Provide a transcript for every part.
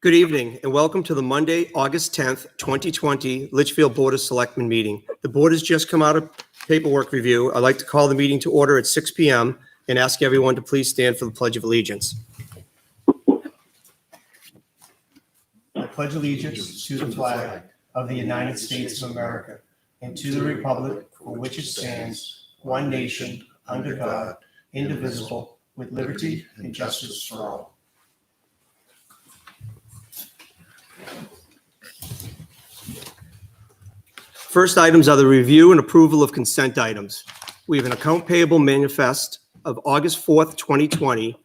Good evening and welcome to the Monday, August 10th, 2020 Litchfield Board of Selectmen meeting. The board has just come out of paperwork review. I'd like to call the meeting to order at 6 p.m. and ask everyone to please stand for the Pledge of Allegiance. I pledge allegiance to the flag of the United States of America and to the republic for which it stands, one nation, under God, indivisible, with liberty and justice for all. First items are the review and approval of consent items. We have an account payable manifest of August 4th, 2020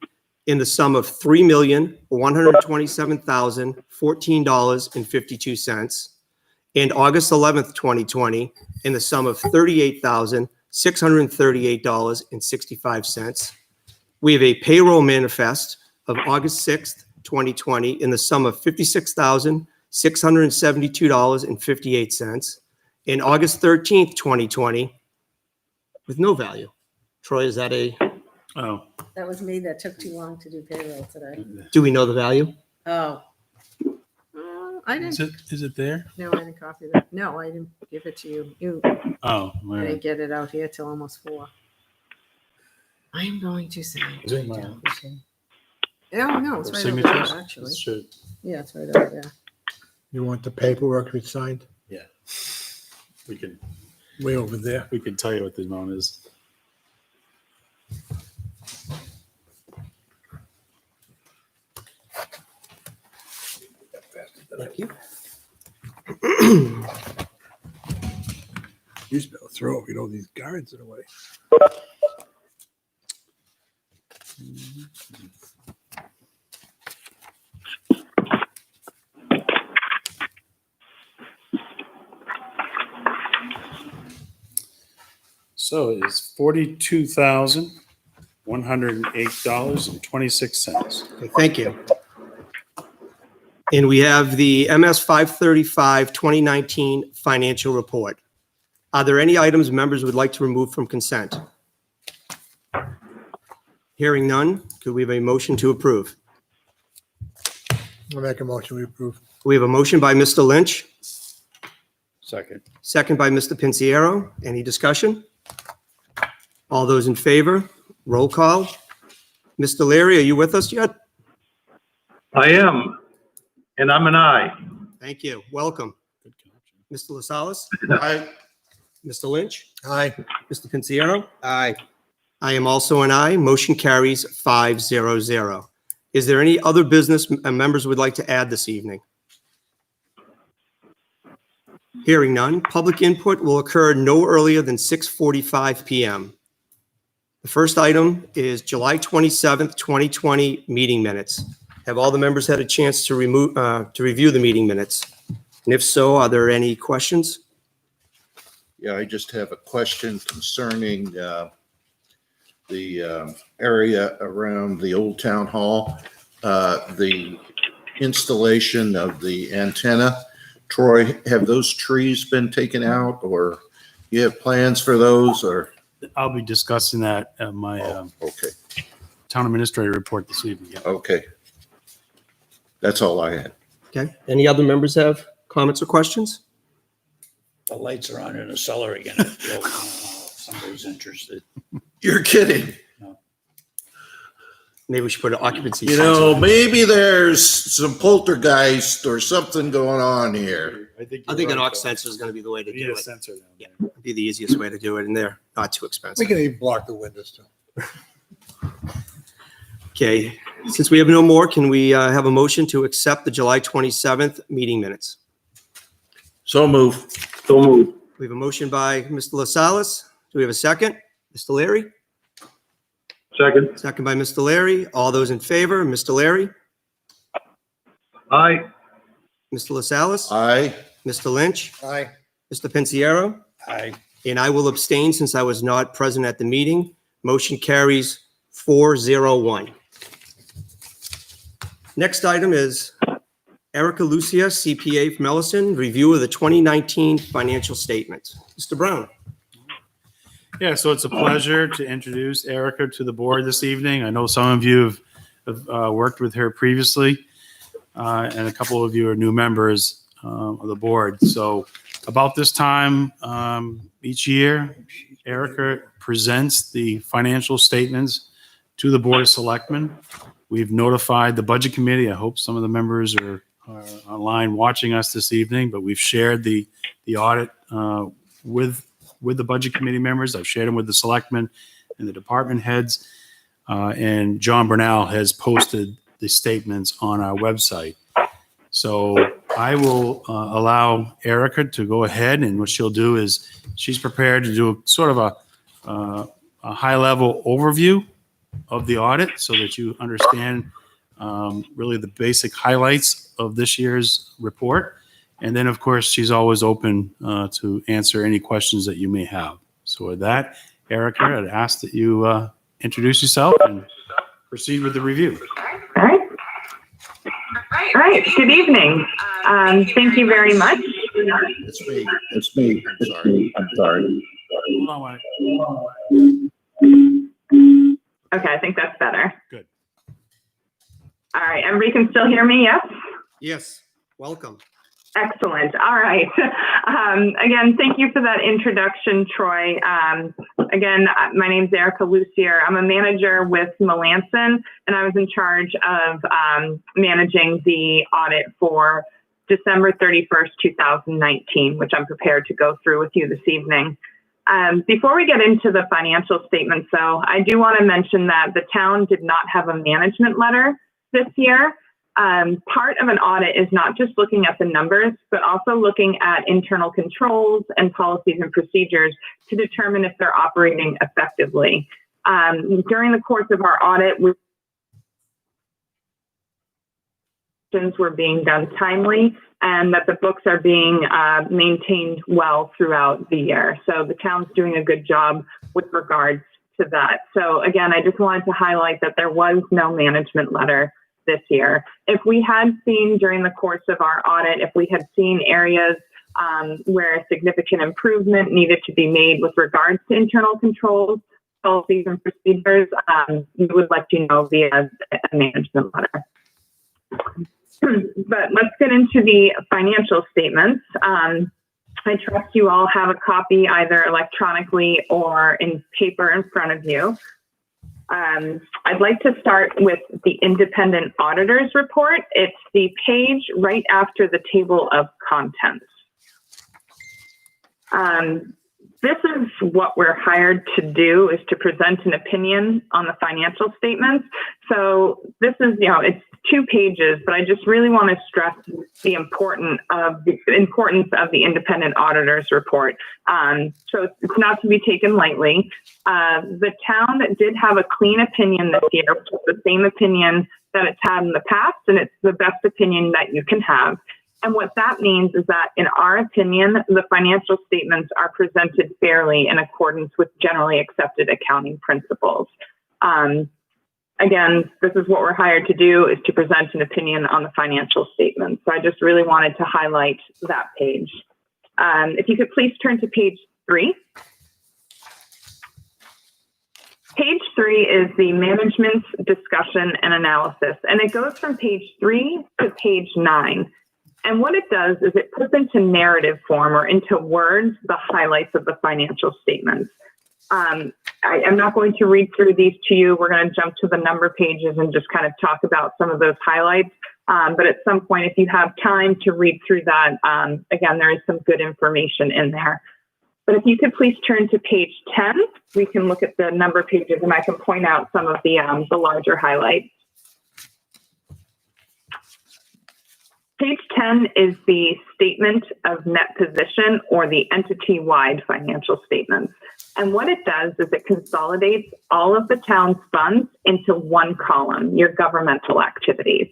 in the sum of $3,127,014.52 and August 11th, 2020 in the sum of $38,638.65. We have a payroll manifest of August 6th, 2020 in the sum of $56,672.58. In August 13th, 2020, with no value. Troy, is that a? Oh. That was me that took too long to do payroll today. Do we know the value? Oh. I didn't. Is it there? No, I didn't copy that. No, I didn't give it to you. You Oh, didn't get it out here till almost 4. I am going to say. Is it in my office? Oh, no, it's Or right over signatures? there, actually. It should. Yeah, it's right over there. You want the paperwork to be signed? Yeah. We can Way over there. tell you what the amount is. Thank you. You used to be able to throw it, these guards in the way. So it is $42,108.26. Okay, thank you. And we have the MS 535 2019 financial report. Are there any items members would like to remove from consent? Hearing none, could we have a motion to approve? I'll make a motion, we approve. We have a motion by Mr. Lynch, Second. second by Mr. Pinciero. Any discussion? All those in favor, roll call. Mr. Leary, are you with us yet? I am, and I'm an aye. Thank you. Welcome. Good connection. Mr. LaSalle? Aye. Mr. Lynch? Aye. Mr. Pinciero? Aye. I am also an aye. Motion carries 5-0-0. Is there any other business members would like to add this evening? Hearing none, public input will occur no earlier than 6:45 p.m. The first item is July 27th, 2020 meeting minutes. Have all the members had a chance to review the meeting minutes? And if so, are there any questions? Yeah, I just have a question concerning the area around the old town hall, the installation of the antenna. Troy, have those trees been taken out, or you have plans for those, or? I'll be discussing that at my Okay, town administrator report this evening. Yeah. okay. That's all I had. Okay. Any other members have comments or questions? The lights are on in the cellar again. If somebody's interested. You're kidding. Maybe we should put an occupancy. You know, maybe there's some poltergeist or something going on here. I think an aux sensor is going to be the way to We need do a it. sensor down Yeah, there. it'd be the easiest way to do it, and they're not too We expensive. can even block the windows too. Okay, since we have no more, can we have a motion to accept the July 27th meeting minutes? So move. So moved. We have a motion by Mr. LaSalle. Do we have a second? Mr. Leary? Second. Second by Mr. Leary. All those in favor, Mr. Leary? Aye. Mr. LaSalle? Aye. Mr. Lynch? Aye. Mr. Pinciero? Aye. And I will abstain since I was not present at the meeting. Motion carries 4-0-1. Next item is Erica Lucia, CPA from Ellison, review of the 2019 financial statements. Mr. Brown. Yeah, so it's a pleasure to introduce Erica to the board this evening. I know some of you have worked with her previously. and a couple of you are new members of the board. So about this time each year, Erica presents the financial statements to the Board of Selectmen. We've notified the Budget Committee. I hope some of the members are online watching us this evening, but we've shared the audit with the Budget Committee members. I've shared them with the Selectmen and the department heads. And John Bernal has posted the statements on our website. So I will allow Erica to go ahead, and what she'll do is she's prepared to do sort of a high-level overview of the audit so that you understand really the basic highlights of this year's report. And then, of course, she's always open to answer any questions that you may have. So with that, Erica, I'd ask that you introduce yourself and proceed with the review. All right. All right. Good evening. Thank you very much. It's me. It's me. I'm sorry. I'm sorry. Hold on, Wyatt. Okay, I think that's better. Good. All right. Everybody can still hear me? Yes? Yes, welcome. Excellent. All right. Again, thank you for that introduction, Troy. Again, my name's Erica Lucier. I'm a manager with Melanson, and I was in charge of managing the audit for December 31st, 2019, which I'm prepared to go through with you this evening. Before we get into the financial statements, though, I do want to mention that the town did not have a management letter this year. Part of an audit is not just looking at the numbers, but also looking at internal controls and policies and procedures to determine if they're operating effectively. During the course of our audit, were being done timely and that the books are being maintained well throughout the year. So the town's doing a good job with regards to that. So again, I just wanted to highlight that there was no management letter this year. If we had seen during the course of our audit, if we had seen areas where significant improvement needed to be made with regards to internal controls, policies, and procedures, we would let you know via a management letter. But let's get into the financial statements. I trust you all have a copy either electronically or in paper in front of you. I'd like to start with the independent auditor's report. It's the page right after the table of contents. This is what we're hired to do, is to present an opinion on the financial statements. So this is, it's 2 pages, but I just really want to stress the importance of the independent auditor's report. So it's not to be taken lightly. The town did have a clean opinion this year, which is the same opinion that it's had in the past, and it's the best opinion that you can have. And what that means is that, in our opinion, the financial statements are presented fairly in accordance with generally accepted accounting principles. Again, this is what we're hired to do, is to present an opinion on the financial statements. So I just really wanted to highlight that page. If you could please turn to page 3. Page 3 is the management's discussion and analysis, and it goes from page 3 to page 9. And what it does is it puts into narrative form, or into words, the highlights of the financial statements. I'm not going to read through these to you. We're going to jump to the number pages and just kind of talk about some of those highlights. But at some point, if you have time to read through that, again, there is some good information in there. But if you could please turn to page 10, we can look at the number pages and I can point out some of the larger highlights. Page 10 is the statement of net position, or the entity-wide financial statements. And what it does is it consolidates all of the town's funds into one column, your governmental activities.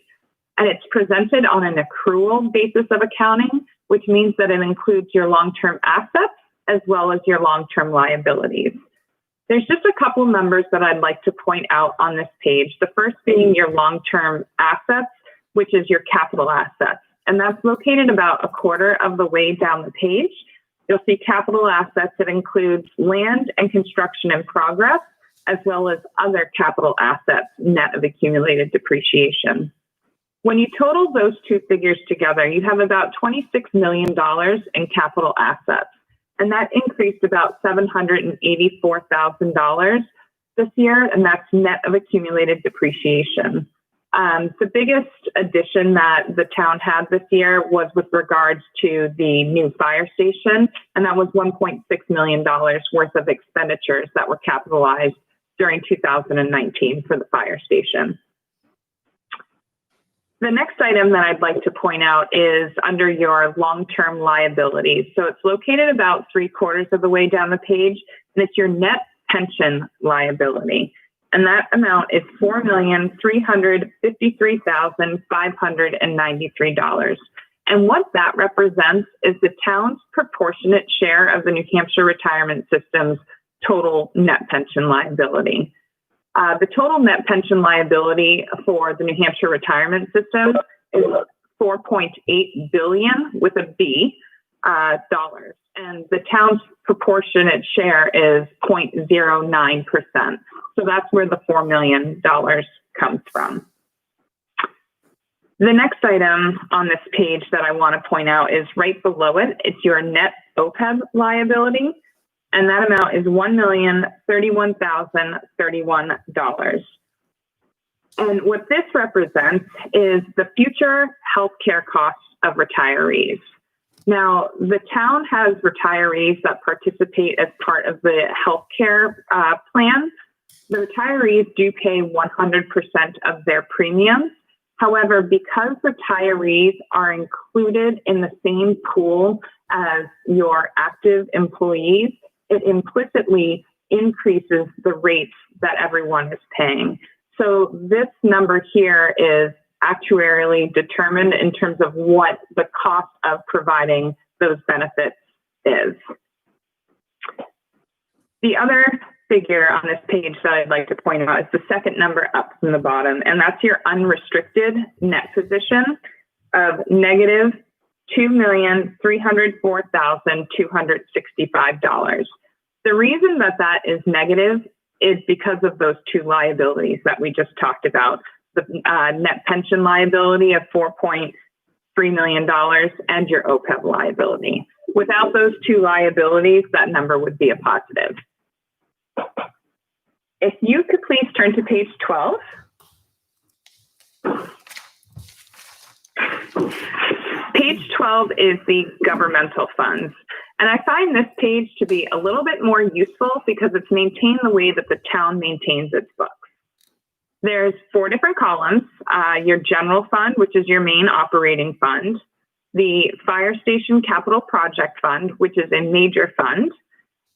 And it's presented on an accrual basis of accounting, which means that it includes your long-term assets as well as your long-term liabilities. There's just a couple numbers that I'd like to point out on this page. The first being your long-term assets, which is your capital assets. And that's located about a quarter of the way down the page. You'll see capital assets that includes land and construction in progress, as well as other capital assets, net of accumulated depreciation. When you total those two figures together, you have about $26 million in capital assets. And that increased about $784,000 this year, and that's net of accumulated depreciation. The biggest addition that the town had this year was with regards to the new fire station, and that was $1.6 million worth of expenditures that were capitalized during 2019 for the fire station. The next item that I'd like to point out is under your long-term liabilities. So it's located about 3/4 of the way down the page, and it's your net pension liability. And that amount is $4,353,593. And what that represents is the town's proportionate share of the New Hampshire retirement system's total net pension liability. The total net pension liability for the New Hampshire retirement system is $4.8 billion with a B dollars, and the town's proportionate share is 0.09%. So that's where the $4 million comes from. The next item on this page that I want to point out is right below it. It's your net OPEB liability, and that amount is $1,031,031. And what this represents is the future healthcare costs of retirees. Now, the town has retirees that participate as part of the healthcare plan. The retirees do pay 100% of their premiums. However, because retirees are included in the same pool as your active employees, it implicitly increases the rates that everyone is paying. So this number here is actuarially determined in terms of what the cost of providing those benefits is. The other figure on this page that I'd like to point out is the second number up from the bottom, and that's your unrestricted net position of negative $2,304,265. The reason that that is negative is because of those two liabilities that we just talked about, the net pension liability of $4.3 million and your OPEB liability. Without those two liabilities, that number would be a positive. If you could please turn to page 12. Page 12 is the governmental funds. And I find this page to be a little bit more useful because it's maintained the way that the town maintains its books. There's 4 different columns, your general fund, which is your main operating fund, the fire station capital project fund, which is a major fund,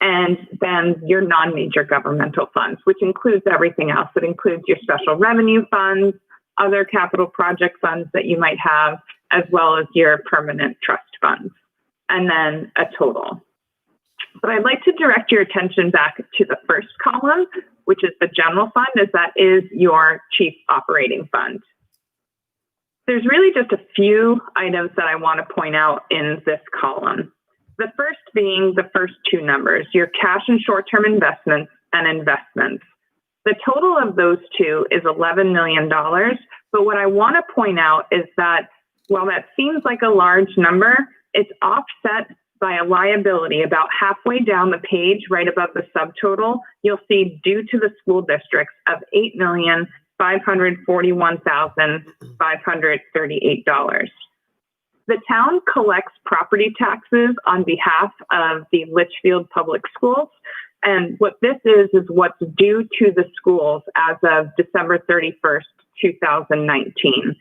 and then your non-major governmental funds, which includes everything else. It includes your special revenue funds, other capital project funds that you might have, as well as your permanent trust funds, and then a total. But I'd like to direct your attention back to the first column, which is the general fund, as that is your chief operating fund. There's really just a few items that I want to point out in this column. The first being the first 2 numbers, your cash and short-term investments and investments. The total of those two is $11 million. But what I want to point out is that while that seems like a large number, it's offset by a liability about halfway down the page, right above the subtotal. You'll see due to the school districts of $8,541,538. The town collects property taxes on behalf of the Litchfield Public Schools. And what this is what's due to the schools as of December 31st, 2019.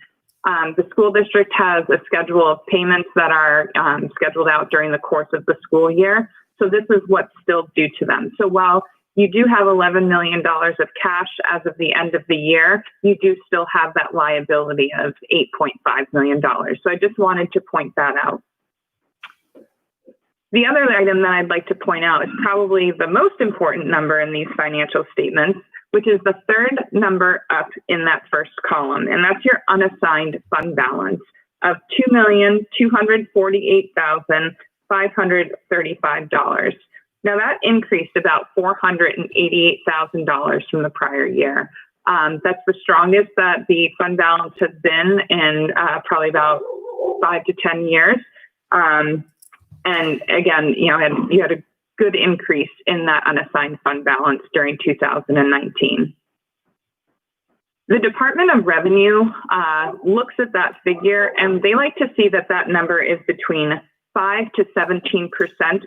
The school district has a schedule of payments that are scheduled out during the course of the school year. So this is what's still due to them. So while you do have $11 million of cash as of the end of the year, you do still have that liability of $8.5 million. So I just wanted to point that out. The other item that I'd like to point out is probably the most important number in these financial statements, which is the third number up in that first column, and that's your unassigned fund balance of $2,248,535. Now that increased about $488,000 from the prior year. That's the strongest that the fund balance has been in probably about 5 to 10 years. And again, you had a good increase in that unassigned fund balance during 2019. The Department of Revenue looks at that figure, and they like to see that that number is between 5 to 17%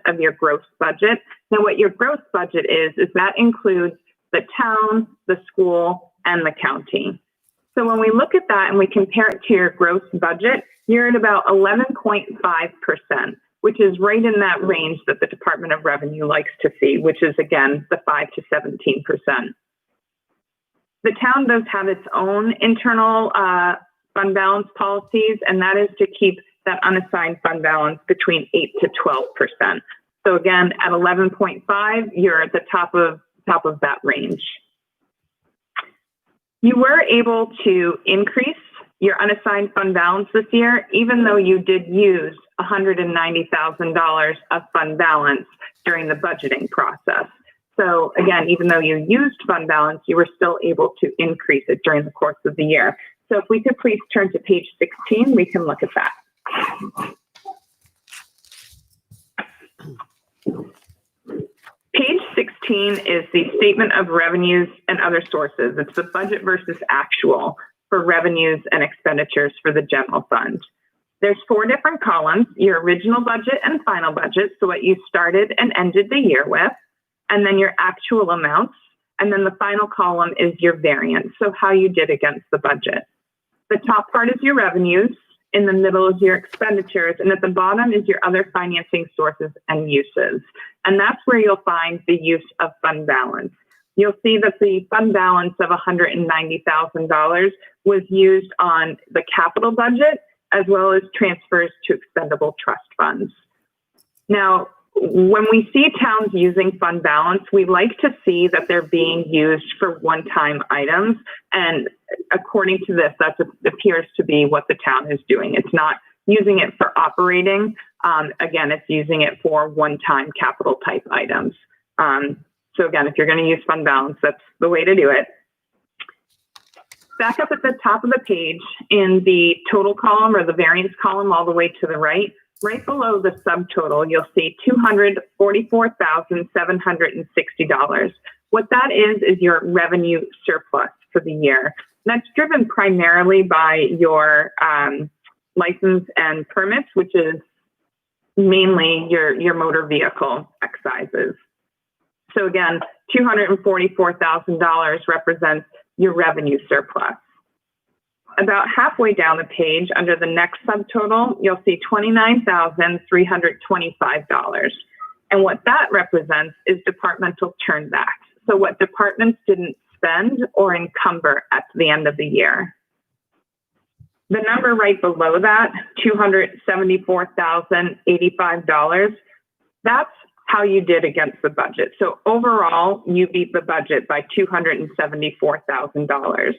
of your gross budget. Now, what your gross budget is that includes the town, the school, and the county. So when we look at that and we compare it to your gross budget, you're at about 11.5%, which is right in that range that the Department of Revenue likes to see, which is, again, the 5 to 17%. The town does have its own internal fund balance policies, and that is to keep that unassigned fund balance between 8 to 12%. So again, at 11.5, you're at the top of that range. You were able to increase your unassigned fund balance this year, even though you did use $190,000 of fund balance during the budgeting process. So again, even though you used fund balance, you were still able to increase it during the course of the year. So if we could please turn to page 16, we can look at that. Page 16 is the statement of revenues and other sources. It's the budget versus actual for revenues and expenditures for the general fund. There's 4 different columns: your original budget and final budget, so what you started and ended the year with, and then your actual amounts, and then the final column is your variance, so how you did against the budget. The top part is your revenues, in the middle is your expenditures, and at the bottom is your other financing sources and uses. And that's where you'll find the use of fund balance. You'll see that the fund balance of $190,000 was used on the capital budget, as well as transfers to expendable trust funds. Now, when we see towns using fund balance, we like to see that they're being used for one-time items. And according to this, that appears to be what the town is doing. It's not using it for operating. Again, it's using it for one-time capital type items. So again, if you're going to use fund balance, that's the way to do it. Back up at the top of the page in the total column or the variance column all the way to the right below the subtotal, you'll see $244,760. What that is your revenue surplus for the year. And that's driven primarily by your license and permits, which is mainly your motor vehicle excises. So again, $244,000 represents your revenue surplus. About halfway down the page, under the next subtotal, you'll see $29,325. And what that represents is departmental turnbacks. So what departments didn't spend or encumber at the end of the year. The number right below that, $274,085, that's how you did against the budget. So overall, you beat the budget by $274,000.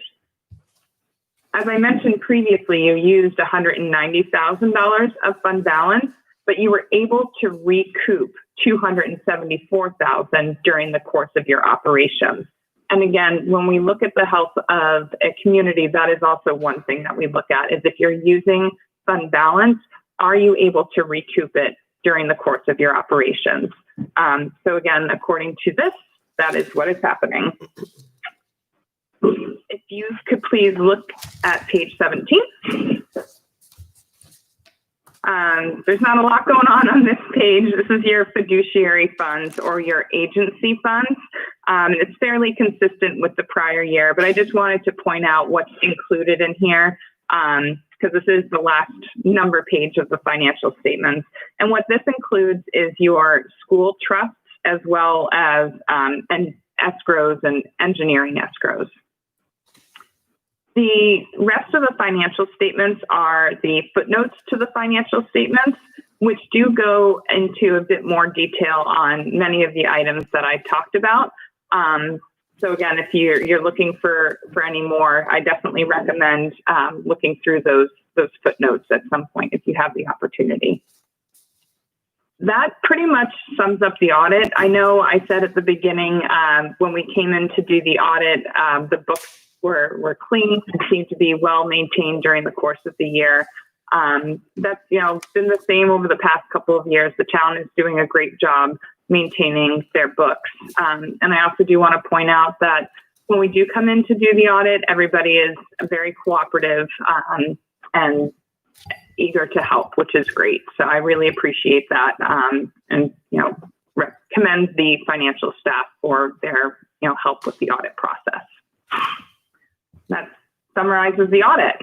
As I mentioned previously, you used $190,000 of fund balance, but you were able to recoup $274,000 during the course of your operations. And again, when we look at the health of a community, that is also one thing that we look at, is if you're using fund balance, are you able to recoup it during the course of your operations? So again, according to this, that is what is happening. If you could please look at page 17. There's not a lot going on this page. This is your fiduciary funds or your agency funds. It's fairly consistent with the prior year, but I just wanted to point out what's included in here because this is the last number page of the financial statements. And what this includes is your school trusts as well as and escrows and engineering escrows. The rest of the financial statements are the footnotes to the financial statements, which do go into a bit more detail on many of the items that I talked about. So again, if you're looking for any more, I definitely recommend looking through those footnotes at some point if you have the opportunity. That pretty much sums up the audit. I know I said at the beginning when we came in to do the audit, the books were clean and seem to be well maintained during the course of the year. That's, been the same over the past couple of years. The town is doing a great job maintaining their books. And I also do want to point out that when we do come in to do the audit, everybody is very cooperative and eager to help, which is great. So I really appreciate that, and commend the financial staff for their help with the audit process. That summarizes the audit.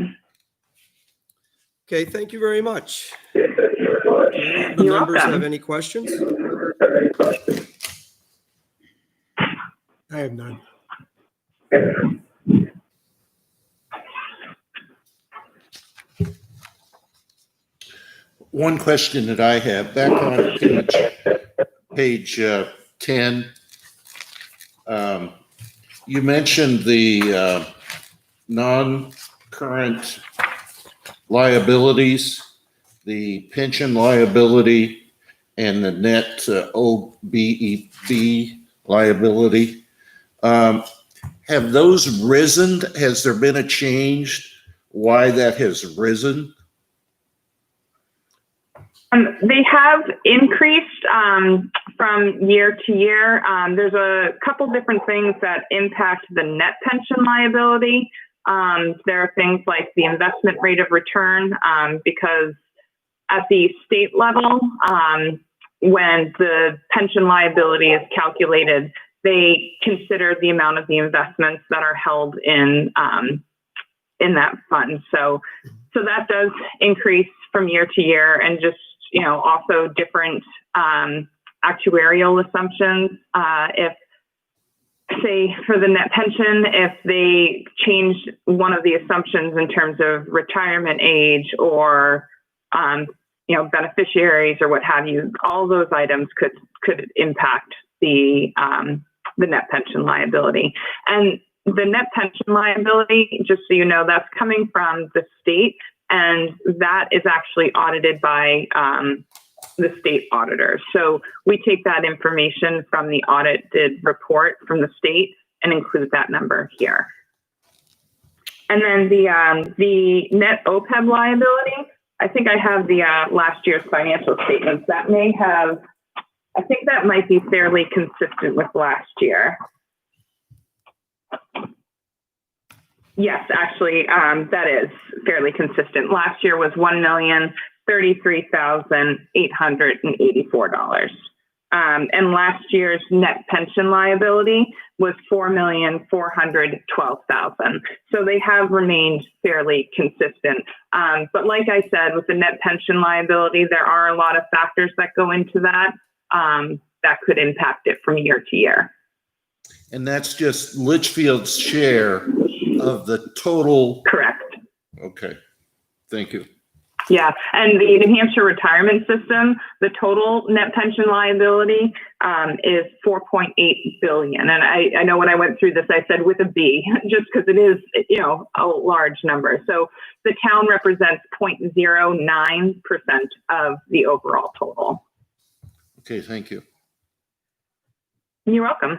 Okay, thank you very much. Do any of the You're members welcome. have any questions? I have none. One question that I have, back on page 10, you mentioned the non-current liabilities, the pension liability, and the net OBEB liability. Have those risen? Has there been a change why that has risen? They have increased from year to year. There's a couple different things that impact the net pension liability. There are things like the investment rate of return, because at the state level, when the pension liability is calculated, they consider the amount of the investments that are held in that fund. So that does increase from year to year, and just also different actuarial assumptions. If, say, for the net pension, if they change one of the assumptions in terms of retirement age or beneficiaries or what have you, all those items could impact the net pension liability. And the net pension liability, just so you know, that's coming from the state, and that is actually audited by the state auditors. So we take that information from the audited report from the state and include that number here. And then the net OPEB liability, I think I have the last year's financial statements. That I think that might be fairly consistent with last year. Yes, actually, that is fairly consistent. Last year was $1,033,884. And last year's net pension liability was $4,412,000. So they have remained fairly consistent. But like I said, with the net pension liability, there are a lot of factors that go into that that could impact it from year to year. And that's just Litchfield's share of the total. Correct. Okay, thank you. Yeah, and the New Hampshire retirement system, the total net pension liability is $4.8 billion. And I know when I went through this, I said with a B, just because it is, a large number. So the town represents 0.09% of the overall total. Okay, thank you. You're welcome.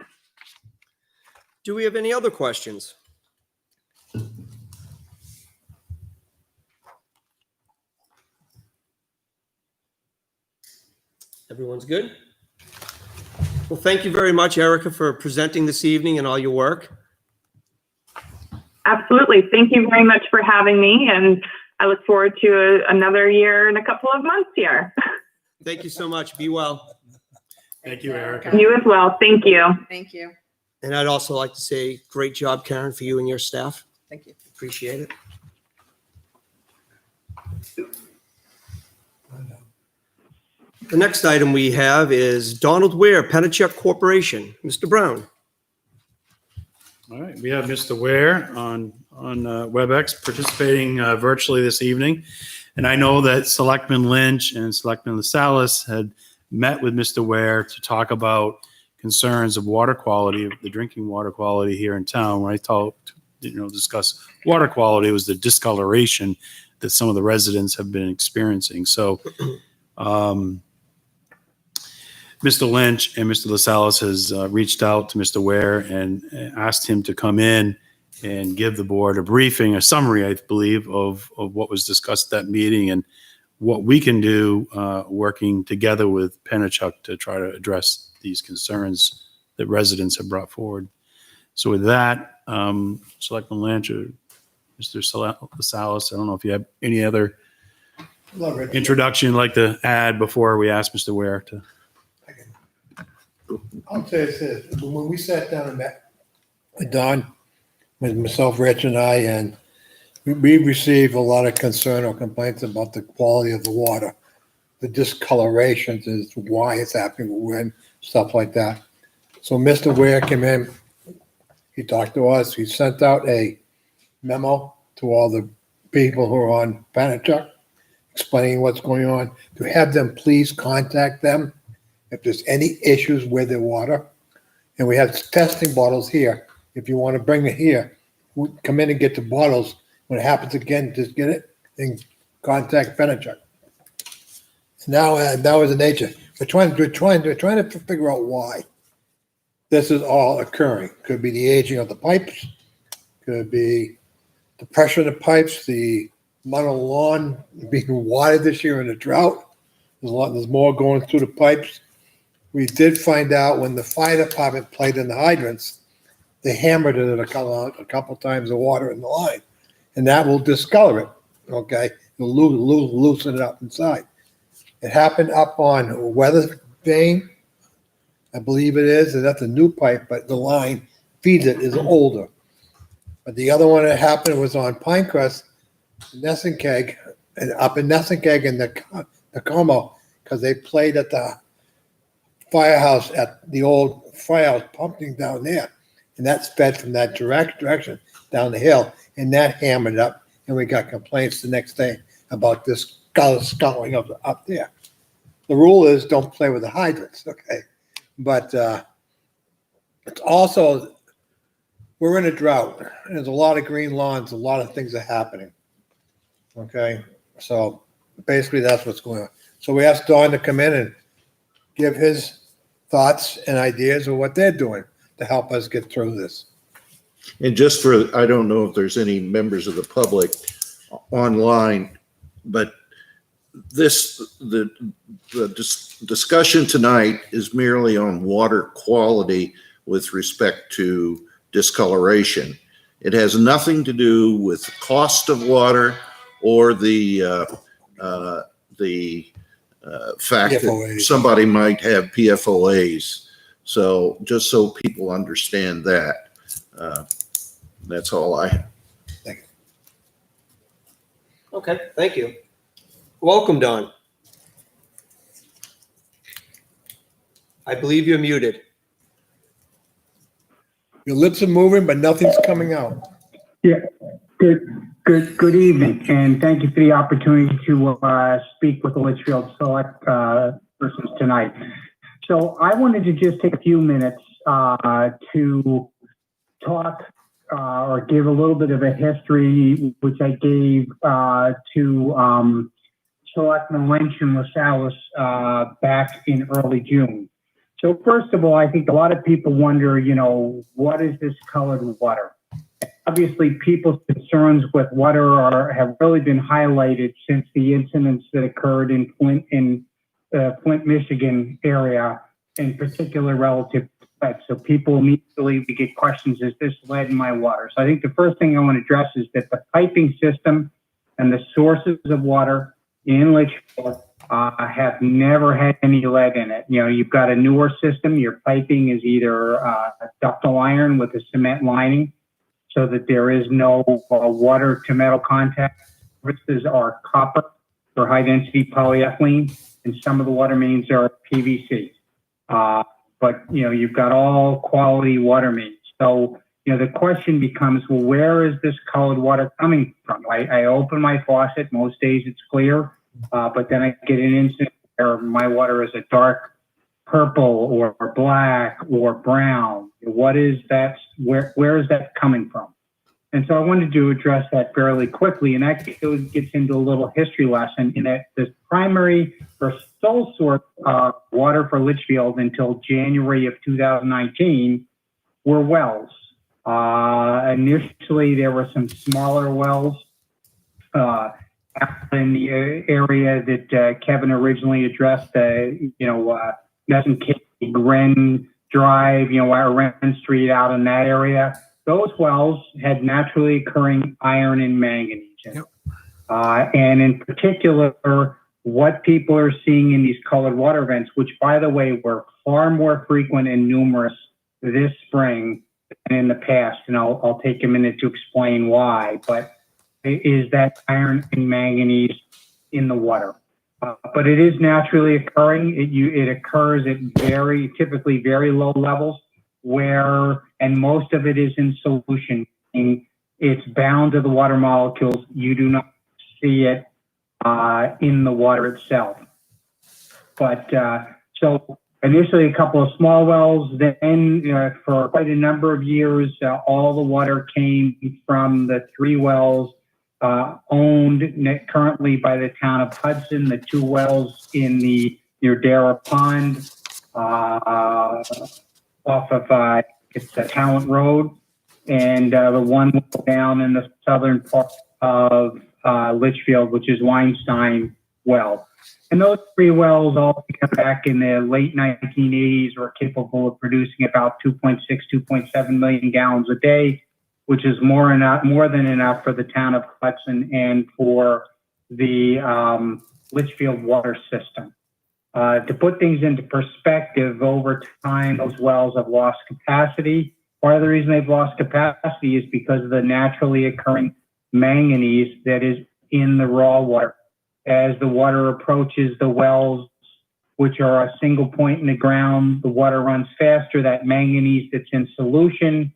Do we have any other questions? Everyone's good? Well, thank you very much, Erica, for presenting this evening and all your work. Absolutely. Thank you very much for having me. And I look forward to another year and a couple of months here. Thank you so much. Be well. Thank you, Erica. You as well. Thank you. Thank you. And I'd also like to say great job, Karen, for you and your staff. Thank you. Appreciate it. The next item we have is Donald Ware, Penachuk Corporation. Mr. Brown. All right, we have Mr. Ware on WebEx participating virtually this evening. And I know that Selectman Lynch and Selectman LaSalle had met with Mr. Ware to talk about concerns of water quality, of the drinking water quality here in town. When I discuss water quality, it was the discoloration that some of the residents have been experiencing. So Mr. Lynch and Mr. LaSalle has reached out to Mr. Ware and asked him to come in and give the board a briefing, a summary, I believe, of what was discussed at that meeting and what we can do, working together with Penachuk to try to address these concerns that residents have brought forward. So with that, Selectman Lancher, Mr. Salas, I don't know if you have any other Love it. introduction you'd like to add before we ask Mr. Ware to. I'll tell you this, when we sat down and met with Don, with myself, Rich, and I, and we received a lot of concern or complaints about the quality of the water, the discolorations is why it's happening, when, stuff like that. So Mr. Ware came in, he talked to us, he sent out a memo to all the people who are on Penachuk, explaining what's going on, to have them please contact them if there's any issues with the water. And we have testing bottles here. If you want to bring it here, we come in and get the bottles. When it happens again, just get it and contact Penachuk. Now is the nature. We're trying to figure out why this is all occurring. There's be the aging of the pipes, could be the pressure in the pipes, the amount of lawn being watered this year in a drought. There's more going through the pipes. We did find out when the fire department played in the hydrants, they hammered it a couple times, the water in the line, and that will discolor it. Okay, it'll loosen it up inside. It happened up on Weather Vane, I believe it is, and that's a new pipe, but the line feeds it is older. But the other one that happened was on Pinecrest, Nessenkeg, and up in Nessenkeg and the Como, because they played at the firehouse at the old firehouse pumping down there, and that's fed from that direction down the hill, and that hammered up, and we got complaints the next day about this sculling up there. The rule is don't play with the hydrants, okay? But it's also, we're in a drought. There's a lot of green lawns, a lot of things are happening, okay? So basically that's what's going on. So we asked Don to come in and give his thoughts and ideas of what they're doing to help us get through this. And just for, I don't know if there's any members of the public online, but the discussion tonight is merely on water quality with respect to discoloration. It has nothing to do with the cost of water or the fact that PFOAs. somebody might have PFOAs. So just so people understand that, that's all I have. Thank you. Okay, thank you. Welcome, Don. I believe you're muted. Your lips are moving, but nothing's coming out. Yeah, good evening, and thank you for the opportunity to speak with the Litchfield Select persons tonight. So I wanted to just take a few minutes to talk or give a little bit of a history, which I gave to Selectmen Lynch and LaSalle back in early June. So first of all, I think a lot of people wonder, what is this colored water? Obviously, people's concerns with water have really been highlighted since the incidents that occurred in Flint, Michigan area, in particular relative to lead. So people immediately get questions, is this lead in my water? So I think the first thing I want to address is that the piping system and the sources of water in Litchfield have never had any lead in it. You've got a newer system. Your piping is either ductile iron with a cement lining so that there is no water to metal contact. Services are copper or high density polyethylene, and some of the water mains are PVC. But you've got all quality water mains. So the question becomes, well, where is this colored water coming from? I open my faucet. Most days it's clear. But then I get an incident where my water is a dark purple or black or brown. What is that? Where is that coming from? And so I wanted to address that fairly quickly, and that gets into a little history lesson in that the primary or sole source of water for Litchfield until January of 2019 were wells. Initially, there were some smaller wells out in the area that Kevin originally addressed, Nesson Cave, Gren Drive, Wren Street out in that area. Those wells had naturally occurring iron and manganese in them. And in particular, what people are seeing in these colored water events, which, by the way, were far more frequent and numerous this spring than in the past, and I'll take a minute to explain why, but is that iron and manganese in the water. But it is naturally occurring. It occurs at typically very low levels and most of it is in solution. It's bound to the water molecules. You do not see it in the water itself. But so initially a couple of small wells, then for quite a number of years, all the water came from the 3 wells owned currently by the town of Hudson, the 2 wells near Dara Pond, off of it's Talent Road, and the one down in the southern part of Litchfield, which is Weinstein well. And those 3 wells all back in the late 1980s were capable of producing about 2.6, 2.7 million gallons a day, which is more than enough for the town of Hudson and for the Litchfield water system. To put things into perspective, over time, those wells have lost capacity. Part of the reason they've lost capacity is because of the naturally occurring manganese that is in the raw water. As the water approaches the wells, which are a single point in the ground, the water runs faster. That manganese that's in solution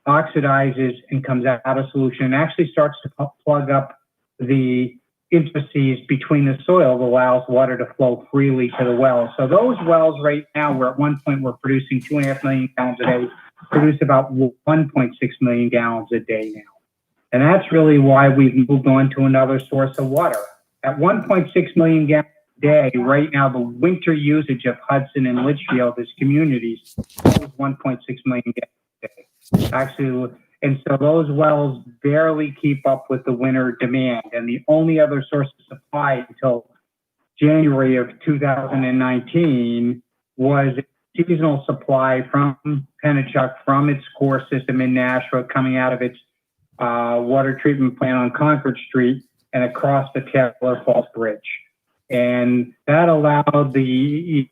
oxidizes and comes out of solution and actually starts to plug up the interstices between the soil that allows water to flow freely to the wells. So those wells right now, we're at one point we're producing 2.5 million gallons a day, produce about 1.6 million gallons a day now. And that's really why we've moved on to another source of water. At 1.6 million gallons a day, right now, the winter usage of Hudson and Litchfield as communities is 1.6 million gallons a day. Actually, and so those wells barely keep up with the winter demand. And the only other source of supply until January of 2019 was seasonal supply from Pennachuck, from its core system in Nashua, coming out of its water treatment plant on Concord Street and across the Taylor Falls Bridge. And that allowed the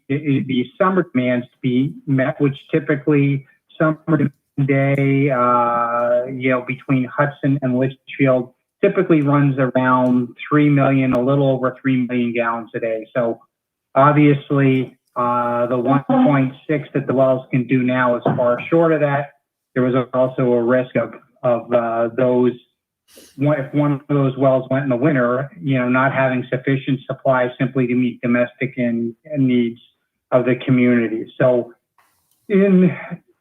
summer demands to be met, which typically summer day, between Hudson and Litchfield typically runs around 3 million, a little over 3 million gallons a day. So obviously the 1.6 that the wells can do now is far short of that. There was also a risk of those, if one of those wells went in the winter, not having sufficient supply simply to meet domestic and needs of the community. So in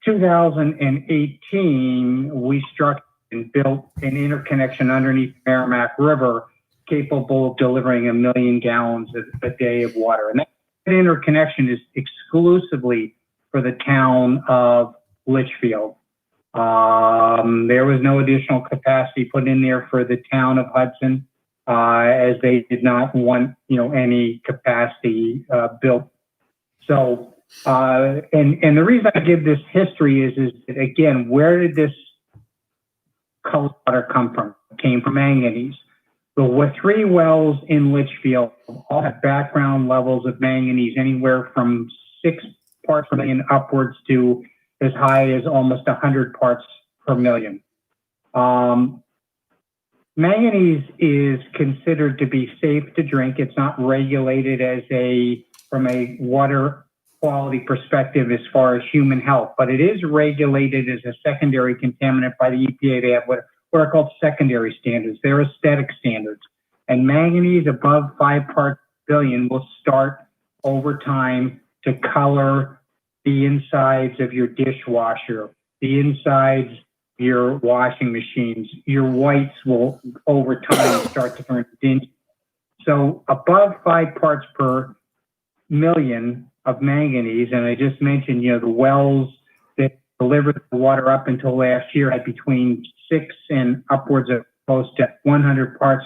2018, we struck and built an interconnection underneath the Merrimack River capable of delivering 1 million gallons a day of water. And that interconnection is exclusively for the town of Litchfield. There was no additional capacity put in there for the town of Hudson, as they did not want, any capacity built. So, and the reason I give this history is that, again, where did this colored water come from? It came from manganese. The 3 wells in Litchfield all have background levels of manganese anywhere from 6 parts per million upwards to as high as almost 100 parts per million. Manganese is considered to be safe to drink. It's not regulated from a water quality perspective as far as human health, but it is regulated as a secondary contaminant by the EPA. They have what are called secondary standards. They're aesthetic standards. And manganese above 5 parts per billion will start over time to color the insides of your dishwasher, the insides of your washing machines. Your whites will over time start to turn dingy. So above 5 parts per million of manganese, and I just mentioned, the wells that delivered the water up until last year had between 6 and upwards of close to 100 parts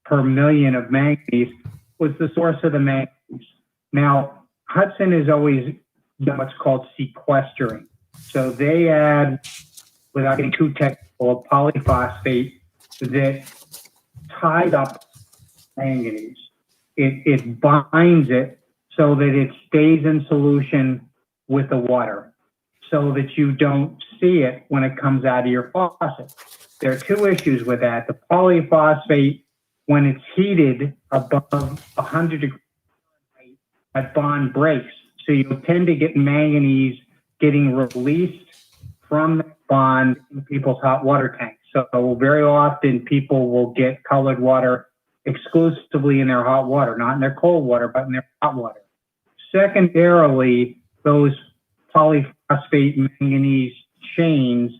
per million of manganese, was the source of the manganese. Now, Hudson has always done what's called sequestering. So they add, without getting too technical, a polyphosphate that tied up manganese. It binds it so that it stays in solution with the water, so that you don't see it when it comes out of your faucet. There are two issues with that. The polyphosphate, when it's heated above 100 degrees Fahrenheit, that bond breaks. So you'll tend to get manganese getting released from the bond in people's hot water tanks. So very often people will get colored water exclusively in their hot water, not in their cold water, but in their hot water. Secondarily, those polyphosphate manganese chains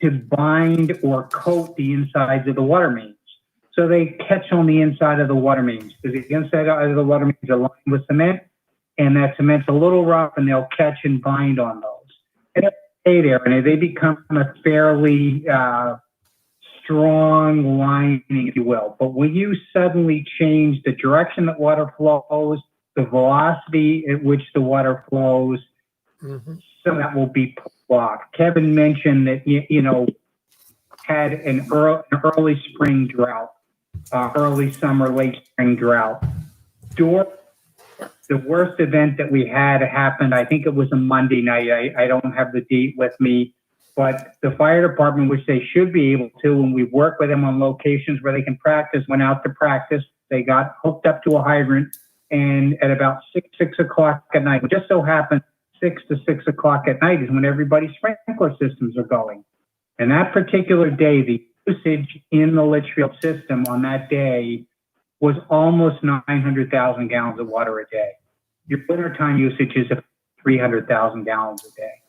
to bind or coat the insides of the water mains. So they catch on the inside of the water mains, because the inside of the water mains are lined with cement, and that cement's a little rough, and they'll catch and bind on those. And they stay there, and they become a fairly strong lining, if you will. But when you suddenly change the direction that water flows, the velocity at which the water flows, some of that will be pulled off. Kevin mentioned that, had an early spring drought, early summer, late spring drought. The worst event that we had happened, I think it was a Monday night. I don't have the date with me, but the fire department, which they should be able to, when we work with them on locations where they can practice, went out to practice. They got hooked up to a hydrant, and at about 6 o'clock at night, it just so happened 6 to 6 o'clock at night is when everybody's sprinkler systems are going. And that particular day, the usage in the Litchfield system on that day was almost 900,000 gallons of water a day. Your wintertime usage is 300,000 gallons a day.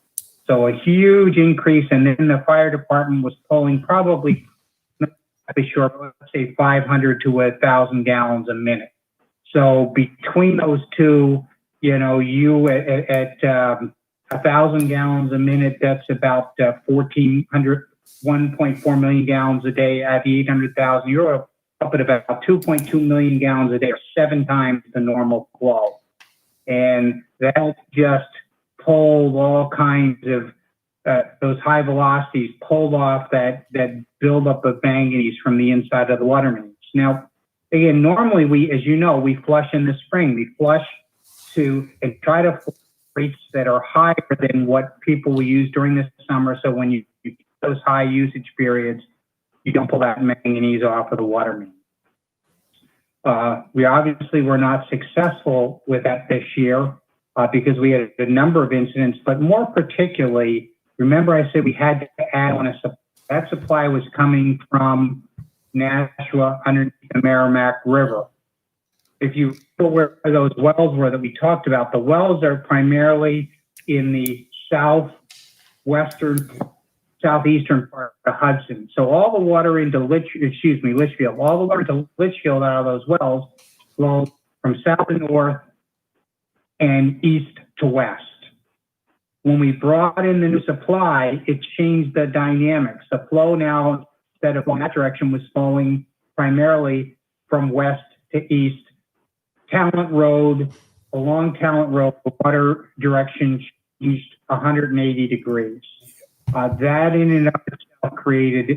So a huge increase. And then the fire department was pulling probably, not sure, let's say 500 to 1,000 gallons a minute. So between those two, you at 1,000 gallons a minute, that's about 1.4 million gallons a day. At the 800,000, you're up at about 2.2 million gallons a day, or 7 times the normal flow. And that just pulled all kinds of, those high velocities pulled off that buildup of manganese from the inside of the water mains. Now, again, normally we flush in the spring. We flush and try to flush rates that are higher than what people will use during the summer. So when you get those high usage periods, you don't pull that manganese off of the water main. We obviously were not successful with that this year because we had a number of incidents, but more particularly, remember I said we had to add on that supply was coming from Nashua underneath the Merrimack River. If you know where those wells were that we talked about, the wells are primarily in the southeastern part of Hudson. So all the water into Litchfield, all the water into Litchfield out of those wells flows from south to north and east to west. When we brought in the new supply, it changed the dynamics. The flow now, instead of going that direction, was flowing primarily from west to east. Along Talent Road, the water direction changed 180 degrees. That in and of itself created,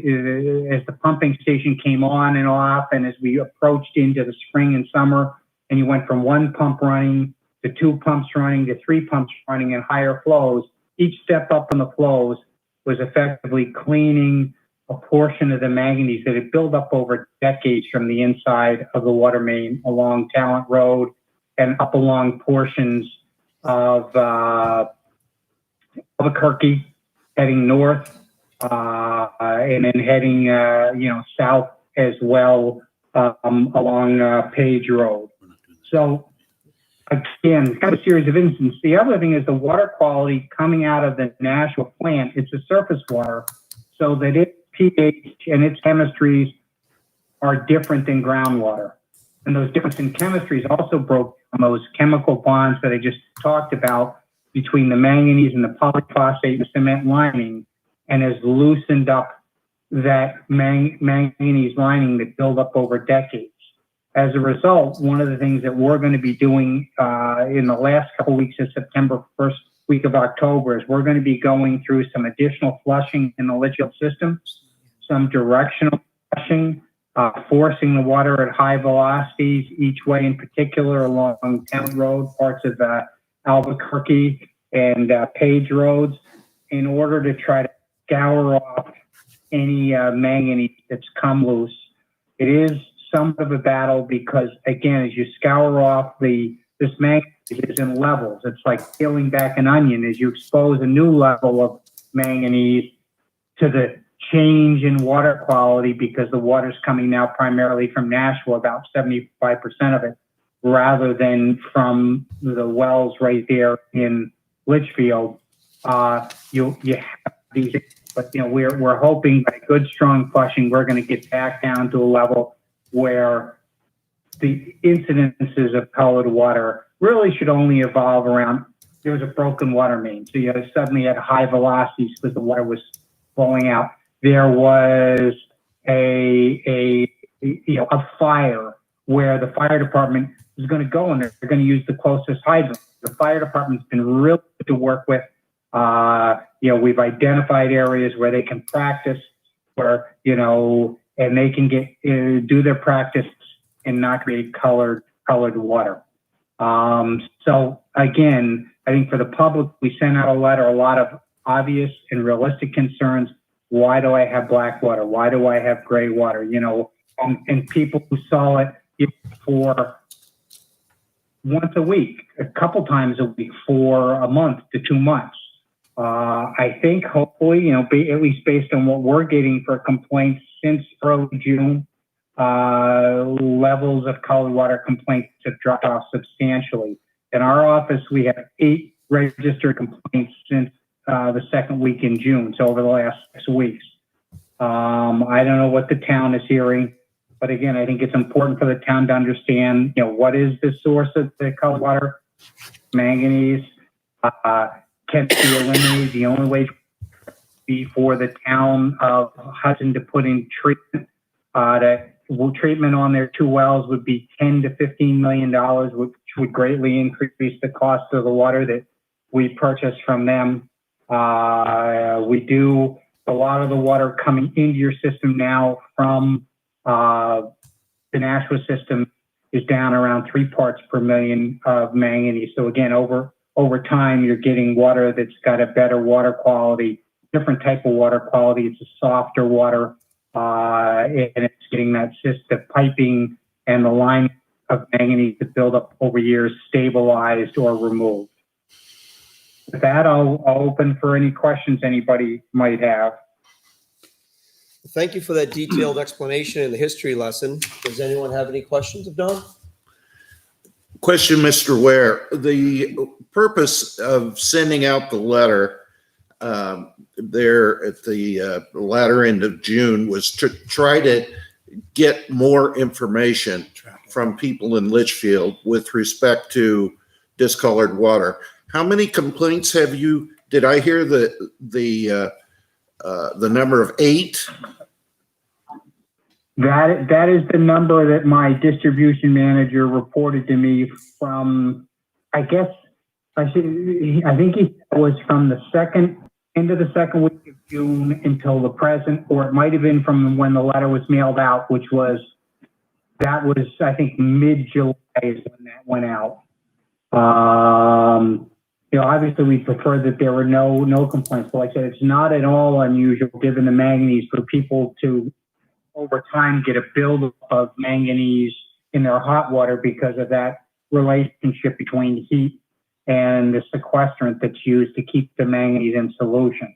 as the pumping station came on and off, and as we approached into the spring and summer, and you went from 1 pump running to 2 pumps running to 3 pumps running and higher flows, each step up in the flows was effectively cleaning a portion of the manganese that had built up over decades from the inside of the water main along Talent Road and up along portions of Albuquerque, heading north, and then heading south as well along Page Road. So again, kind of a series of instances. The other thing is the water quality coming out of the Nashua plant. It's a surface water, so that its pH and its chemistries are different than groundwater. And those differences in chemistries also broke down those chemical bonds that I just talked about between the manganese and the polyphosphate and cement lining, and has loosened up that manganese lining that built up over decades. As a result, one of the things that we're going to be doing in the last couple weeks of September, first week of October, is we're going to be going through some additional flushing in the Litchfield system, some directional flushing, forcing the water at high velocities each way, in particular along Town Road, parts of Albuquerque and Page Roads, in order to try to scour off any manganese that's come loose. It is somewhat of a battle because, again, as you scour off this manganese is in levels. It's like peeling back an onion as you expose a new level of manganese to the change in water quality, because the water's coming now primarily from Nashua, about 75% of it, rather than from the wells right there in Litchfield. You have these, but we're hoping by good strong flushing we're going to get back down to a level where the incidences of colored water really should only evolve around there was a broken water main, so you suddenly had high velocities because the water was flowing out. There was a fire where the fire department is going to go and they're going to use the closest hydrant. The fire department's been really good to work with. We've identified areas where they can practice, where and they can do their practice and not create colored water. So again, I think for the public, we sent out a letter, a lot of obvious and realistic concerns. Why do I have black water? Why do I have gray water? And people who saw it for once a week, a couple times a week for a month to 2 months. I think hopefully, at least based on what we're getting for complaints since early June, levels of colored water complaints have dropped off substantially. In our office, we have 8 registered complaints since the second week in June, so over the last 6 weeks. I don't know what the town is hearing, but again, I think it's important for the town to understand, what is the source of the colored water? Manganese can be eliminated. The only way be for the town of Hudson to put in treatment. Treatment on their 2 wells would be $10 to $15 million, which would greatly increase the cost of the water that we purchase from them. We do a lot of the water coming into your system now from the Nashua system is down around 3 parts per million of manganese. So again, over time, you're getting water that's got a better water quality, different type of water quality. It's a softer water, and it's getting that the piping and the line of manganese that build up over years stabilized or removed. With that, I'll open for any questions anybody might have. Thank you for that detailed explanation and the history lesson. Does anyone have any questions of Don? Question, Mr. Ware. The purpose of sending out the letter there at the latter end of June was to try to get more information from people in Litchfield with respect to discolored water. How many complaints have you? Did I hear the number of 8? That is the number that my distribution manager reported to me from. I think it was from the end of the second week of June until the present, or it might have been from when the letter was mailed out, which was I think mid-July is when that went out. Obviously we prefer that there were no complaints, but like I said, it's not at all unusual given the manganese for people to over time get a buildup of manganese in their hot water because of that relationship between heat and the sequestrant that's used to keep the manganese in solution.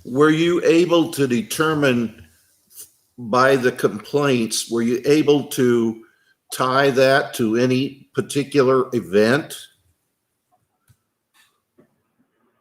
Were you able to determine by the complaints, were you able to tie that to any particular event?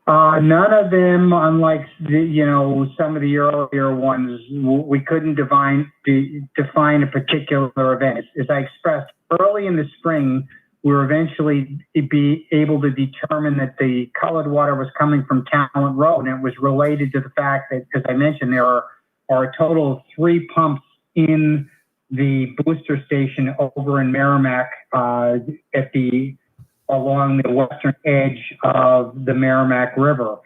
None of them, unlike some of the earlier ones, we couldn't define a particular event. As I expressed early in the spring, we were eventually be able to determine that the colored water was coming from Talent Road, and it was related to the fact that, as I mentioned, there are a total of 3 pumps in the booster station over in Merrimack along the western edge of the Merrimack River.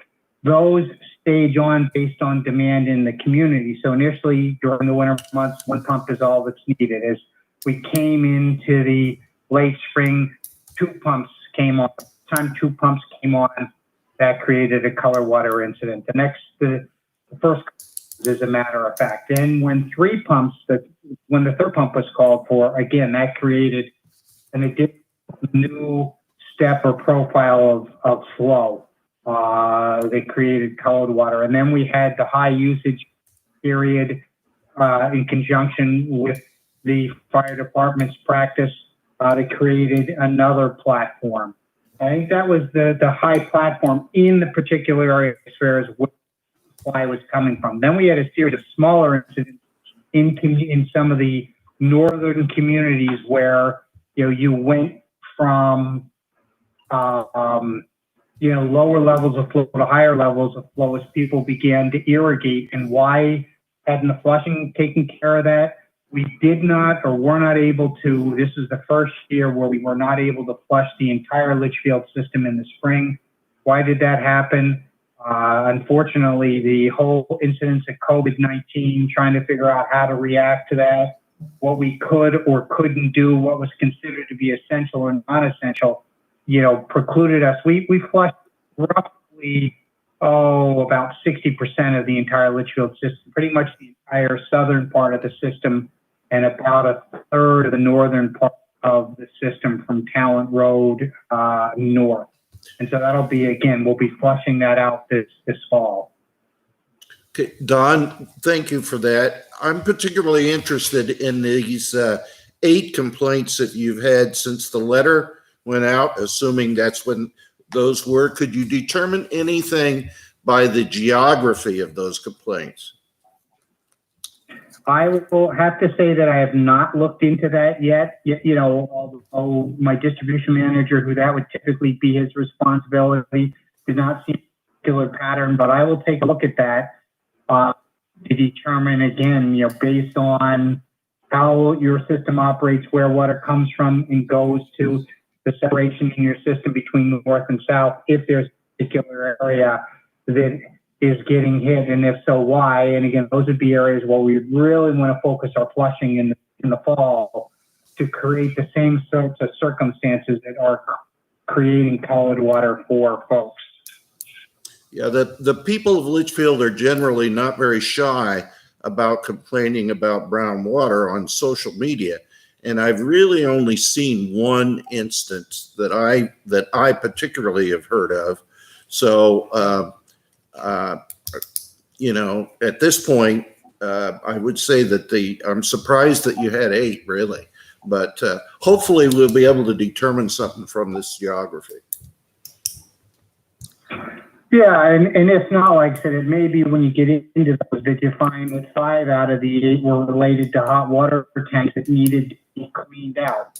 Those stage on based on demand in the community. So initially, during the winter months, 1 pump is all that's needed. As we came into the late spring, 2 pumps came on. Time 2 pumps came on, that created a color water incident. The first is a matter of fact. Then when 3 pumps, when the 3rd pump was called for, again, that created an additional new step or profile of flow. They created colored water. And then we had the high usage period in conjunction with the fire department's practice that created another platform. I think that was the high platform in the particular area as far as where supply was coming from. Then we had a series of smaller incidents in some of the northern communities where you went from lower levels of flow to higher levels of flow as people began to irrigate. And why hadn't the flushing taken care of that? We did not, or were not able to. This is the first year where we were not able to flush the entire Litchfield system in the spring. Why did that happen? Unfortunately, the whole incidence of COVID-19, trying to figure out how to react to that, what we could or couldn't do, what was considered to be essential or non-essential, precluded us. We flushed roughly, about 60% of the entire Litchfield system, pretty much the entire southern part of the system, and about 1/3 of the northern part of the system from Talent Road north. And so that'll be, again, we'll be flushing that out this fall. Okay, Don, thank you for that. I'm particularly interested in these 8 complaints that you've had since the letter went out, assuming that's when those were. Could you determine anything by the geography of those complaints? I will have to say that I have not looked into that yet. Although my distribution manager, who that would typically be his responsibility, did not see a particular pattern, but I will take a look at that to determine, again, based on how your system operates, where water comes from and goes to, the separation in your system between north and south, if there's a particular area that is getting hit, and if so, why. And again, those would be areas where we really want to focus our flushing in the fall to create the same sorts of circumstances that are creating colored water for folks. Yeah, the people of Litchfield are generally not very shy about complaining about brown water on social media. And I've really only seen one instance that I particularly have heard of. So, at this point, I would say that I'm surprised that you had 8, really. But hopefully we'll be able to determine something from this geography. Yeah, and if not, like I said, it may be when you get into those that you find that 5 out of the 8 were related to hot water tanks that needed to be cleaned out.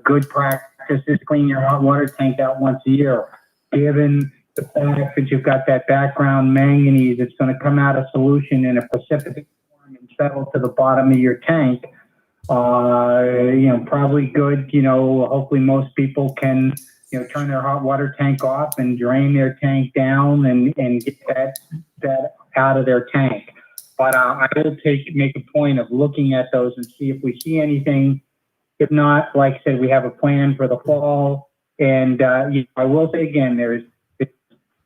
Good practice is clean your hot water tank out once a year. Given the fact that you've got that background manganese that's going to come out of solution in a precipitate form and settle to the bottom of your tank, probably good. Hopefully most people can turn their hot water tank off and drain their tank down and get that out of their tank. But I will make a point of looking at those and see if we see anything. If not, like I said, we have a plan for the fall. And I will say again,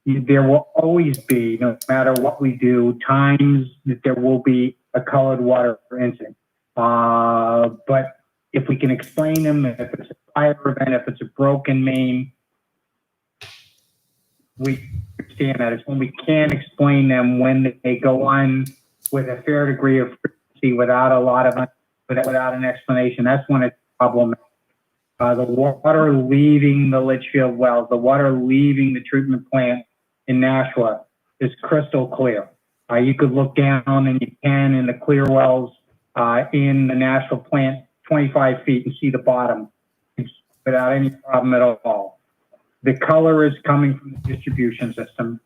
there will always be, no matter what we do, times that there will be a colored water incident. But if we can explain them, if it's a fire event, if it's a broken main, we understand that. It's when we can't explain them, when they go on with a fair degree of frequency without an explanation. That's when it's problematic. The water leaving the Litchfield wells, the water leaving the treatment plant in Nashua is crystal clear. You could look down, and you can, in the clear wells in the Nashua plant 25 feet and see the bottom. It's without any problem at all. The color is coming from the distribution system.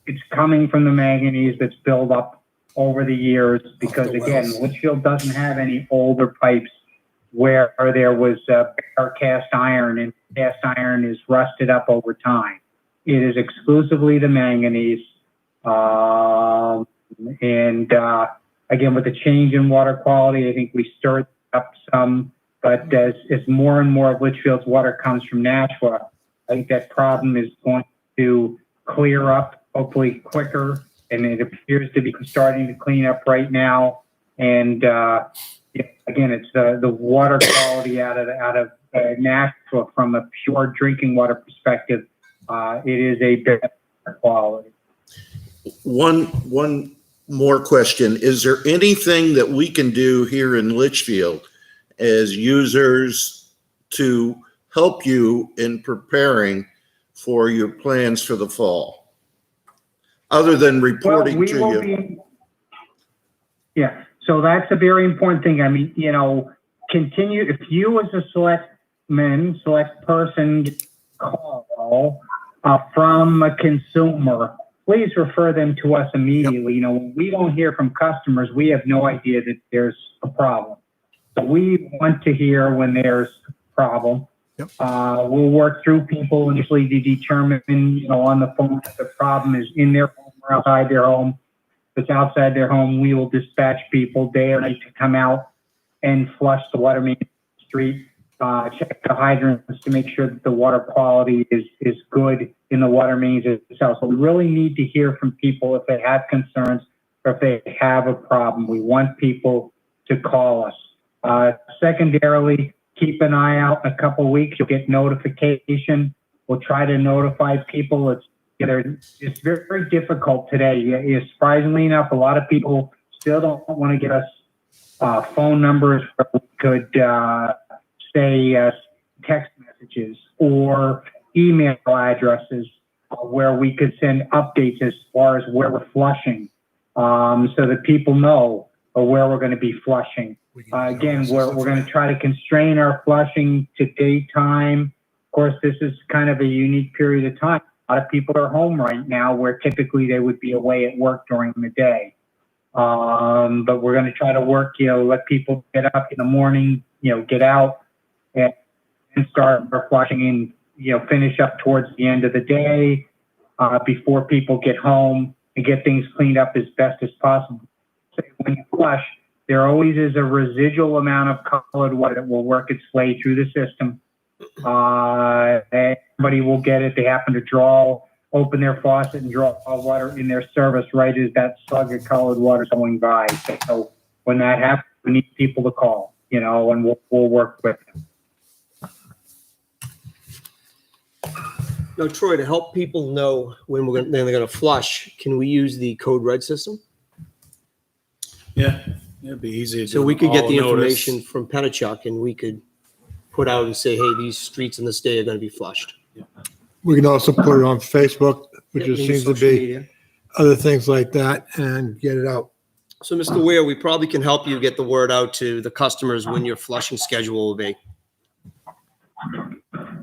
It's coming from the manganese that's built up over the years because, again, Litchfield doesn't have any older pipes where there was bare cast iron, and cast iron is rusted up over time. It is exclusively the manganese. Again, with the change in water quality, I think we stirred up some, but as more and more of Litchfield's water comes from Nashua, I think that problem is going to clear up hopefully quicker, and it appears to be starting to clean up right now. And again, it's the water quality out of Nashua from a pure drinking water perspective. It is a better quality. One more question. Is there anything that we can do here in Litchfield as users to help you in preparing for your plans for the fall, other than reporting to you? Yeah, so that's a very important thing. I mean, continue, if you as a select person get a call from a consumer, please refer them to us immediately. When we don't hear from customers, we have no idea that there's a problem. So we want to hear when there's a problem. Yep. We'll work through people initially to determine, on the phone if the problem is in their home or outside their home. If it's outside their home, we will dispatch people day or night to come out and flush the water main street, check the hydrants to make sure that the water quality is good in the water mains itself. So we really need to hear from people if they have concerns or if they have a problem. We want people to call us. Secondarily, keep an eye out. In a couple of weeks, you'll get notification. We'll try to notify people. It's very, very difficult today. Surprisingly enough, a lot of people still don't want to get us phone numbers where we could say text messages or email addresses where we could send updates as far as where we're flushing, so that people know where we're going to be flushing. Again, we're going to try to constrain our flushing to daytime. Of course, this is kind of a unique period of time. A lot of people are home right now where typically they would be away at work during the day. But we're going to try to work, let people get up in the morning, get out and start flushing and, finish up towards the end of the day before people get home and get things cleaned up as best as possible. So when you flush, there always is a residual amount of colored water that will work its way through the system. Everybody will get it. They happen to open their faucet and draw water in their service right as that slug of colored water is going by. So when that happens, we need people to call, and we'll work with them. Now, Troy, to help people know when they're going to flush, can we use the code red system? Yeah, it'd be easy. So we could get the information from Penachuk and we could put out and say, hey, these streets in this day are going to be flushed. We can also put it on Facebook, which Yep, just maybe seems to social be media. other things like that, and get it out. So, Mr. Ware, we probably can help you get the word out to the customers when your flushing schedule will be.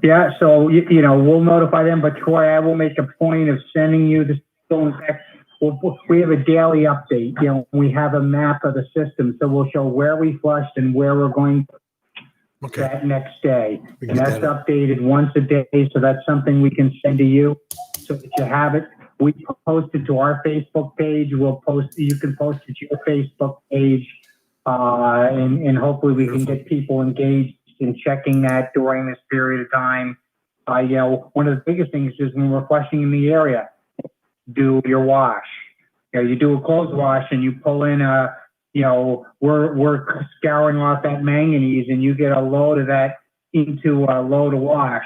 Yeah, so, we'll notify them, but Troy, I will make a point of sending you the, we have a daily update, we have a map of the system, so we'll show where we flushed and where we're going that next day. We And can that's get that updated once a day, so that's something we can send to you so that you have it. We post it to our Facebook page. You can post it to your Facebook page, and hopefully we can get people engaged in checking that during this period of time. One of the biggest things is when we're flushing in the area, do your wash. You do a clothes wash and you pull in we're scouring off that manganese and you get a load of that into a load of wash.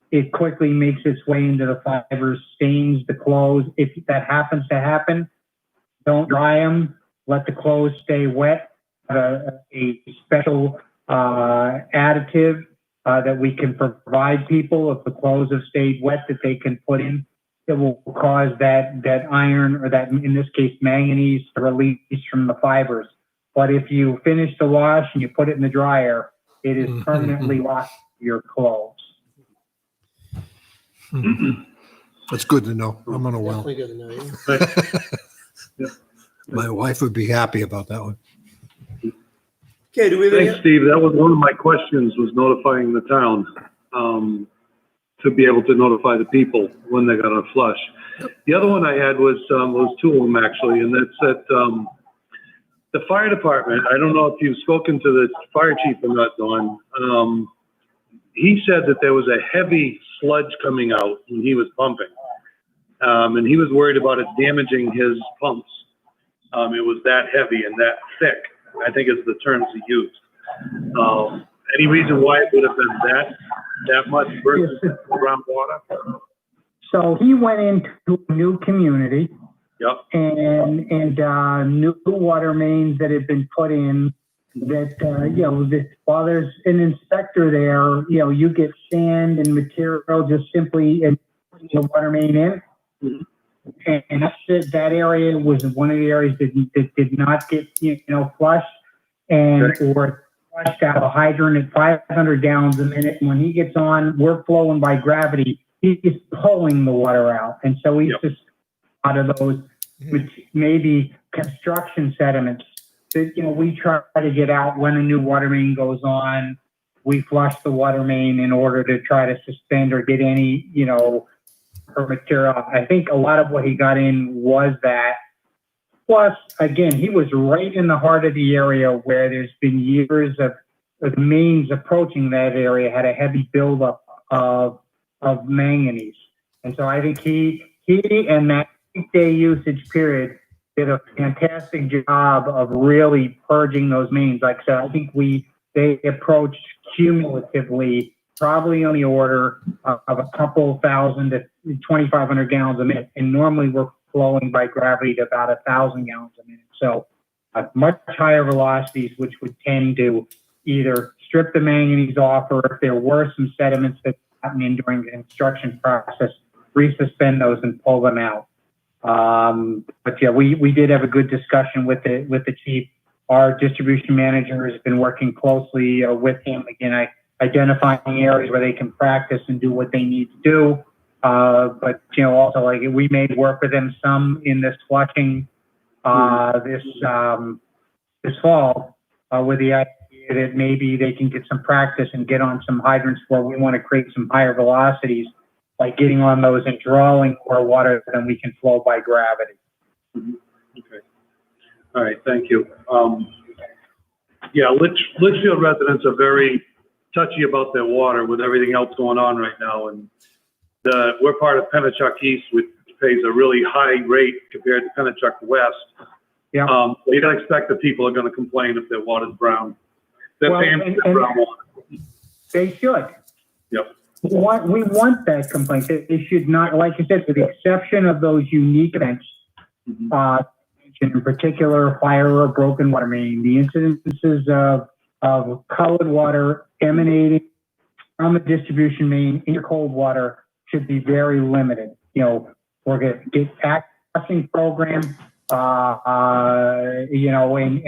It quickly makes its way into the fibers, stains the clothes. If that happens to happen, don't dry them. Let the clothes stay wet. A special additive that we can provide people if the clothes have stayed wet that they can put in. It will cause that iron, or that, in this case, manganese, to release from the fibers. But if you finish the wash and you put it in the dryer, it is permanently locked you're closed. That's good to know. I'm on a well. Definitely good to know, yeah. My wife would be happy about that one. Okay, do we have any? Thanks, Steve. That was one of my questions, was notifying the town, to be able to notify the people when they're gonna flush. The other one I had was two of them actually, and that's that, the fire department, I don't know if you've spoken to the fire chief or not, Don. He said that there was a heavy sludge coming out when he was pumping. And he was worried about it damaging his pumps. It was that heavy and that thick, I think is the terms he used. Any reason why it would have been that much versus groundwater? So he went into a new community. Yep. And new water mains that have been put in that, while there's an inspector there, you get sand and material just simply in the water main in. Mm-hmm. And that area was one of the areas that did not get, flushed or flushed out of a hydrant at 500 gallons a minute. And when he gets on, we're flowing by gravity. He's pulling the water out. And so he's just out of those, which maybe construction sediments that, we try to get out when a new water main goes on. We flush the water main in order to try to suspend or get any, material. I think a lot of what he got in was that. Plus, again, he was right in the heart of the area where there's been years of the mains approaching that area had a heavy buildup of manganese. And so I think he and that day usage period did a fantastic job of really purging those mains. Like I said, I think they approached cumulatively probably on the order of a couple thousand to 2,500 gallons a minute. And normally we're flowing by gravity to about 1,000 gallons a minute. So much higher velocities, which would tend to either strip the manganese off, or if there were some sediments that happened in during the construction process, resuspend those and pull them out. But yeah, we did have a good discussion with the chief. Our distribution manager has been working closely with him, again, identifying areas where they can practice and do what they need to do. But also like we may work with them some in this flushing this fall with the idea that maybe they can get some practice and get on some hydrants where we want to create some higher velocities, like getting on those and drawing more water than we can flow by gravity. Mm-hmm. Okay. All right. Thank you. Litchfield residents are very touchy about their water with everything else going on right now. And we're part of Pennachuck East, which pays a really high rate compared to Pennachuck West. Yeah. You don't expect that people are going to complain if their water's brown. They're paying for brown water. They should. Yep. We want that complaint. It should not, like you said, with the exception of those unique events, in particular, fire or broken water main, the incidences of colored water emanating from the distribution main into cold water should be very limited. We're going to get accessing program, and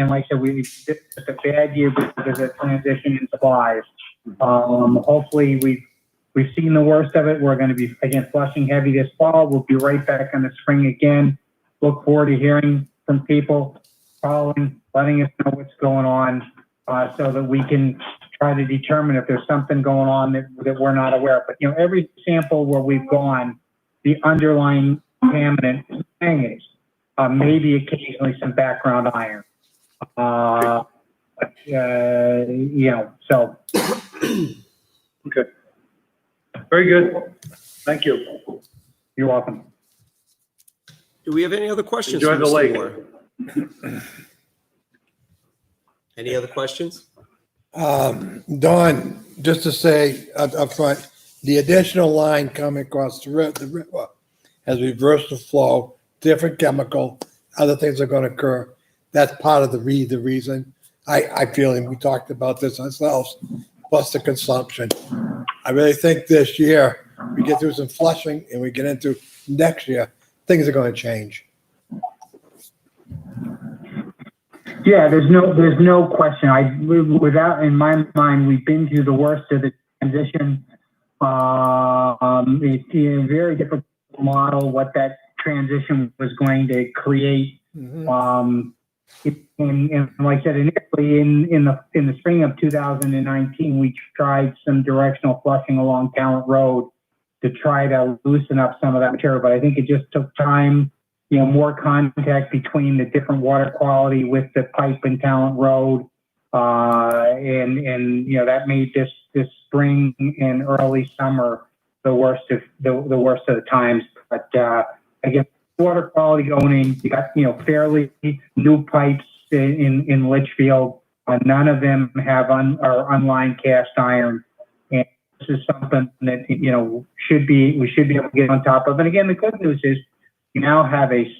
like I said, it's a bad year because of transition in supplies. Hopefully we've seen the worst of it. We're going to be, again, flushing heavy this fall. We'll be right back in the spring again. Look forward to hearing from people, calling, letting us know what's going on, so that we can try to determine if there's something going on that we're not aware of. But, every sample where we've gone, the underlying contaminant is manganese, maybe occasionally some background iron. So. Okay. Very good. Thank you. You're welcome. Do we have any other questions? Enjoy for the Mr. lake. Moore? Any other questions? Don, just to say up front, the additional line coming across the river has reversed the flow, different chemical, other things are going to occur. That's part of the reason. I feel, and we talked about this ourselves, plus the consumption. I really think this year we get through some flushing and we get into next year, things are going to change. Yeah, there's no question. Without, in my mind, we've been through the worst of the transition. It's a very difficult to model what that transition was going to create. And like I said, initially in the spring of 2019, we tried some directional flushing along Talent Road to try to loosen up some of that material, but I think it just took time, more contact between the different water quality with the pipe in Talent Road, and that made this spring and early summer the worst of the times. But again, water quality going in, you got fairly new pipes in Litchfield. None of them are unlined cast iron, and this is something that we should be able to get on top of. And again, the good news is you now have a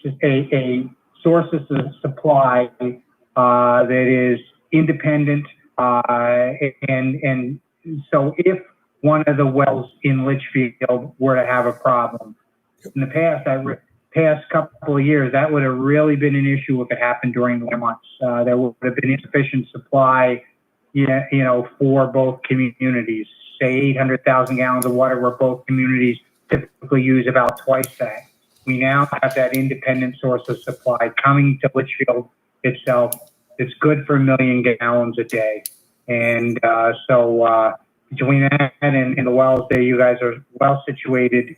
source of supply that is independent, and so if one of the wells in Litchfield were to have a problem, in the past couple of years, that would have really been an issue if it happened during the winter months. There would have been insufficient supply, for both communities. Say 800,000 gallons of water, where both communities typically use about twice that. We now have that independent source of supply coming to Litchfield itself. It's good for 1 million gallons a day, and so between that and the wells there, you guys are well situated,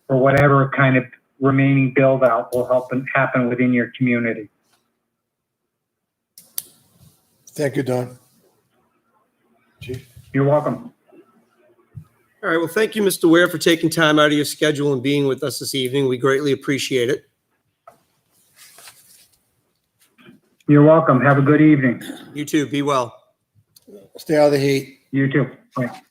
for whatever kind of remaining build out will happen within your community. Thank you, Don. Chief? You're welcome. All right, well, thank you, Mr. Ware, for taking time out of your schedule and being with us this evening. We greatly appreciate it. You're welcome. Have a good evening. You too. Be well. Stay out of the heat. You too. Bye.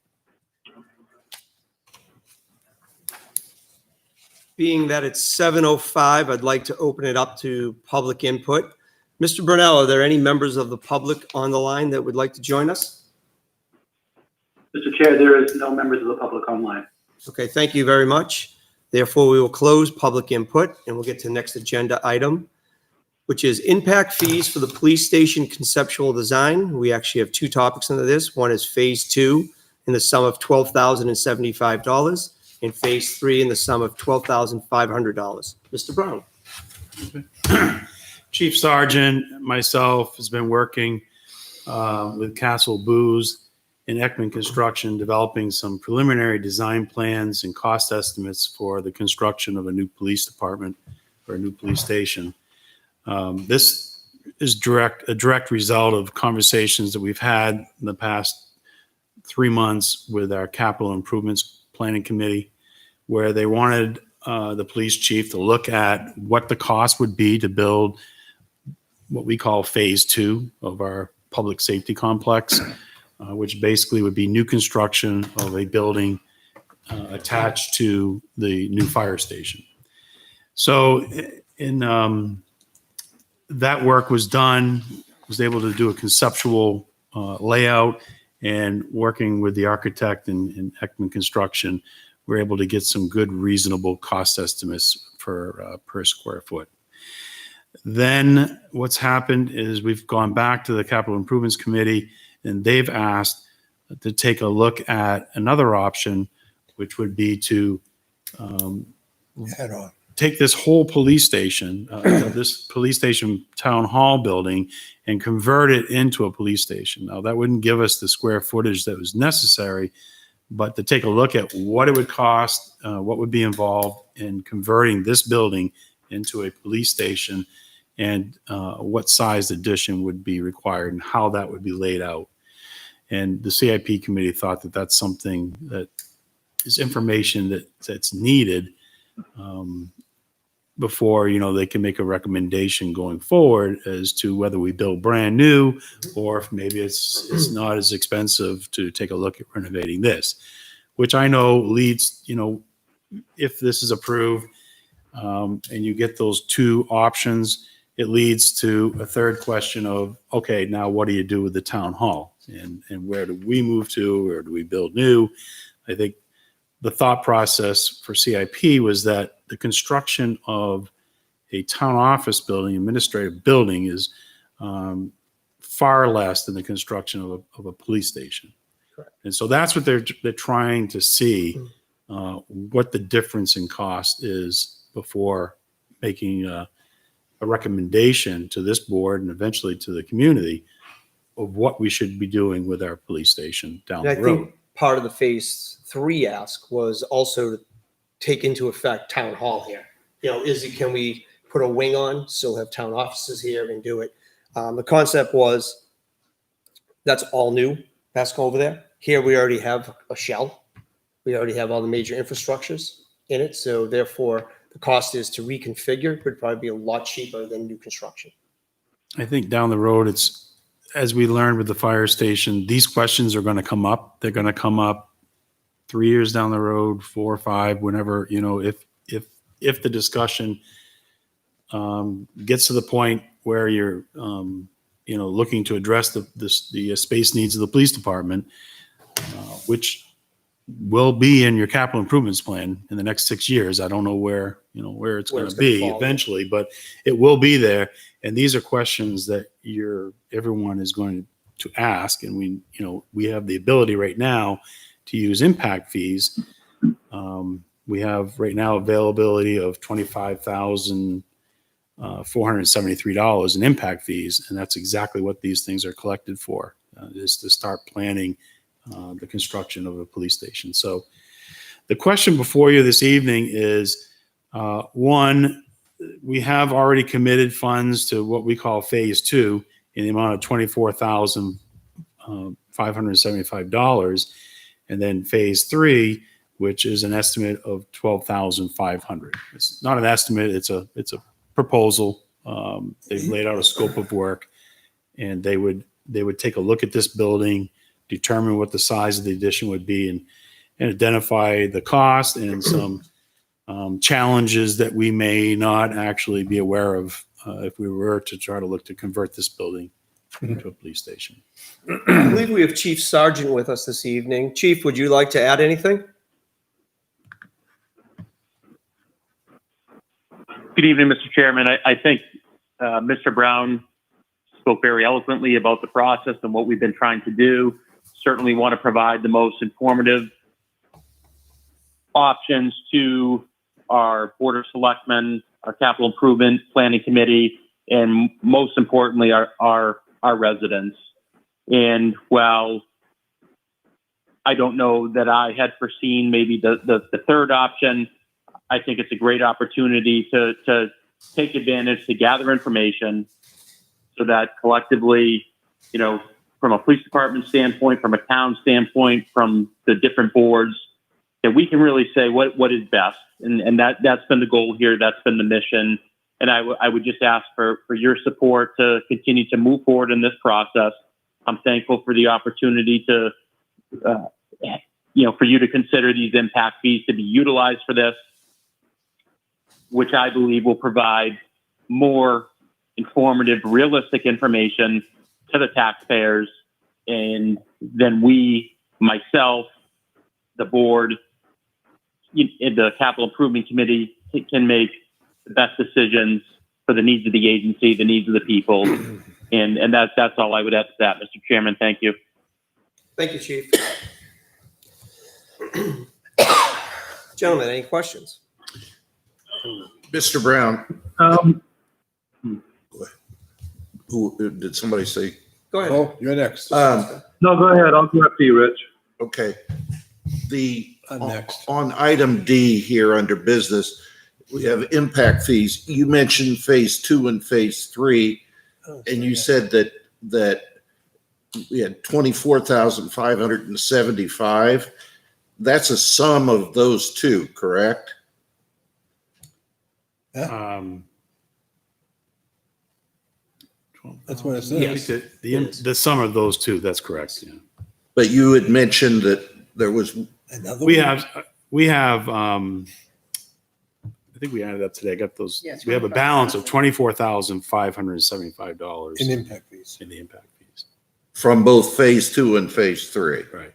Being that it's 7:05, I'd like to open it up to public input. Mr. Brunel, are there any members of the public on the line that would like to join us? Mr. Chair, there is no members of the public online. Okay, thank you very much. Therefore, we will close public input and we'll get to the next agenda item, which is impact fees for the police station conceptual design. We actually have two topics under this. One is phase 2 in the sum of $12,075 and phase 3 in the sum of $12,500. Mr. Brown. Chief Sergeant, myself, has been working with Castle Booz and Ekman Construction, developing some preliminary design plans and cost estimates for the construction of a new police department or a new police station. This is a direct result of conversations that we've had in the past 3 months with our capital improvements planning committee, where they wanted the police chief to look at what the cost would be to build what we call phase 2 of our public safety complex, which basically would be new construction of a building attached to the new fire station. So in that work was done, was able to do a conceptual layout, and working with the architect and Ekman Construction, we're able to get some good, reasonable cost estimates for per square foot. Then what's happened is we've gone back to the Capital Improvements Committee, and they've asked to take a look at another option, which would be to Head on. take this whole police station, this police station town hall building, and convert it into a police station. Now, that wouldn't give us the square footage that was necessary, but to take a look at what it would cost, what would be involved in converting this building into a police station, and what size addition would be required and how that would be laid out. And the CIP committee thought that that's something that is information that's needed before, they can make a recommendation going forward as to whether we build brand new or if maybe it's not as expensive to take a look at renovating this, which I know leads, if this is approved and you get those two options, it leads to a third question of, okay, now what do you do with the town hall? And where do we move to, or do we build new? I think the thought process for CIP was that the construction of a town office building, administrative building, is far less than the construction of a police station. Correct. And so that's what they're trying to see, what the difference in cost is before making a recommendation to this board and eventually to the community of what we should be doing with our police station down And I the road. think part of the phase 3 ask was also to take into effect town hall here. You know, can we put a wing on, still have town offices here and do it? The concept was that's all new. That's over there. Here we already have a shell. We already have all the major infrastructures in it. So therefore, the cost is to reconfigure would probably be a lot cheaper than new construction. I think down the road, it's, as we learned with the fire station, these questions are going to come up. They're going to come up 3 years down the road, 4 or 5, whenever, you know, if the discussion gets to the point where you're, you know, looking to address the space needs of the police department, which will be in your capital improvements plan in the next 6 years. I don't know where it's going to be eventually, but it will be there. And these are questions that everyone is going to ask. And we have the ability right now to use impact fees. We have right now availability of $25,473 in impact fees. And that's exactly what these things are collected for, is to start planning the construction of a police station. So the question before you this evening is, one, we have already committed funds to what we call phase 2 in the amount of $24,575. And then phase 3, which is an estimate of $12,500. It's not an estimate, it's a proposal. They've laid out a scope of work, and they would take a look at this building, determine what the size of the addition would be, and identify the cost and some challenges that we may not actually be aware of if we were to try to look to convert this building into a police station. I believe we have Chief Sargent with us this evening. Chief, would you like to add anything? Good evening, Mr. Chairman. I think Mr. Brown spoke very eloquently about the process and what we've been trying to do. Certainly want to provide the most informative options to our Board of Selectmen, our Capital Improvement Planning Committee, and most importantly, our residents. And while I don't know that I had foreseen maybe the third option, I think it's a great opportunity to take advantage, to gather information so that collectively, you know, from a police department standpoint, from a town standpoint, from the different boards, that we can really say what is best. And that's been the goal here. That's been the mission. And I would just ask for your support to continue to move forward in this process. I'm thankful for the opportunity to, for you to consider these impact fees to be utilized for this, which I believe will provide more informative, realistic information to the taxpayers, and then we, myself, the board, the Capital Improvement Committee can make the best decisions for the needs of the agency, the needs of the people, and that's all I would add to that, Mr. Chairman. Thank you. Thank you, Chief. Gentlemen, any questions? Mr. Brown, who did somebody say? Go ahead. Oh, you're next. No, go ahead. I'll go after you, Rich. Okay. I'm next. On item D here under business, we have impact fees. You mentioned phase 2 and phase 3, and you said that we had 24,575. That's a sum of those two, correct? That's what it says. Yes. The sum of those two, that's correct. Yeah. But you had mentioned that there was Another We one? have, I think we added up today. I got those. Yeah, We have a balance of $24,575 In impact fees. in the impact fees. from both phase 2 and phase 3. Right.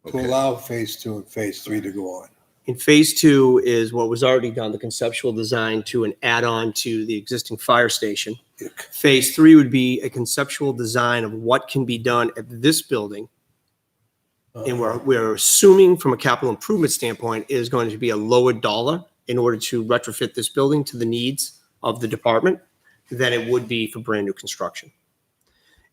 To allow phase 2 and phase 3 to go on. In phase 2 is what was already done, the conceptual design to an add-on to the existing fire station. Phase 3 would be a conceptual design of what can be done at this building And we're assuming from a capital improvement standpoint is going to be a lower dollar in order to retrofit this building to the needs of the department than it would be for brand new construction.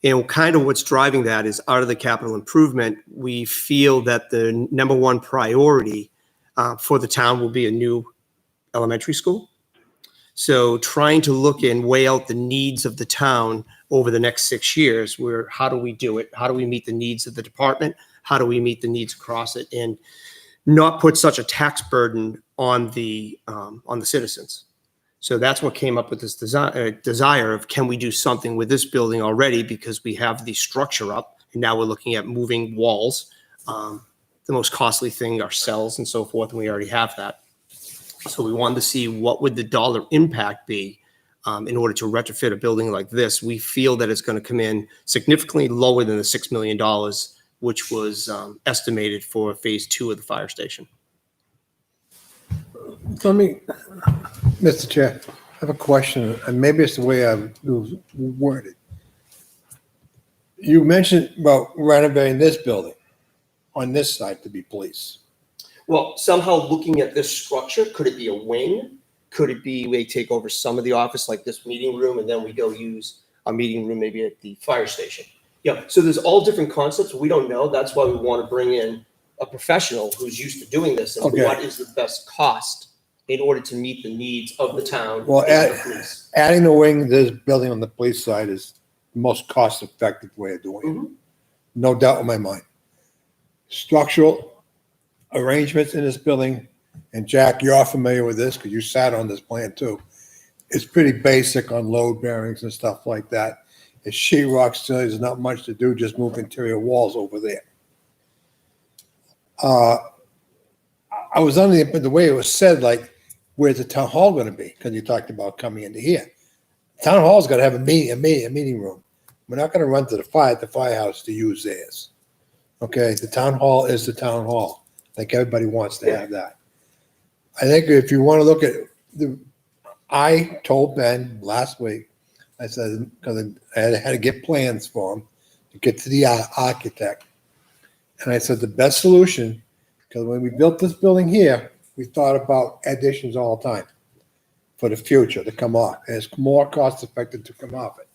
And kind of what's driving that is out of the capital improvement, we feel that the number one priority for the town will be a new elementary school. So trying to look and weigh out the needs of the town over the next 6 years, where how do we do it? How do we meet the needs of the department? How do we meet the needs across it and not put such a tax burden on the citizens? So that's what came up with this desire of, can we do something with this building already, because we have the structure up and now we're looking at moving walls. The most costly thing are cells and so forth, and we already have that. So we wanted to see what would the dollar impact be in order to retrofit a building like this. We feel that it's going to come in significantly lower than the $6 million, which was estimated for phase 2 of the fire station. Let me, Mr. Chair, I have a question, and maybe it's the way I worded. You mentioned about renovating this building on this side to be police. Well, somehow looking at this structure, could it be a wing? Could it be we take over some of the office like this meeting room and then we go use a meeting room maybe at the fire station? Yeah, so there's all different concepts. We don't know. That's why we want to bring in a professional who's used to doing this and Okay. what is the best cost in order to meet the needs of the town. Well, and the police. adding the wing to this building on the police side is the most cost-effective way of doing it. No doubt in my mind. Structural arrangements in this building, and Jack, you're familiar with this because you sat on this plan too. It's pretty basic on load bearings and stuff like that. It's sheetrock still, there's not much to do, just move interior walls over there. I was under the way it was said, like, where's the town hall going to be? Because you talked about coming into here. Town hall's got to have a meeting room. We're not going to run to the firehouse to use theirs. Okay, the town hall is the town hall. I think everybody wants to have that. I think if you want to look at I told Ben last week, I said, because I had to get plans for him to get to the architect. And I said, the best solution, because when we built this building here, we thought about additions all the time for the future to come off. And it's more cost effective to come off it.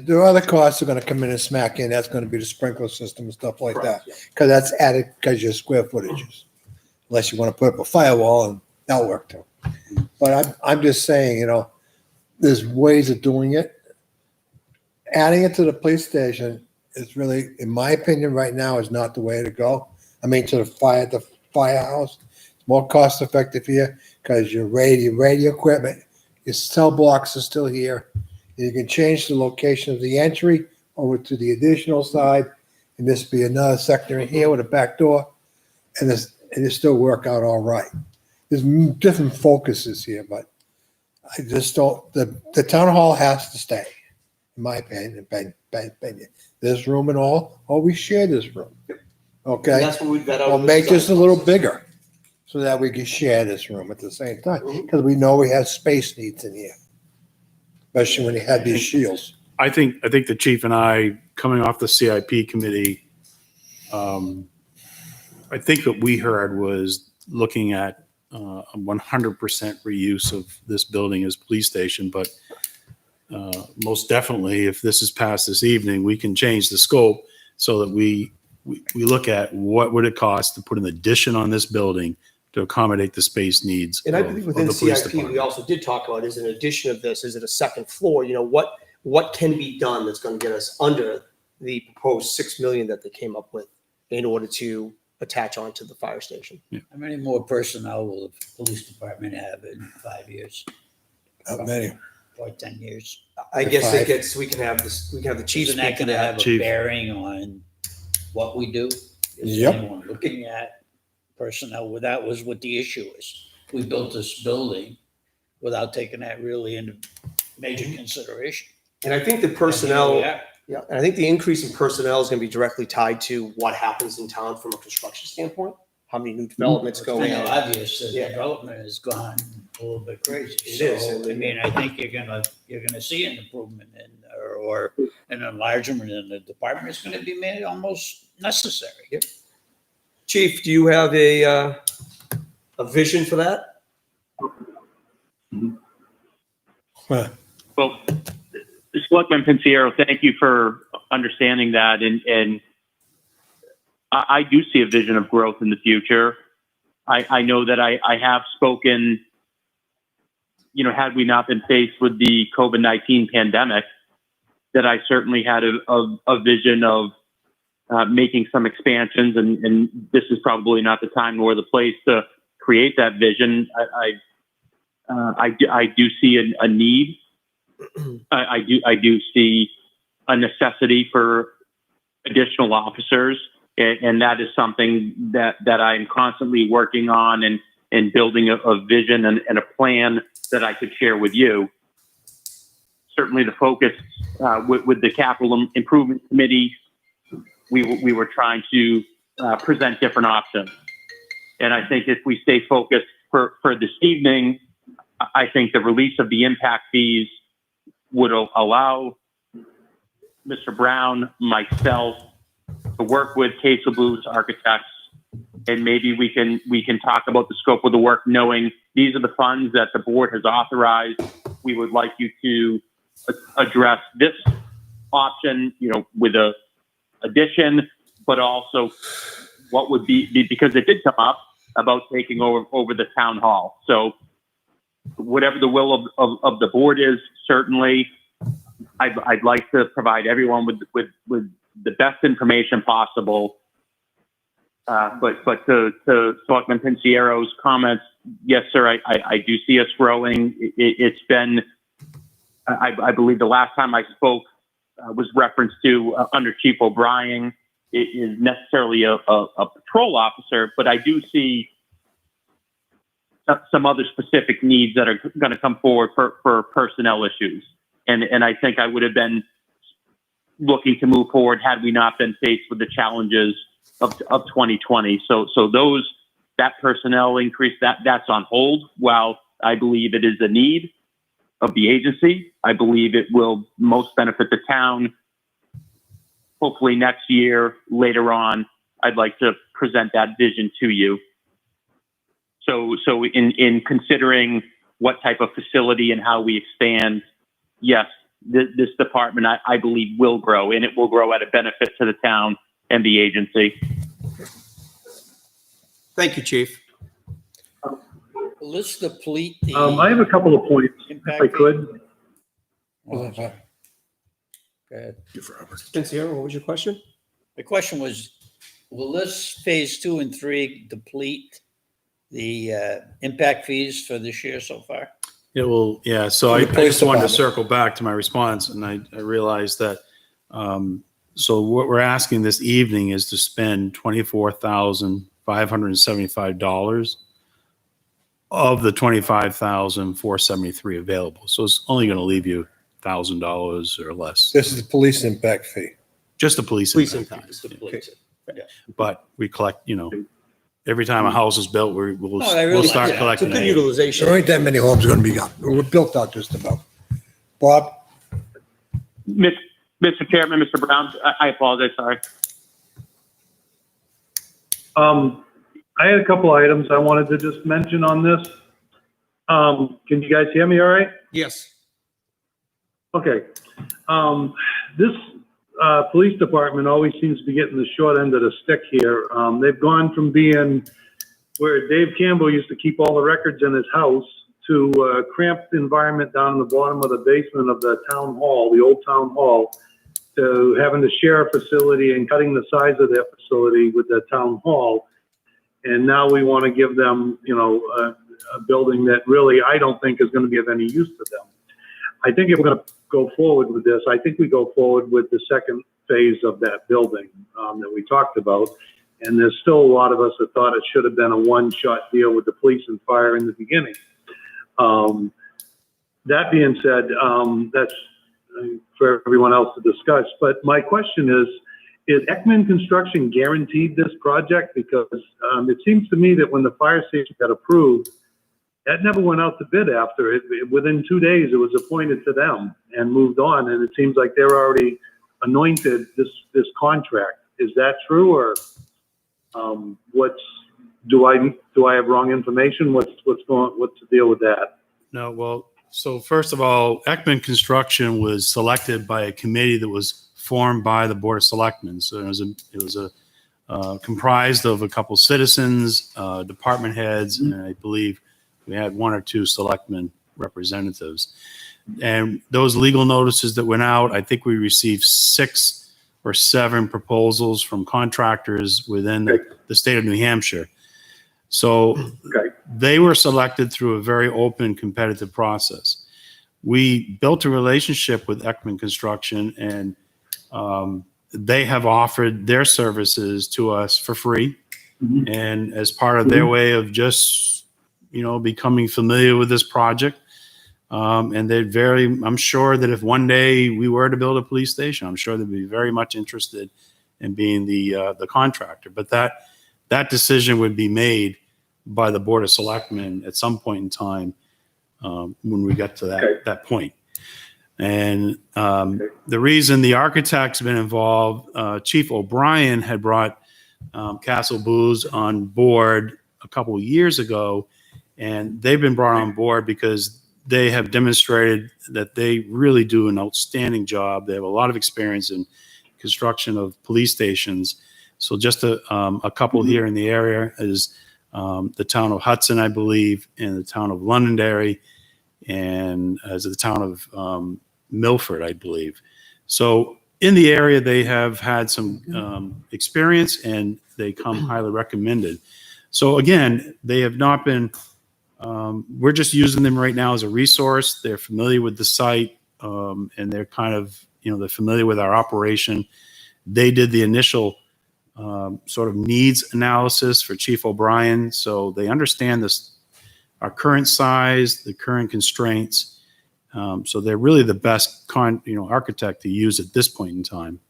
There are other costs that are going to come in and smack in. That's going to be the sprinkler system and stuff like that. Because that's added because your square footages. Unless you want to put up a firewall, and that'll work too. But I'm just saying, there's ways of doing it. Adding it to the police station is really, in my opinion, right now is not the way to go. I mean, to the firehouse. It's more cost effective here because your radio equipment, your cell blocks are still here. You can change the location of the entry over to the additional side, and this be another sector in here with a back door, and it still work out all right. There's different focuses here, but I just don't. The town hall has to stay, in my opinion. This room and all, we share this room. Okay, And that's what we've got out. We'll make this a little bigger so that we can share this room at the same time because we know we have space needs in here. Especially when you had these shields. I think the chief and I, coming off the CIP committee, I think what we heard was looking at a 100% reuse of this building as police station. But most definitely, if this is passed this evening, we can change the scope so that we look at what would it cost to put an addition on this building to accommodate the space needs. And I believe within of the police CIP, department. we also did talk about, is an addition of this, is it a second floor? What can be done that's going to get us under the proposed $6 million that they came up with in order to attach onto the fire station? How many more personnel will the police department have in 5 years? Not many. Or 10 years? I guess it gets, we can have the chief Isn't that speak to going to that. have a Chief. bearing on what we do? Is Yep. anyone looking at personnel? Well, that was what the issue is. We built this building without taking that really into major consideration. And I think the personnel, And here we are. yeah, and I think the increase in personnel is going to be directly tied to what happens in town from a construction standpoint. How many new developments go It's in? kind of obvious that Yeah. development has gone a little bit crazy. It is. So, I mean, I think you're gonna see an improvement in, or or an enlargement in the department is going to be made almost necessary. Chief, do you have a vision for that? Huh. Well, Selectman Pinciero, thank you for understanding that. And I do see a vision of growth in the future. I know that I have spoken, had we not been faced with the COVID-19 pandemic, that I certainly had a vision of making some expansions. And this is probably not the time nor the place to create that vision. I do see a need. I do see a necessity for additional officers, and that is something that I'm constantly working on and building a vision and a plan that I could share with you. Certainly, the focus with the Capital Improvement Committee, we were trying to present different options, and I think if we stay focused for this evening, I think the release of the impact fees would allow Mr. Brown, myself, to work with Castle Booth's architects, and maybe we can talk about the scope of the work, knowing these are the funds that the board has authorized. We would like you to address this option, with a addition, but also what would be, because it did come up about taking over the town hall. So whatever the will of the board is, certainly I'd like to provide everyone with the best information possible. But to Selectman Pinciero's comments, yes, sir, I do see us growing. It's been, I believe the last time I spoke was reference to under Chief O'Brien. It is necessarily a patrol officer, but I do see some other specific needs that are going to come forward for personnel issues. And I think I would have been looking to move forward had we not been faced with the challenges of 2020. So that personnel increase, that's on hold. While I believe it is a need of the agency, I believe it will most benefit the town. Hopefully next year, later on, I'd like to present that vision to you. So in considering what type of facility and how we expand, yes, this department, I believe, will grow, and it will grow at a benefit to the town and the agency. Thank you, Chief. Let's deplete the. I have a couple of points, if I could. Go ahead. Pinciero, what was your question? The question was, will this phase 2 and 3 deplete the impact fees for this year so far? It will, yeah. So I just wanted to circle back to my response, and I realized that. So what we're asking this evening is to spend $24,575 of the $25,473 available. So it's only going to leave you $1,000 or less. This is the police impact fee. Just the police impact. Yeah. But we collect, every time a house is built, we'll realize start that. collecting. It's a good it. utilization. There ain't that many homes going to be done. We're built out just about. Bob? Mr. Chairman, Mr. Brown, I apologize, sorry. I had a couple items I wanted to just mention on this. Can you guys hear me all right? Yes. Okay. This police department always seems to be getting the short end of the stick here. They've gone from being where Dave Campbell used to keep all the records in his house to a cramped environment down in the bottom of the basement of the town hall, the old town hall, to having to share a facility and cutting the size of their facility with the town hall. And now we want to give them, a building that really I don't think is going to be of any use to them. I think if we're going to go forward with this, I think we go forward with the second phase of that building that we talked about. And there's still a lot of us that thought it should have been a one-shot deal with the police and fire in the beginning. That being said, that's for everyone else to discuss. But my question is Ekman Construction guaranteed this project? Because it seems to me that when the fire station got approved, that never went out to bid after it. Within 2 days, it was appointed to them and moved on. And it seems like they're already anointed this contract. Is that true, or do I have wrong information? What's the deal with that? No, well, so first of all, Ekman Construction was selected by a committee that was formed by the Board of Selectmen. So it was comprised of a couple citizens, department heads, and I believe we had 1 or 2 selectmen representatives. And those legal notices that went out, I think we received 6 or 7 proposals from contractors within the state of New Hampshire. So they were selected through a very open, competitive process. We built a relationship with Ekman Construction, and they have offered their services to us for free. And as part of their way of just, becoming familiar with this project. And I'm sure that if one day we were to build a police station, I'm sure they'd be very much interested in being the contractor. But that decision would be made by the Board of Selectmen at some point in time when we get to that point. And the reason the architect's been involved, Chief O'Brien had brought Castle Booze on board a couple of years ago, and they've been brought on board because they have demonstrated that they really do an outstanding job. They have a lot of experience in construction of police stations. So just a couple here in the area is the town of Hudson, I believe, and the town of Londonderry, and as the town of Milford, I believe. So in the area, they have had some experience, and they come highly recommended. So again, they have not been, we're just using them right now as a resource. They're familiar with the site, and they're kind of, they're familiar with our operation. They did the initial sort of needs analysis for Chief O'Brien. So they understand our current size, the current constraints. So they're really the best architect to use at this point in time.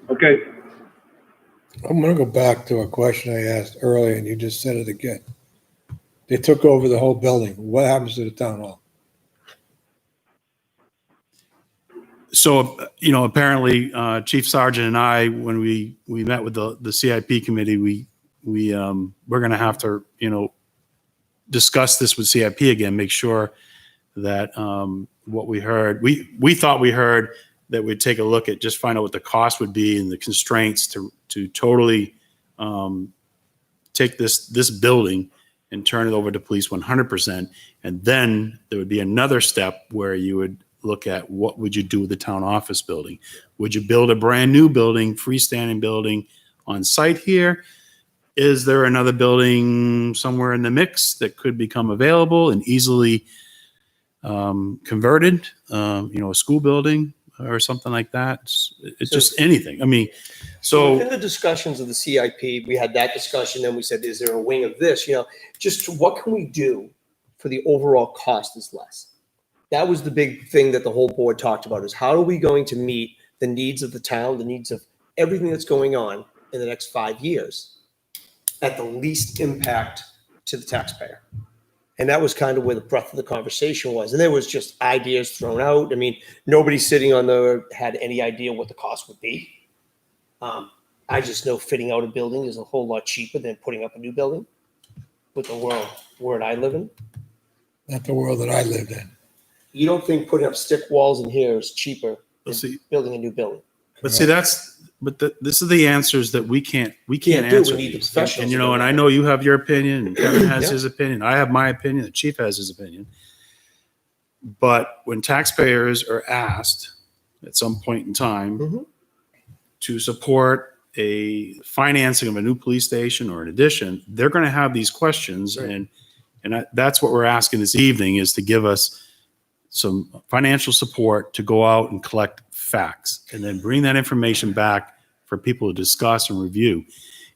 Okay. I'm going to go back to a question I asked earlier, and you just said it again. They took over the whole building. What happens to the town hall? So, apparently, Chief Sergeant and I, when we met with the CIP committee, we're going to have to, discuss this with CIP again, make sure that what we heard, we thought we heard that we'd take a look at, just find out what the cost would be and the constraints to totally take this building and turn it over to police 100%. And then there would be another step where you would look at what would you do with the town office building. Would you build a brand new building, freestanding building on site here? Is there another building somewhere in the mix that could become available and easily converted, a school building or something like that? It's just anything. I mean, so in the discussions of the CIP, we had that discussion, and we said, is there a wing of this? Just what can we do for the overall cost is less? That was the big thing that the whole board talked about, is how are we going to meet the needs of the town, the needs of everything that's going on in the next 5 years at the least impact to the taxpayer. And that was kind of where the breadth of the conversation was. And there was just ideas thrown out. I mean, nobody sitting had any idea what the cost would be. I just know fitting out a building is a whole lot cheaper than putting up a new building with the world I live in. Not the world that I lived in. You don't think putting up stick walls in here is cheaper than building a new building? But see, this is the answers that we can't answer. We need the professionals. And I know you have your opinion, and Kevin has his opinion. I have my opinion. The chief has his opinion. But when taxpayers are asked at some point in time to support a financing of a new police station or an addition, they're going to have these questions, and that's what we're asking this evening, is to give us some financial support to go out and collect facts and then bring that information back for people to discuss and review.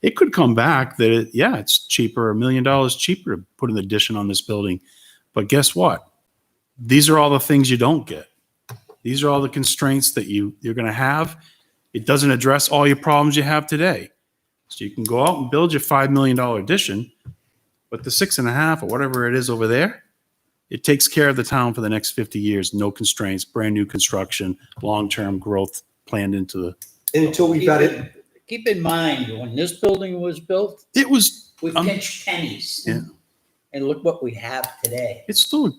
It could come back that it's cheaper, $1 million cheaper to put an addition on this building. But guess what? These are all the things you don't get. These are all the constraints that you're going to have. It doesn't address all your problems you have today. So you can go out and build your $5 million addition, but the 6.5 or whatever it is over there, it takes care of the town for the next 50 years, no constraints, brand new construction, long-term growth planned into the, And until we've got it, Keep in mind, when this building was built, it was, we pinched pennies. Yeah. And look what we have today. it's still,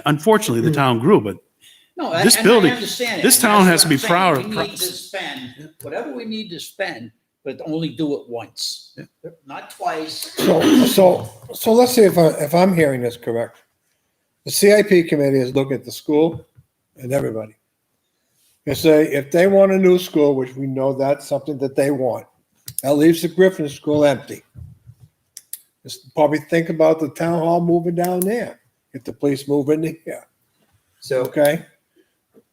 unfortunately, the town grew, but No, This and building- I understand it. this And town that's has to what be I'm saying. proud We of- need to spend whatever we need to spend, but only do it once, not twice. So let's see if I'm hearing this correct. The CIP committee is looking at the school and everybody. They say if they want a new school, which we know that's something that they want, that leaves the Griffin School empty. Just probably think about the town hall moving down there, if the police move into here, so, okay?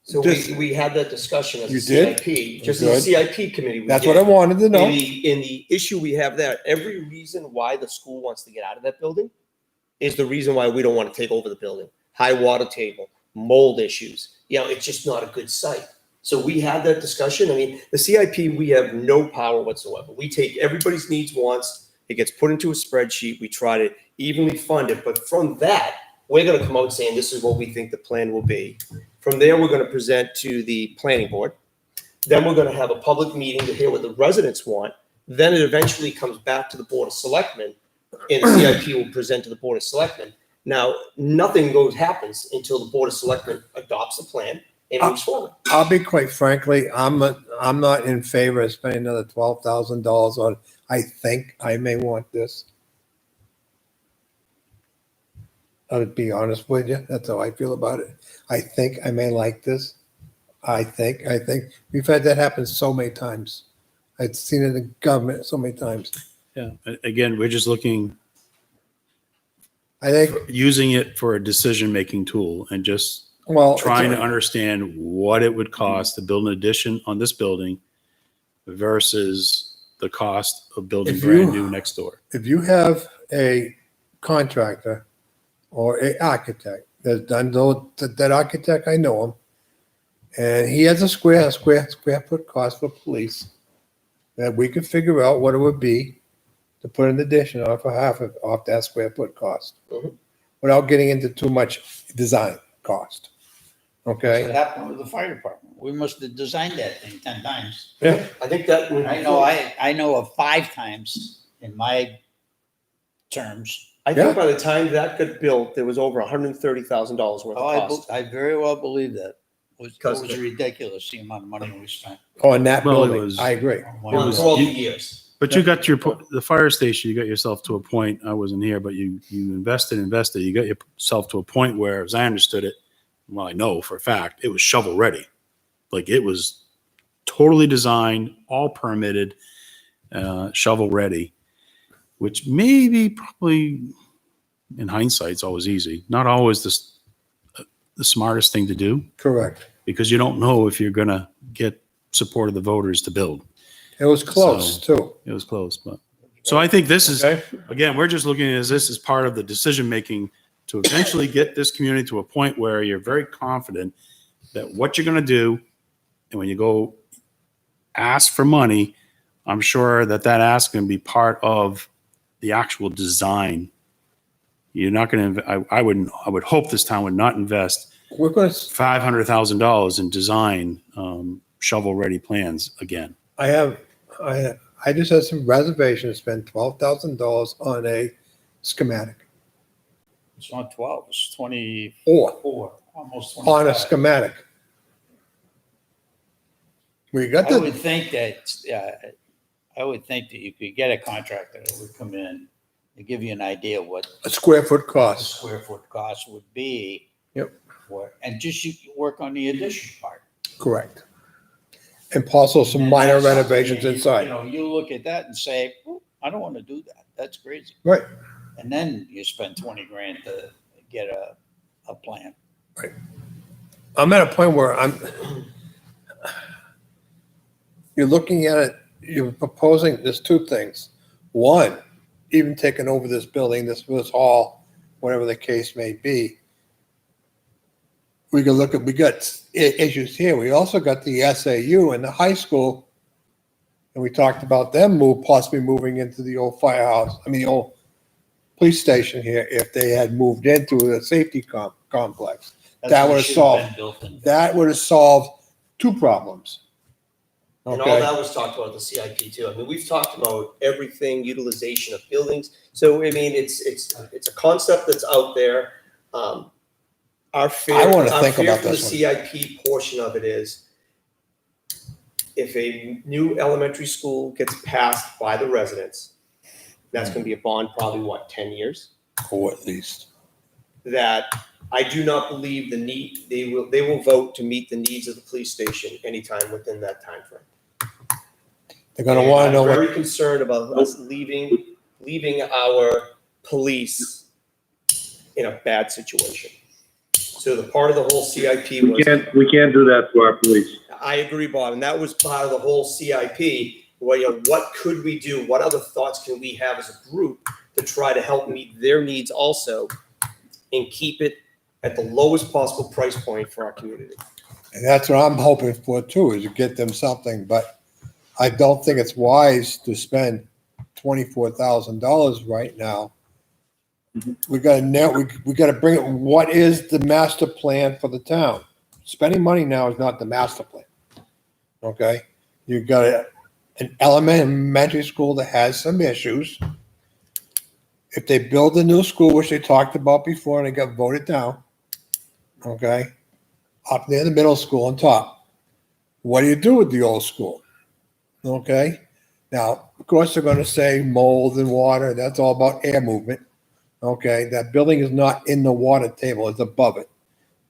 so we had that discussion as a You did? CIP, just as a CIP committee. we That's did. what I wanted to know. In the issue we have there, every reason why the school wants to get out of that building is the reason why we don't want to take over the building. High water table, mold issues, it's just not a good site. So we had that discussion. I mean, the CIP, we have no power whatsoever. We take everybody's needs once, it gets put into a spreadsheet, we try to evenly fund it, but from that, we're gonna come out saying this is what we think the plan will be. From there, we're gonna present to the planning board. Then we're gonna have a public meeting to hear what the residents want. Then it eventually comes back to the Board of Selectmen, and the CIP will present to the Board of Selectmen. Now, nothing happens until the Board of Selectmen adopts the plan and moves forward. I'll be quite frankly, I'm not in favor of spending another $12,000 on, I think I may want this. I'll be honest with you, that's how I feel about it. I think I may like this. I think, we've had that happen so many times. I've seen it in government so many times. yeah, again, we're just looking, I think, using it for a decision-making tool and just well. trying to understand what it would cost to build an addition on this building versus the cost of building If you- brand new next door. If you have a contractor or a architect that's done that architect, I know him, and he has a square foot cost for police that we could figure out what it would be to put an addition on for half off that square foot cost, Mhm. without getting into too much design cost. What Okay. happened with the fire department? We must have designed that thing 10 times. Yeah. I think that. I know of 5 times in my terms. I think Yeah. by the time that got built, there was over $130,000 worth Oh, of cost. I very well believe that. It Because was ridiculous, the amount of money we spent. On that Well, it building, was- I agree. For was- 12 you- years. But you got the fire station, you got yourself to a point, I wasn't here, but you invested, you got yourself to a point where, as I understood it, well, I know for a fact, it was shovel ready. Like it was totally designed, all permitted, shovel ready, which maybe probably in hindsight, it's always easy. Not always the smartest thing to do Correct. because you don't know if you're going to get support of the voters to build. It was close too. It was close, but so I think this is, Okay. again, we're just looking at this as part of the decision making to eventually get this community to a point where you're very confident that what you're going to do, and when you go ask for money, I'm sure that ask can be part of the actual design. You're not going to. I would hope this town would not invest We're going to, $500,000 in design shovel ready plans again. I just had some reservation to spend $12,000 on a schematic It's not 12, it's 24, or almost on 25. a schematic. We got I would the, think that you could get a contractor that would come in and give you an idea what a square foot the cost. square foot cost would be. Yep. And just you work on the addition part. Correct. And also some And minor that's something renovations that you- inside. You know, you look at that and say, "Oh, I don't want to do that. That's crazy." Right. And then you spend 20 grand to get a plan. I'm at a point where you're looking at it, you're proposing, there's two things. One, even taking over this building, this hall, whatever the case may be. We got issues here. We also got the SAU and the high school And we talked about them possibly moving into the old firehouse, the old police station here, if they had moved into a safety complex. That would have that would have solved two problems. And all that was talked about at the CIP too. I mean, we've talked about everything, utilization of buildings. So, I mean, it's a concept that's out there. Our fear, I want to our think fear about for the this one. CIP portion of it is if a new elementary school gets passed by the residents, that's going to be a bond, probably what, 10 years? Or at least. That I do not believe they will vote to meet the needs of the police station anytime within that time frame. They're going to want to know I'm what. very concerned about us leaving our police in a bad situation. So the part of the whole CIP was. We can't do that to our police. I agree, Bob, and that was part of the whole CIP. Well, what could we do? What other thoughts can we have as a group to try to help meet their needs also and keep it at the lowest possible price point for our community? And that's what I'm hoping for too, is to get them something, but I don't think it's wise to spend $24,000 right now. We got to bring it. What is the master plan for the town? Spending money now is not the master plan. Okay, you got an elementary school that has some issues. If they build a new school, which they talked about before, and it got voted down, okay, up near the middle school on top, what do you do with the old school? Okay, now of course they're going to say mold and water. That's all about air movement. Okay, that building is not in the water table; it's above it.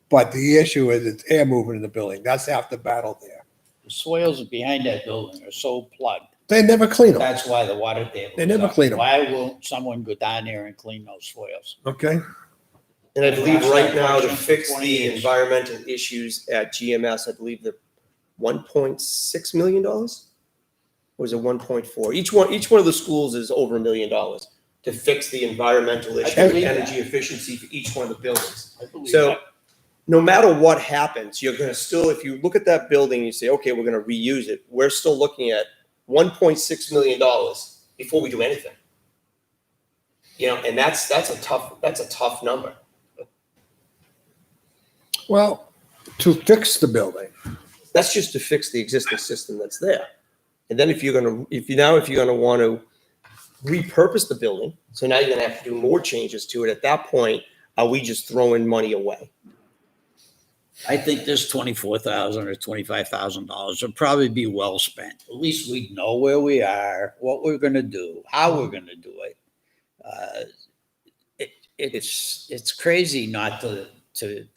But the issue is it's air movement in the building. That's half the battle there. The soils behind that building are so plugged. They never clean them. That's why the water table. They is never up. clean 'em. Why won't someone go down there and clean those soils? Okay. And I believe Ask right that now to question fix 20 the years. environmental issues at GMS, I believe the $1.6 million, or was it 1.4? Each one of the schools is over $1 million to fix the environmental issue, and believe energy that. efficiency for each one of the buildings. I believe So that. no matter what happens, you're going to still, if you look at that building, and you say, okay, we're going to reuse it. We're still looking at $1.6 million before we do anything. And that's a tough number. Well, to fix the building. That's just to fix the existing system that's there. And then if you're going to want to repurpose the building, so now you're going to have to do more changes to it. At that point, are we just throwing money away? I think this $24,000 or $25,000 would probably be well spent. At least we know where we are, what we're going to do, how we're going to do it. It's crazy not to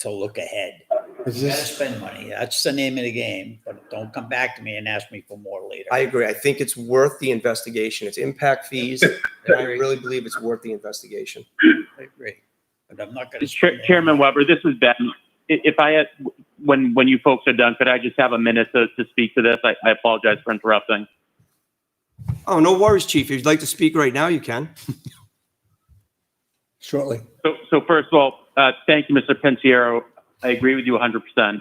look ahead. Is You gotta this, spend money. That's the name of the game. But don't come back to me and ask me for more later. I agree. I think it's worth the investigation. It's impact fees. And I really believe it's worth the investigation. I agree. But I'm not going to. Chairman Weber, this is Ben. If I had, when you folks are done, could I just have a minute to speak to this? I apologize for interrupting. Oh, no worries, Chief. If you'd like to speak right now, you can. shortly. So first of all, thank you, Mr. Pensiero. I agree with you 100%.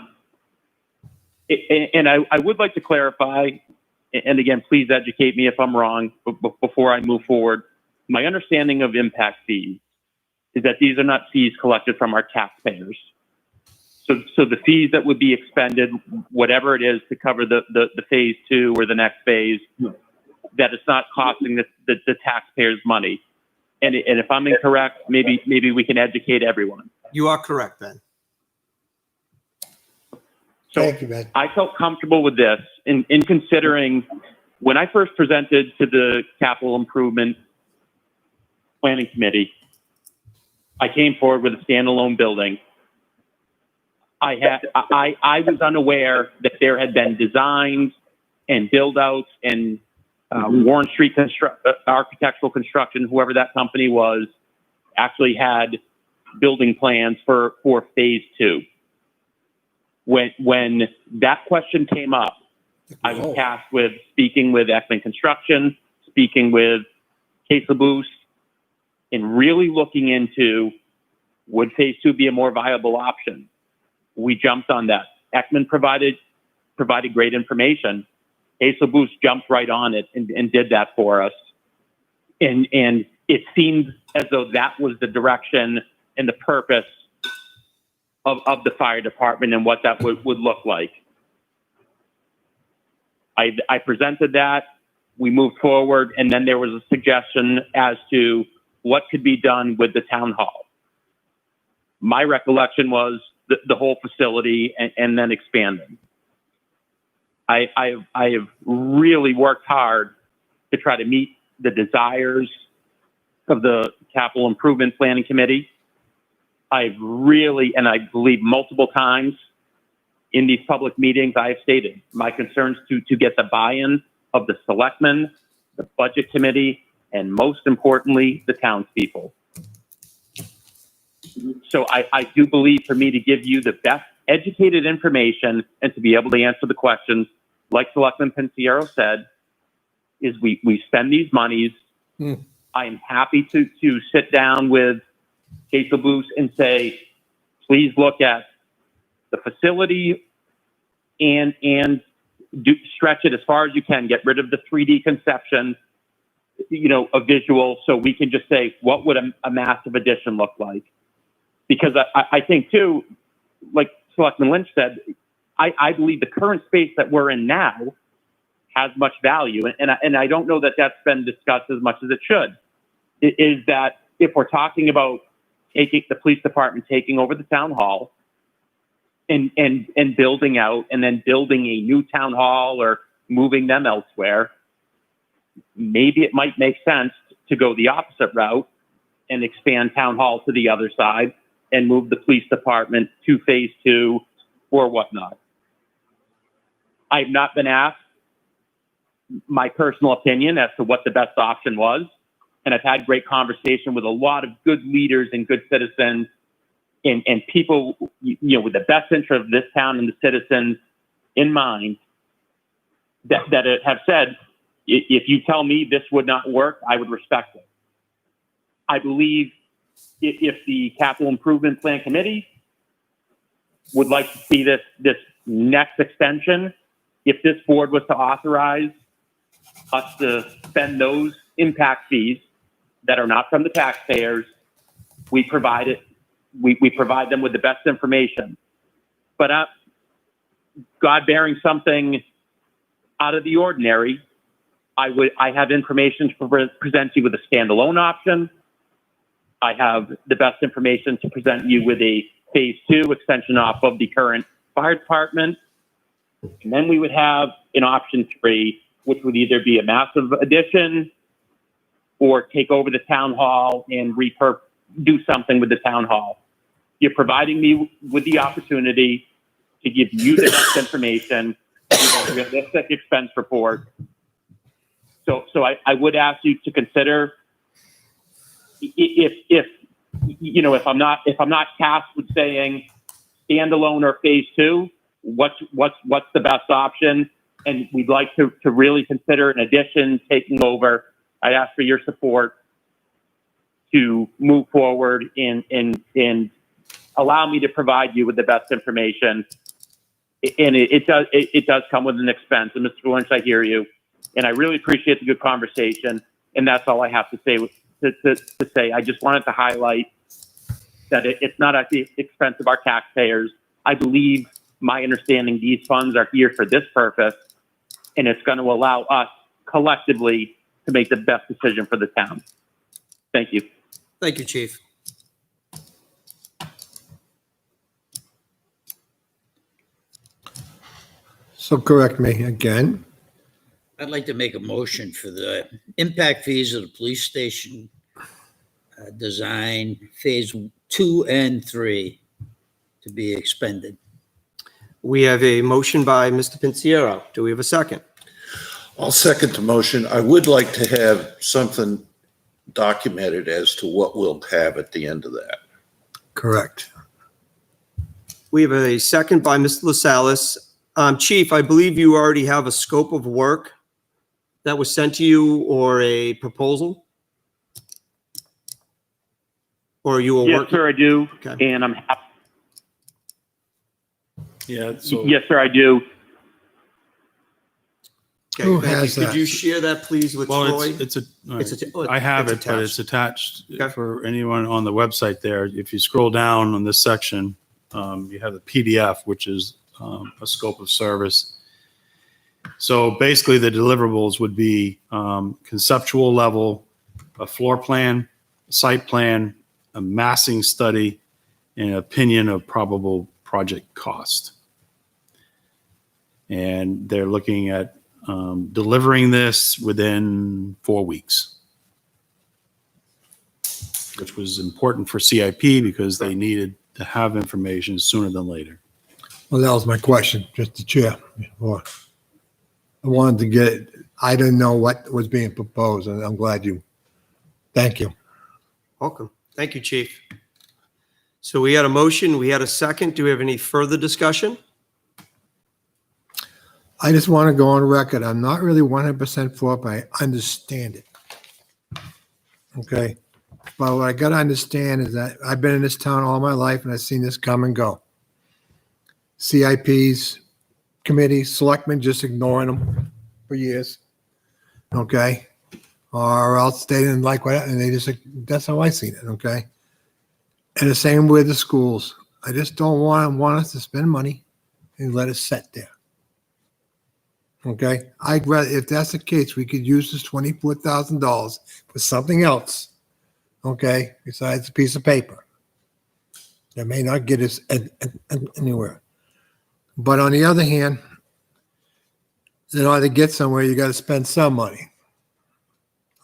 And I would like to clarify, and again, please educate me if I'm wrong before I move forward. My understanding of impact fees is that these are not fees collected from our taxpayers. So the fees that would be expended, whatever it is to cover the phase 2 or the next phase, that it's not costing the taxpayers money. And if I'm incorrect, maybe we can educate everyone. You are correct, Ben. So Thank you, Ben. I felt comfortable with this in considering when I first presented to the Capital Improvement Planning Committee, I came forward with a standalone building. I was unaware that there had been designs and build outs and Warren Street Architectural Construction, whoever that company was, actually had building plans for phase 2. When that question came up, I was tasked with speaking with Ekman Construction, speaking with Case LaBousse, and really looking into would phase 2 be a more viable option. We jumped on that. Ekman provided great information, Boost jumped right on it and did that for us. And it seemed as though that was the direction and the purpose of the fire department and what that would look like. I presented that, we moved forward, and then there was a suggestion as to what could be done with the town hall. My recollection was the whole facility and then expanding. I have really worked hard to try to meet the desires of the Capital Improvement Planning Committee. I've really, and I believe multiple times in these public meetings, I have stated my concerns to get the buy-in of the selectmen, the budget committee, and most importantly, the townspeople. So I do believe for me to give you the best educated information and to be able to answer the questions, like Selectman Pensiero said, is we spend these monies. I am happy to sit down with Cecil Booth and say, please look at the facility and stretch it as far as you can. Get rid of the 3D conception, a visual, so we can just say, what would a massive addition look like? Because I think too, like Selectman Lynch said, I believe the current space that we're in now has much value. And I don't know that that's been discussed as much as it should. It is that if we're talking about taking the police department, taking over the town hall and building out and then building a new town hall or moving them elsewhere, maybe it might make sense to go the opposite route and expand town hall to the other side and move the police department to phase 2 or whatnot. I've not been asked my personal opinion as to what the best option was. And I've had great conversation with a lot of good leaders and good citizens and people, with the best interest of this town and the citizens in mind that have said, if you tell me this would not work, I would respect it. I believe if the Capital Improvement Plan Committee would like to see this next extension, if this board was to authorize us to spend those impact fees that are not from the taxpayers, we provide them with the best information. But God bearing something out of the ordinary, I have information to present you with a standalone option. I have the best information to present you with a phase 2 extension off of the current fire department. And then we would have an option 3, which would either be a massive addition or take over the town hall and do something with the town hall. You're providing me with the opportunity to give you the best information, give a realistic expense report. So I would ask you to consider if I'm not tasked with saying standalone or phase 2, what's the best option, and we'd like to really consider an addition taking over. I'd ask for your support to move forward and allow me to provide you with the best information. And it does come with an expense. And Mr. Lynch, I hear you, and I really appreciate the good conversation. And that's all I have to say. To say, I just wanted to highlight that it's not at the expense of our taxpayers. I believe, my understanding, these funds are here for this purpose, and it's going to allow us collectively to make the best decision for the town. Thank you. Thank you, Chief. So correct me again. I'd like to make a motion for the impact fees of the police station design phase 2 and 3 to be expended. We have a motion by Mr. Pensiero. Do we have a second? I'll second the motion. I would like to have something documented as to what we'll have at the end of that. Correct. We have a second by Mr. LaSalle's. Chief, I believe you already have a scope of work that was sent to you or a proposal? Or you will Yes, work? sir, I do. Okay. And I'm happy. Yeah. So Yes, sir, I do. Okay, Who thank you. has Could you that? share that, please, with Well, Troy? it's oh, I have it's it, but it's attached Okay. for anyone on the website there. If you scroll down on this section, you have the PDF, which is a scope of service. So basically the deliverables would be conceptual level, a floor plan, site plan, a massing study, and an opinion of probable project cost. And they're looking at delivering this within 4 weeks, which was important for CIP because they needed to have information sooner than later. Well, that was my question, just the chair. I wanted to get it. I didn't know what was being proposed, and I'm glad you. Thank you. Welcome. Thank you, Chief. So we had a motion, we had a second. Do we have any further discussion? I just want to go on record. I'm not really 100% for it, but I understand it. Okay. But what I got to understand is that I've been in this town all my life and I've seen this come and go. CIPs, committees, selectmen just ignoring them for years. Okay. Or else they didn't like what, and they just, that's how I seen it. Okay. And the same with the schools. I just don't want us to spend money and let it sit there. Okay, I'd rather, if that's the case, we could use this $24,000 for something else. Okay, besides a piece of paper that may not get us anywhere. But on the other hand, in order to get somewhere, you got to spend some money.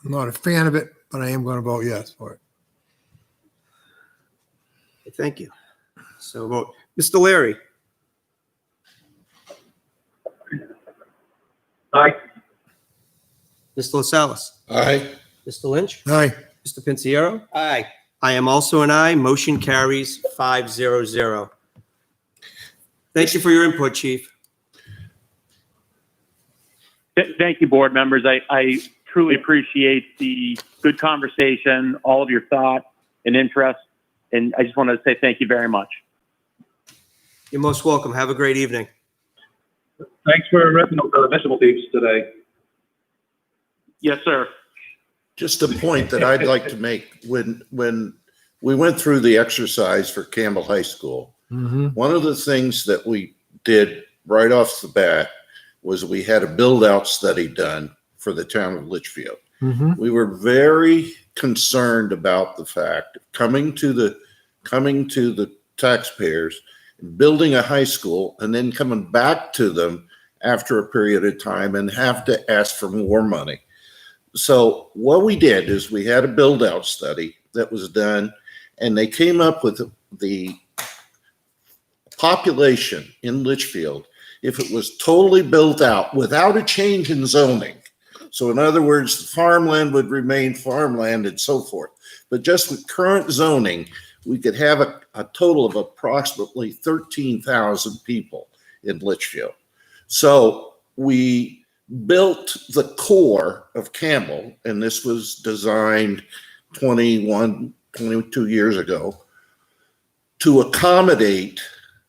I'm not a fan of it, but I am going to vote yes for it. Thank you. So vote. Mr. Larry, Aye. Mr. LaSalle's, Aye. Mr. Lynch, Aye. Mr. Pinciero. Aye. I am also an aye. Motion carries 5-0-0. Thank you for your input, Chief. Thank you, board members. I truly appreciate the good conversation, all of your thought and interest, and I just want to say thank you very much. You're most welcome. Have a great evening. Thanks for the decimal teams today. Yes, sir. Just a point that I'd like to make. When we went through the exercise for Campbell High School, one of the things that we did right off the bat was we had a build-out study done for the town of Litchfield. We were very concerned about the fact of coming to the taxpayers, building a high school, and then coming back to them after a period of time and have to ask for more money. So what we did is we had a build-out study that was done, and they came up with the population in Litchfield if it was totally built out without a change in zoning. So in other words, farmland would remain farmland and so forth. But just with current zoning, we could have a total of approximately 13,000 people in Litchfield. So we built the core of Campbell, and this was designed 22 years ago, to accommodate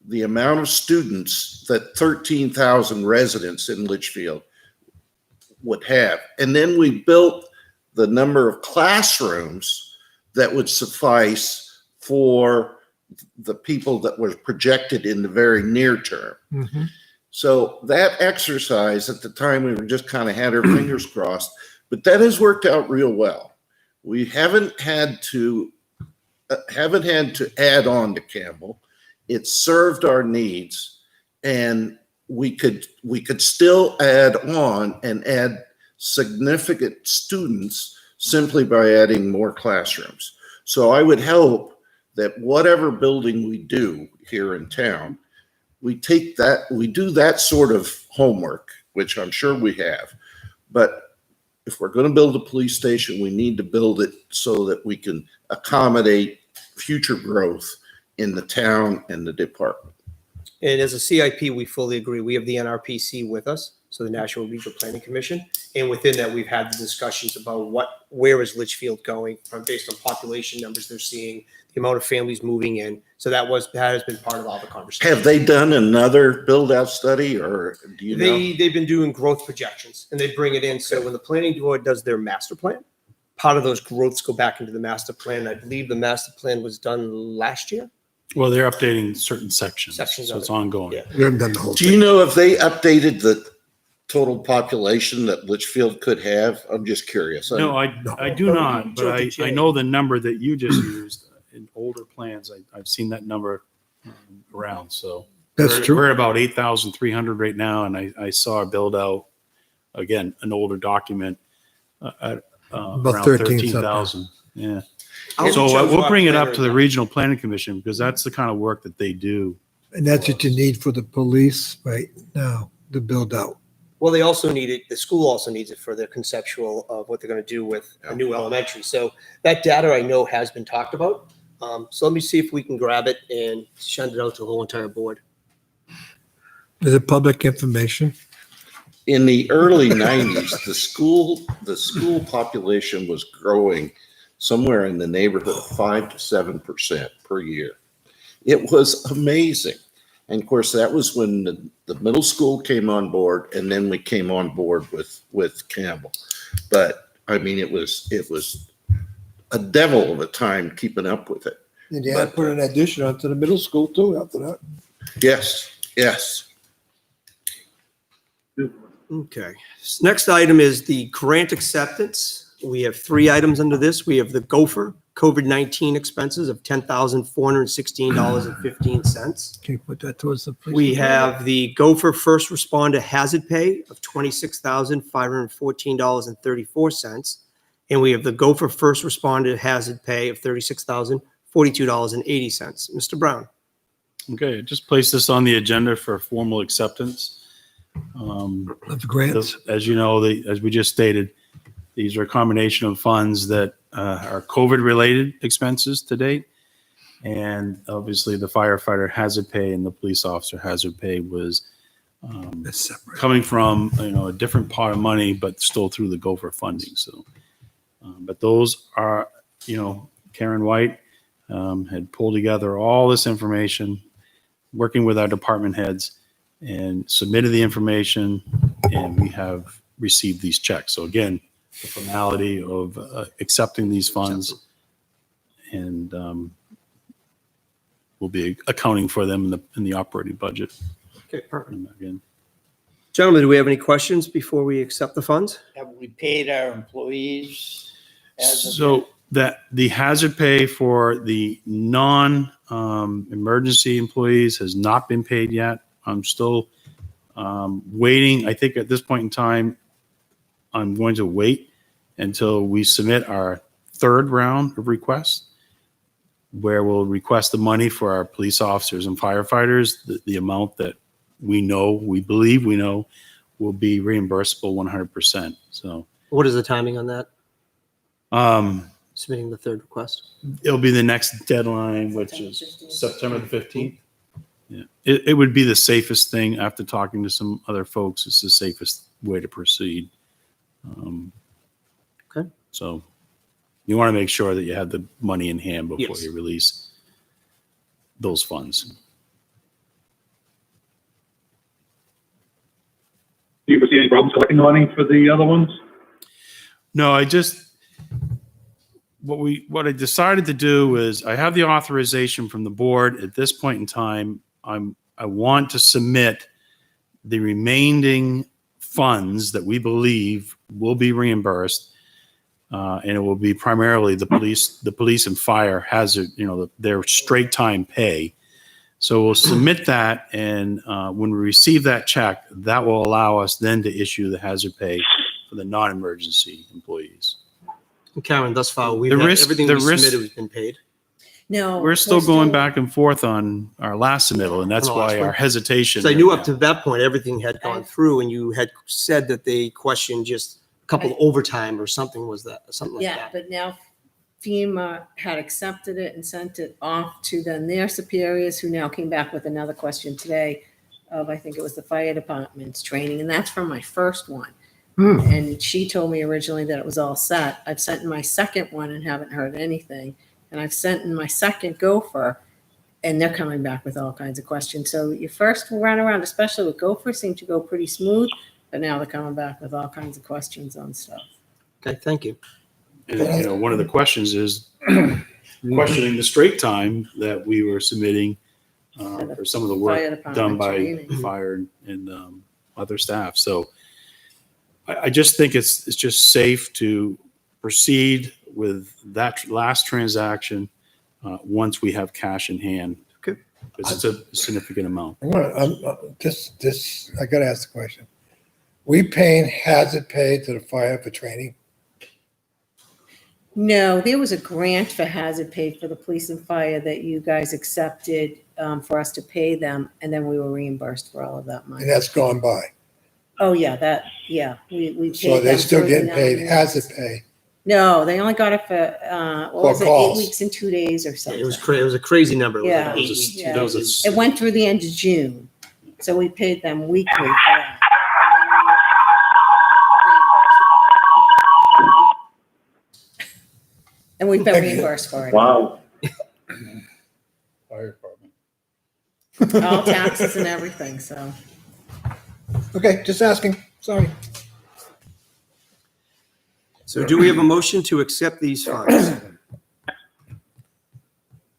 the amount of students that 13,000 residents in Litchfield would have. And then we built the number of classrooms that would suffice for the people that were projected in the very near term. So that exercise at the time, we were just kind of had our fingers crossed, but that has worked out real well. We haven't had to add on to Campbell. It served our needs, and we could still add on and add significant students simply by adding more classrooms. So I would hope that whatever building we do here in town, we do that sort of homework, which I'm sure we have. But if we're going to build a police station, we need to build it so that we can accommodate future growth in the town and the department. And as a CIP, we fully agree. We have the NRPC with us. so the National Regional Planning Commission. And within that, we've had the discussions about where is Litchfield going based on population numbers they're seeing, the amount of families moving in. So that has been part of all the conversations. Have they done another build-out study, or do you know? They've been doing growth projections, and they bring it in. So when the planning board does their master plan, part of those growths go back into the master plan. I believe the master plan was done last year. Well, they're updating certain sections, Sections so of it's it. ongoing. Yeah. We haven't done the whole Do you thing. know if they updated the total population that Litchfield could have? I'm just curious. No, I do not, but I know the number that you just used in older plans. I've seen that number around, so. That's true. We're at about 8,300 right now, and I saw a build out, again, an older document at around 13,000. Yeah. So we'll bring it up to the Regional Planning Commission because that's the kind of work that they do. And that's what you need for the police right now, to build out. Well, they also need it, the school also needs it for their conceptual of what they're going to do with a new elementary. So that data I know has been talked about. So let me see if we can grab it and send it out to the whole entire board. Is it public information? In the early 90s, the school population was growing somewhere in the neighborhood of 5 to 7% per year. It was amazing. And of course, that was when the middle school came on board, and then we came on board with Campbell. But I mean, it was a devil of a time keeping up with it. And you had to put an addition onto the middle school too after that. Yes. Okay. Next item is the grant acceptance. We have 3 items under this. We have the Gopher COVID-19 expenses of $10,416.15. Can you put that towards the police? We have the Gopher First Responder Hazard Pay of $26,514.34. And we have the Gopher First Responder Hazard Pay of $36,042.80. Mr. Brown. Okay, just place this on the agenda for formal acceptance. Of the grants? As you know, as we just stated, these are a combination of funds that are COVID-related expenses to date. And obviously the firefighter hazard pay and the police officer hazard pay was coming from, a different pot of money, but still through the Gopher funding. So, but those are, Karen White had pulled together all this information, working with our department heads, and submitted the information, and we have received these checks. So again, the formality of accepting these funds, and we'll be accounting for them in the operating budget. Okay, perfect. Again, Gentlemen, do we have any questions before we accept the funds? Have we paid our employees? so that the hazard pay for the non-emergency employees has not been paid yet. I'm still waiting. I think at this point in time, I'm going to wait until we submit our 3rd round of requests, where we'll request the money for our police officers and firefighters, the amount that we believe we know, will be reimbursable 100%. So What is the timing on that? Submitting the 3rd request? it'll be the next deadline, which is September the 15th. Yeah, it would be the safest thing after talking to some other folks. It's the safest way to proceed. Okay. So you want to make sure that you have the money in hand before Yes. you release those funds. Do you foresee any problems collecting the money for the other ones? No, what I decided to do is I have the authorization from the board at this point in time. I want to submit the remaining funds that we believe will be reimbursed, and it will be primarily the police and fire hazard, their straight time pay. So we'll submit that, and when we receive that check, that will allow us then to issue the hazard pay for the non-emergency employees. Karen, thus far, everything the we risk- submitted has been paid. No. We're still going back and forth on our last submittal, and that's On the last why one? our hesitation. So I knew up to that point, everything had gone through, and you had said that they questioned just a couple of overtime or something like Yeah, that. but now FEMA had accepted it and sent it off to then their superiors, who now came back with another question today of, I think it was the fire department's training, and that's from my first one. Hmm. And she told me originally that it was all set. I've sent in my second one and haven't heard anything. And I've sent in my second gopher, and they're coming back with all kinds of questions. So your first run around, especially with gopher, seemed to go pretty smooth, but now they're coming back with all kinds of questions on stuff. Okay, thank you. And, one of the questions is questioning the straight time that we were submitting for some of the Fire work department done by training. fire and other staff. So I just think it's just safe to proceed with that last transaction once we have cash in hand. Okay. Because it's a significant amount. I gotta ask the question. We paying hazard pay to the fire for training? No, there was a grant for hazard pay for the police and fire that you guys accepted for us to pay them, and then we were reimbursed for all of that money. And that's gone by. Oh, yeah, we paid So they're them still getting 39 paid weeks. hazard pay. No, they only got it for, what was it, 8 calls. weeks and 2 days or something. It was a crazy number. It was Yeah. like That was 8 weeks, Yeah. 2 that was days. It went through the end of June, so we paid them weekly for that. And we've been reimbursed for it. Wow. Fire department. All taxes and everything, so. Okay, just asking, sorry. So do we have a motion to accept these funds?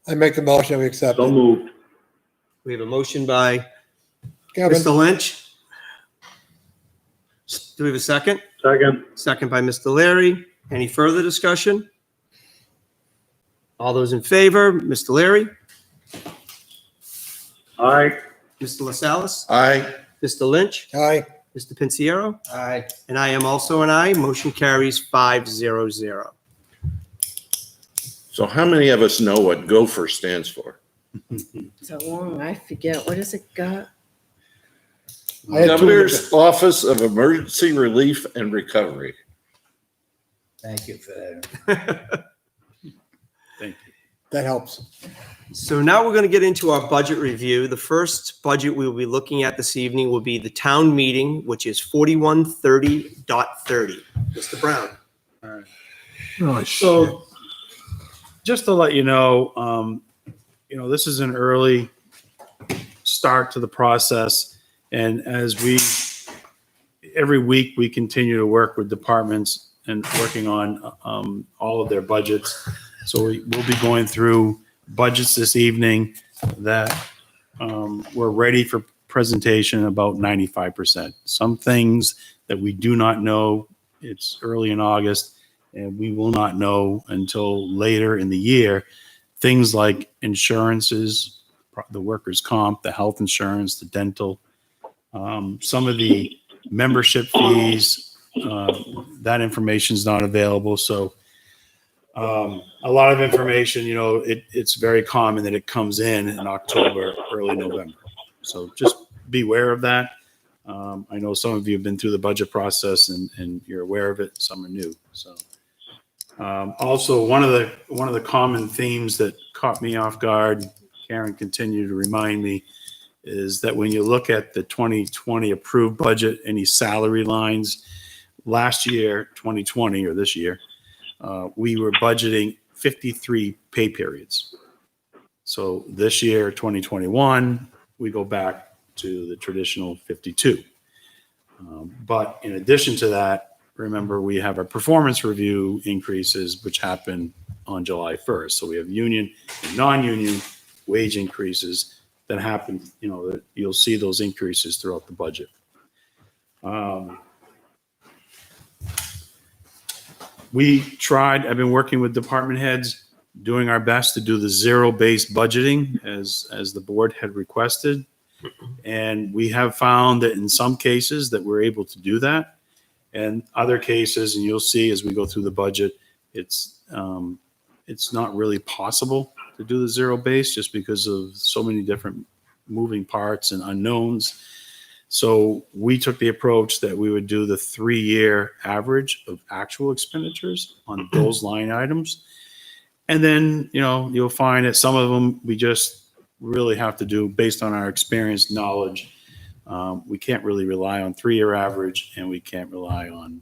I make the motion, we accept So it. moved. We have a motion by Kevin, Mr. Lynch. Do we have a second? Second. Second by Mr. Larry. Any further discussion? All those in favor, Mr. Larry, Aye. Mr. LaSalle's, Aye. Mr. Lynch, aye. Mr. Pinciero, Aye. and I am also an aye. Motion carries 500. So how many of us know what GOFR stands for? So long, I forget, what does it got? I had two- Governor's Office of Emergency Relief and Recovery. Thank you for that. Thank you. That helps. So now we're going to get into our budget review. The first budget we will be looking at this evening will be the town meeting, which is 4130.30. Mr. Brown. So just to let you know, this is an early start to the process. And as every week we continue to work with departments and working on all of their budgets. So we'll be going through budgets this evening that we're ready for presentation about 95%. Some things that we do not know, it's early in August, and we will not know until later in the year. Things like insurances, the workers' comp, the health insurance, the dental, some of the membership fees, that information is not available. So a lot of information, it's very common that it comes in October, early November. So just be aware of that. I know some of you have been through the budget process and you're aware of it. Some are new. So also one of the common themes that caught me off guard, Karen continued to remind me, is that when you look at the 2020 approved budget, any salary lines, last year, 2020 or this year, we were budgeting 53 pay periods. So this year, 2021, we go back to the traditional 52. But in addition to that, remember we have our performance review increases, which happen on July 1st. So we have union and non-union wage increases that happen, that you'll see those increases throughout the budget. I've been working with department heads, doing our best to do the zero-based budgeting as the board had requested. And we have found that in some cases that we're able to do that. And other cases, and you'll see as we go through the budget, it's not really possible to do the zero base just because of so many different moving parts and unknowns. So we took the approach that we would do the 3-year average of actual expenditures on those line items. And then, you'll find that some of them we just really have to do based on our experience, knowledge, We can't really rely on 3-year average, and we can't rely on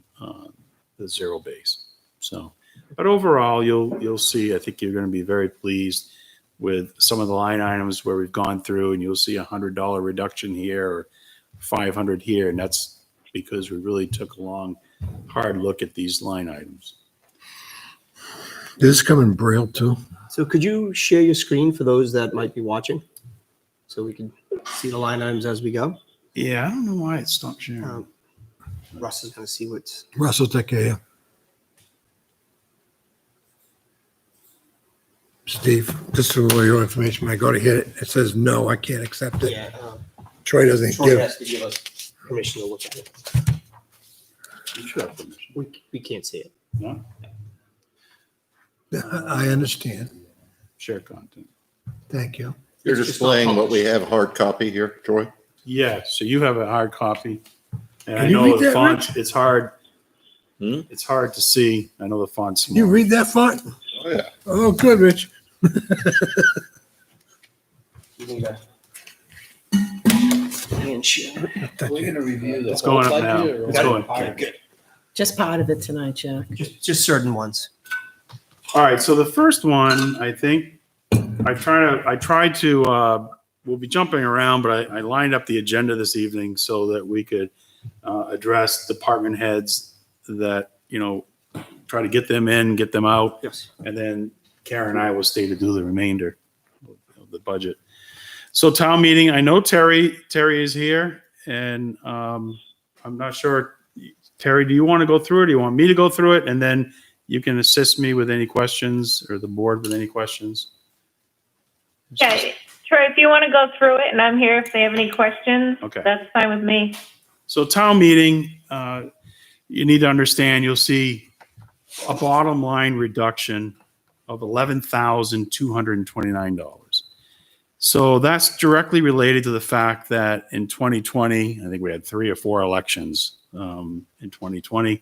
the zero base. So, but overall, you'll see, I think you're going to be very pleased with some of the line items where we've gone through, and you'll see $100 reduction here or 500 here, and that's because we really took a long, hard look at these line items. Did this come in Braille too? So could you share your screen for those that might be watching? So we can see the line items as we go? Yeah, I don't know why it stopped sharing. Russ is going to see what's. Russell, take care of you. Steve, just for your information, when I go to hit it, it says no, I can't accept it. Yeah. Troy doesn't Troy give. has to give us permission to look at it. You should have permission. We can't see it. No? I understand. Share content. Thank you. You're It's just not displaying what we published. have hard copy here, Troy? Yeah, so you have a hard copy. And Can I you know read the that, font, it's hard. Hmm? It's hard to see. I know the font's Can you small. read that font? Oh, yeah. Oh, good, Rich. You need a hand share. We're gonna review the It's whole going up now. budget or It's what going. part of it? Just part of it tonight, Jack. Just certain ones. All right, so the first one, I think, I tried to, we'll be jumping around, but I lined up the agenda this evening so that we could address department heads that, try to get them in, get them out. Yes. And then Karen and I will stay to do the remainder of the budget. So town meeting, I know Terry is here, and I'm not sure. Terry, do you want to go through it? Do you want me to go through it? And then you can assist me with any questions, or the board with any questions. Yeah, Troy, if you want to go through it and I'm here if they have any questions, Okay. that's fine with me. So town meeting, you need to understand, you'll see a bottom line reduction of $11,229. So that's directly related to the fact that in 2020, I think we had 3 or 4 elections in 2020.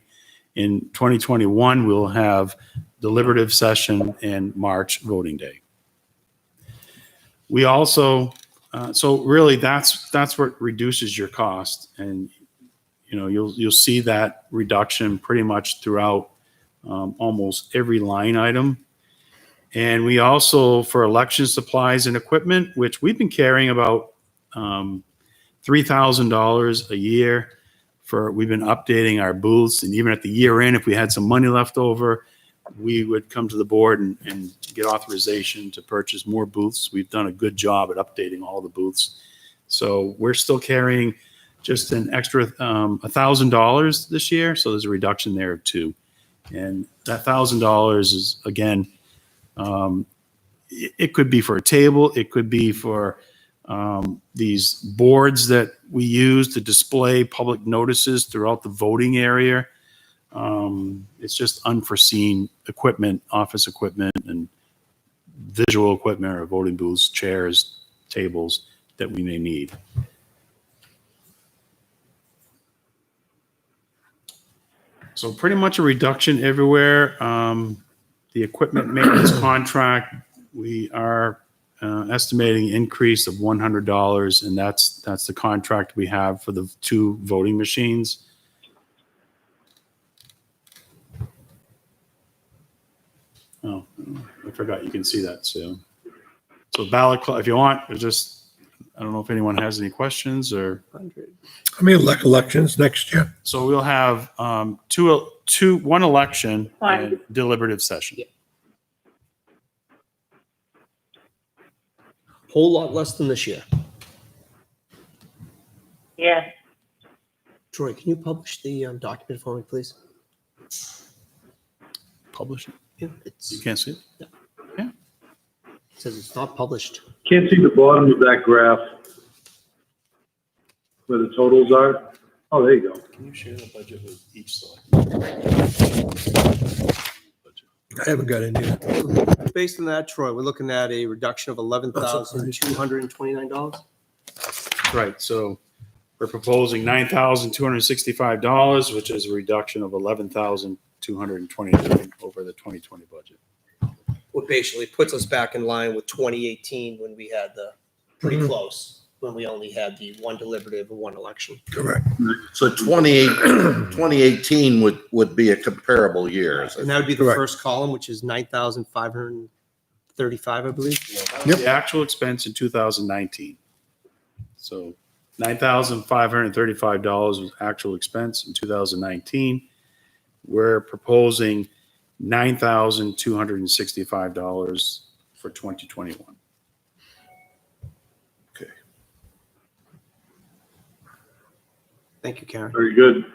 In 2021, we'll have deliberative session and March voting day. We also, so really that's what reduces your cost, and you'll see that reduction pretty much throughout almost every line item. And we also, for election supplies and equipment, which we've been carrying about $3,000 a year we've been updating our booths, and even at the year end, if we had some money left over, we would come to the board and get authorization to purchase more booths. We've done a good job at updating all the booths. So we're still carrying just an extra $1,000 this year. So there's a reduction there of $2,000. And that $1,000 is, again, it could be for a table. It could be for these boards that we use to display public notices throughout the voting area. It's just unforeseen equipment, office equipment, and visual equipment, or voting booths, chairs, tables that we may need. So pretty much a reduction everywhere. The equipment maintenance contract, we are estimating an increase of $100, and that's the contract we have for the 2 voting machines. Oh, I forgot you can see that too. So ballot, if you want, I don't know if anyone has any questions or. How many elections next year? So we'll have one election and deliberative session. Yeah. Whole lot less than this year. Yeah. Troy, can you publish the document for me, please? Publish it. Yeah, You can't see it? it says it's not published. Can't see the bottom of that graph where the totals are. Oh, there you go. Can you share the budget with each select? I haven't got any yet. Based on that, Troy, we're looking at a reduction of $11,229. Right, so we're proposing $9,265, which is a reduction of $11,229 over the 2020 budget. What basically puts us back in line with 2018 when we had the pretty close. when we only had the one deliberative or one election. Correct. So 2018 would be a comparable year. And that would be the Correct. first column, which is 9,535, I believe. Yep. The actual expense in 2019. So $9,535 was actual expense in 2019. We're proposing $9,265 for 2021. Thank you, Karen. Very good.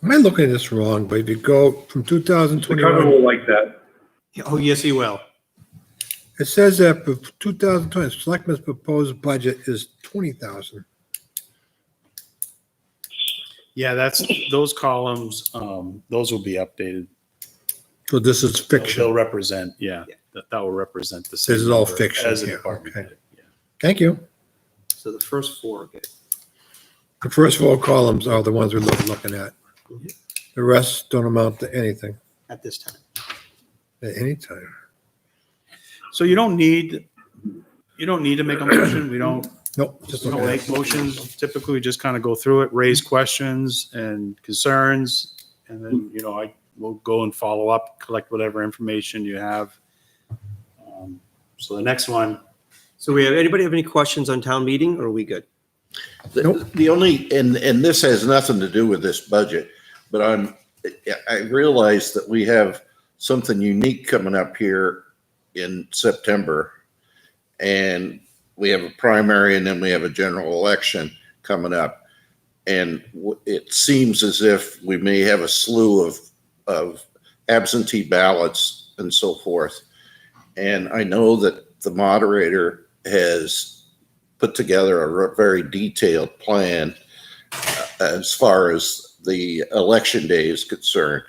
Am I looking at this wrong? But if you go from The cover 2021, will like that. Oh, yes, he will. it says that for 2020, Selectmen's proposed budget is 20,000. Yeah, that's those columns. Those will be updated. So this is They'll fiction. represent, that will represent the same. This is all number fiction as a here. department. Okay. head, yeah. Thank you. So the first four, okay. The first four columns are the ones we're looking at. The rest don't amount to anything At this time. at any time. So you don't need to make a motion. We don't Nope, just We looking don't at make it. motions. Typically, we just kind of go through it, raise questions and concerns, and then, we'll go and follow up, collect whatever information you have. So the next one, So anybody have any questions on town meeting, or are we good? The only, and this has nothing to do with this budget, but I realize that we have something unique coming up here in September. And we have a primary and then we have a general election coming up. And it seems as if we may have a slew of absentee ballots and so forth. And I know that the moderator has put together a very detailed plan as far as the election day is concerned.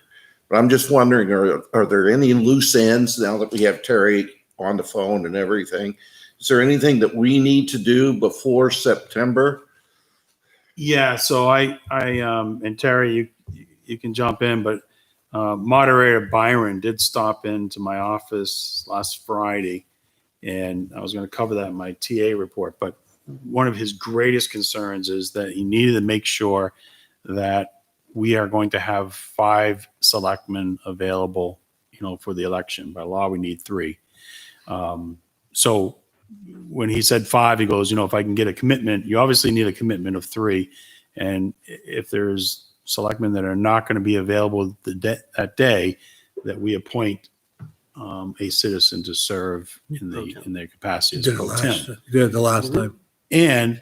But I'm just wondering, are there any loose ends now that we have Terry on the phone and everything? Is there anything that we need to do before September? yeah, so I and Terry, you can jump in, but moderator Byron did stop into my office last Friday, and I was going to cover that in my TA report. But one of his greatest concerns is that he needed to make sure that we are going to have 5 selectmen available, for the election. By law, we need 3. So when he said 5, he goes, if I can get a commitment, you obviously need a commitment of 3. And if there's selectmen that are not going to be available that day, that we appoint a citizen to serve in their capacity as pro tem. Did the last time. And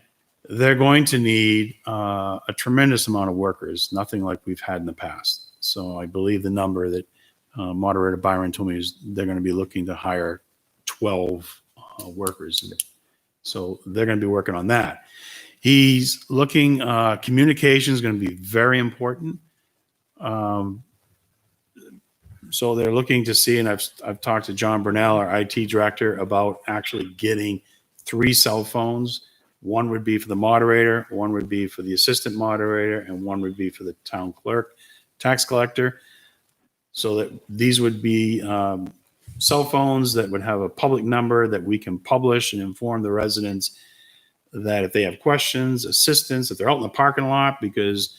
they're going to need a tremendous amount of workers, nothing like we've had in the past. So I believe the number that Moderator Byron told me is they're going to be looking to hire 12 workers. And so they're going to be working on that. He's looking, communication is going to be very important. So they're looking to see, and I've talked to John Burnell, our IT director, about actually getting 3 cell phones. One would be for the moderator, one would be for the assistant moderator, and one would be for the town clerk, tax collector. So that these would be cell phones that would have a public number that we can publish and inform the residents that if they have questions, assistance, if they're out in the parking lot because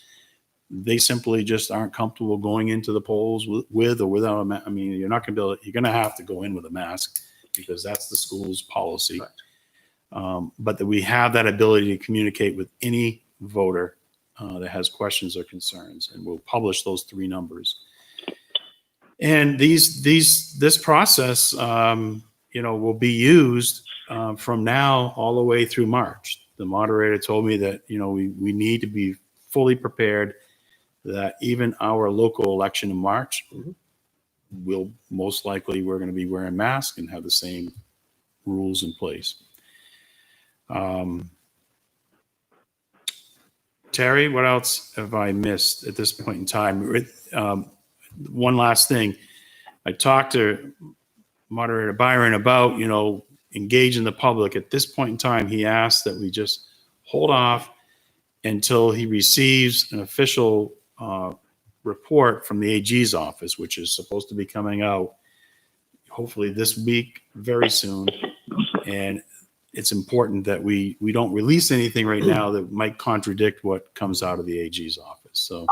they simply just aren't comfortable going into the polls with or without a mask. I mean, you're not going to be able to, you're going to have to go in with a mask because that's the school's policy. Right. But that we have that ability to communicate with any voter that has questions or concerns, and we'll publish those 3 numbers. And this process, will be used from now all the way through March. The moderator told me that we need to be fully prepared. That even our local election in March, will most likely we're going to be wearing masks and have the same rules in place. Terry, what else have I missed at this point in time? One last thing. I talked to Moderator Byron about, engaging the public. At this point in time, he asked that we just hold off until he receives an official report from the AG's office, which is supposed to be coming out hopefully this week, very soon. And it's important that we don't release anything right now that might contradict what comes out of the AG's office. So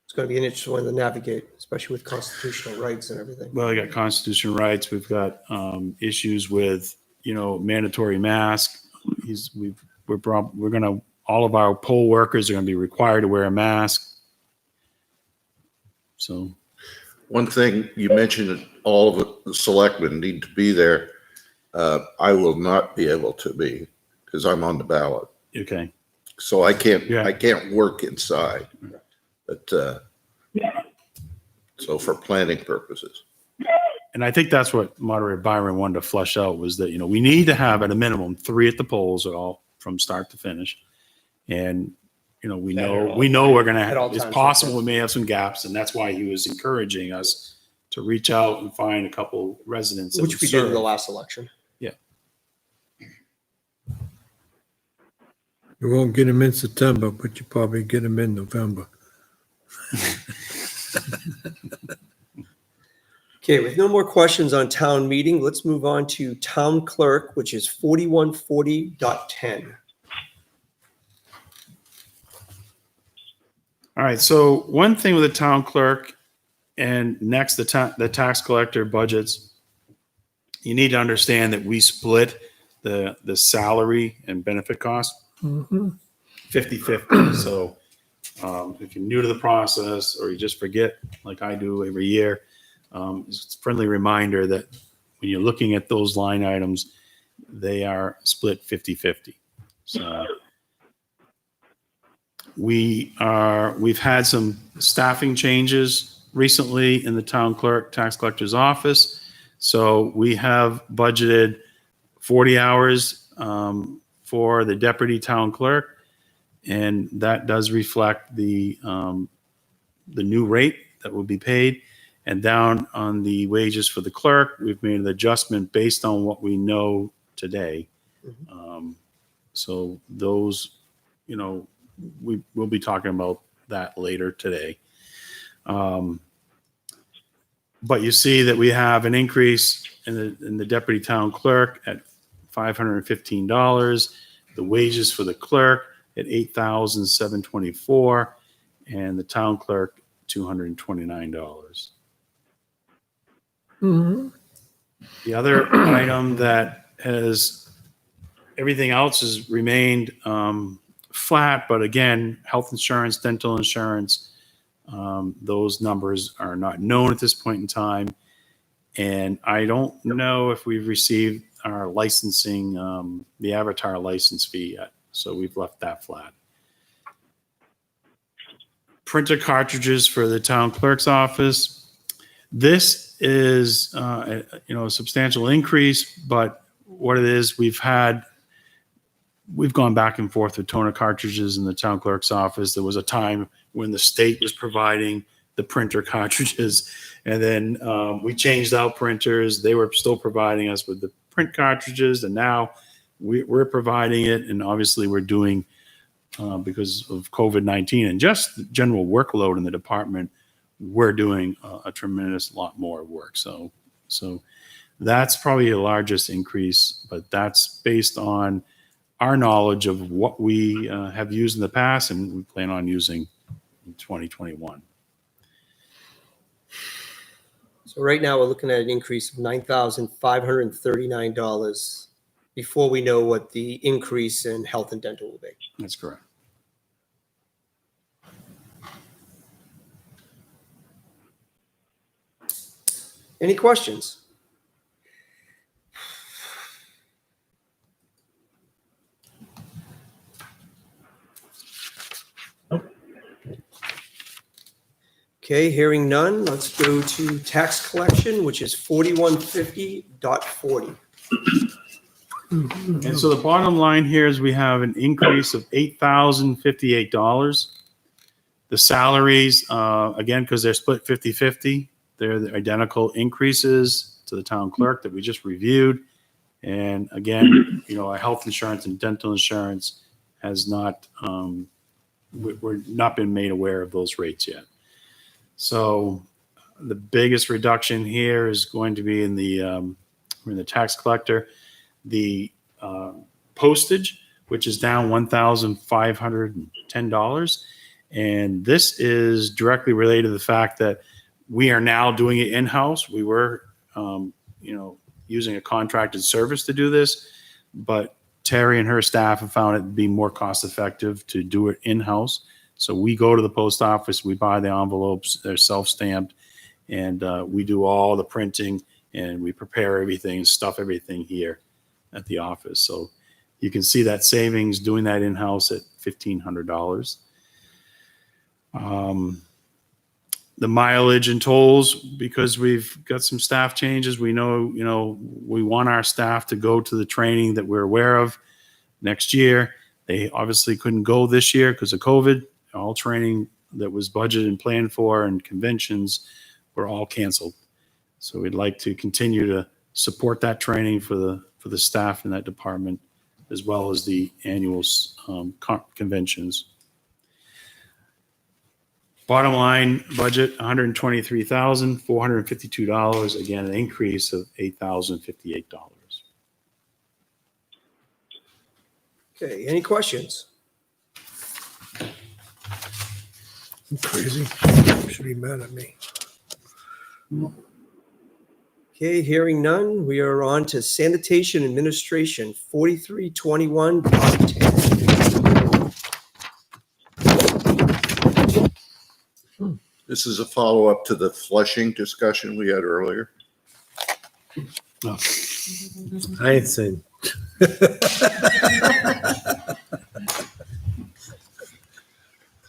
It's going to be an interesting one to navigate, especially with constitutional rights and everything. well, we got constitutional rights. We've got issues with, mandatory mask. All of our poll workers are going to be required to wear a mask. So One thing you mentioned, that all of the selectmen need to be there. I will not be able to be because I'm on the ballot. okay. So I can't, Yeah. I can't work inside, but, so for planning purposes. And I think that's what Moderator Byron wanted to flush out was that, we need to have at a minimum 3 at the polls all from start to finish. And, we know we're going to At all have, it's times, possible okay. we may have some gaps. And that's why he was encouraging us to reach out and find a couple residents. that Which would we did in the serve. last election. You won't get them in September, but you probably get them in November. Okay, with no more questions on town meeting, let's move on to town clerk, which is 4140.10. All right. So one thing with the town clerk and next the tax collector budgets, you need to understand that we split the salary and benefit costs 50-50. So if you're new to the process or you just forget like I do every year, it's a friendly reminder that when you're looking at those line items, they are split 50-50. So we've had some staffing changes recently in the town clerk tax collector's office. So we have budgeted 40 hours for the deputy town clerk, and that does reflect the new rate that will be paid. And down on the wages for the clerk, we've made an adjustment based on what we know today. So those, we will be talking about that later today. But you see that we have an increase in the deputy town clerk at $515, the wages for the clerk at $8,724, and the town clerk $229. The other item that has everything else has remained flat, but again, health insurance, dental insurance, those numbers are not known at this point in time. And I don't know if we've received our licensing, the Avatar license fee yet. So we've left that flat. Printer cartridges for the town clerk's office. This is, a substantial increase, but what it is, we've gone back and forth with toner cartridges in the town clerk's office. There was a time when the state was providing the printer cartridges, and then we changed out printers. They were still providing us with the print cartridges, and now we're providing it. And obviously we're doing, because of COVID-19 and just the general workload in the department, we're doing a tremendous lot more work. So that's probably the largest increase, but that's based on our knowledge of what we have used in the past and we plan on using in 2021. So right now, we're looking at an increase of $9,539 before we know what the increase in health and dental will be. That's correct. Any questions? Okay, hearing none, let's go to tax collection, which is 4150.40. And so the bottom line here is we have an increase of $8,058. The salaries, again, because they're split 50-50, they're the identical increases to the town clerk that we just reviewed. And again, our health insurance and dental insurance has not, we're not been made aware of those rates yet. So The biggest reduction here is going to be in the tax collector. The postage, which is down $1,510. And this is directly related to the fact that we are now doing it in-house. We were, using a contracted service to do this, but Terry and her staff have found it to be more cost effective to do it in-house. So we go to the post office, we buy the envelopes, they're self-stamped, and we do all the printing, and we prepare everything and stuff everything here at the office. So you can see that savings doing that in-house at $1,500. The mileage and tolls, because we've got some staff changes, we know, we want our staff to go to the training that we're aware of next year. They obviously couldn't go this year because of COVID. All training that was budgeted and planned for and conventions were all canceled. So we'd like to continue to support that training for the staff in that department, as well as the annual conventions. Bottom line budget, $123,452. Again, an increase of $8,058. Okay, any questions? I'm crazy. You should be mad at me. Okay, hearing none, we are on to Sanitation Administration, 4321 Bobtail. This is a follow-up to the flushing discussion we had earlier. I ain't seen.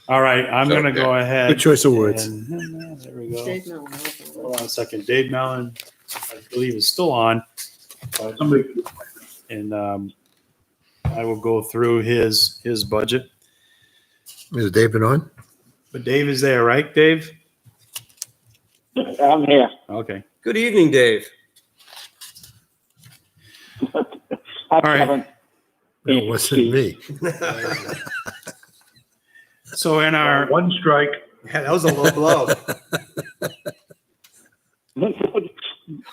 All right, I'm going to go ahead. Good choice of words. There we go. Dave Mellon. Hold on a second. Dave Mellon, I believe, is still on. And I will go through his budget. Is David on? But Dave is there, right, Dave? I'm here. Okay. Good evening, Dave. All right. It wasn't me. So in our One strike. Yeah, that was a low blow.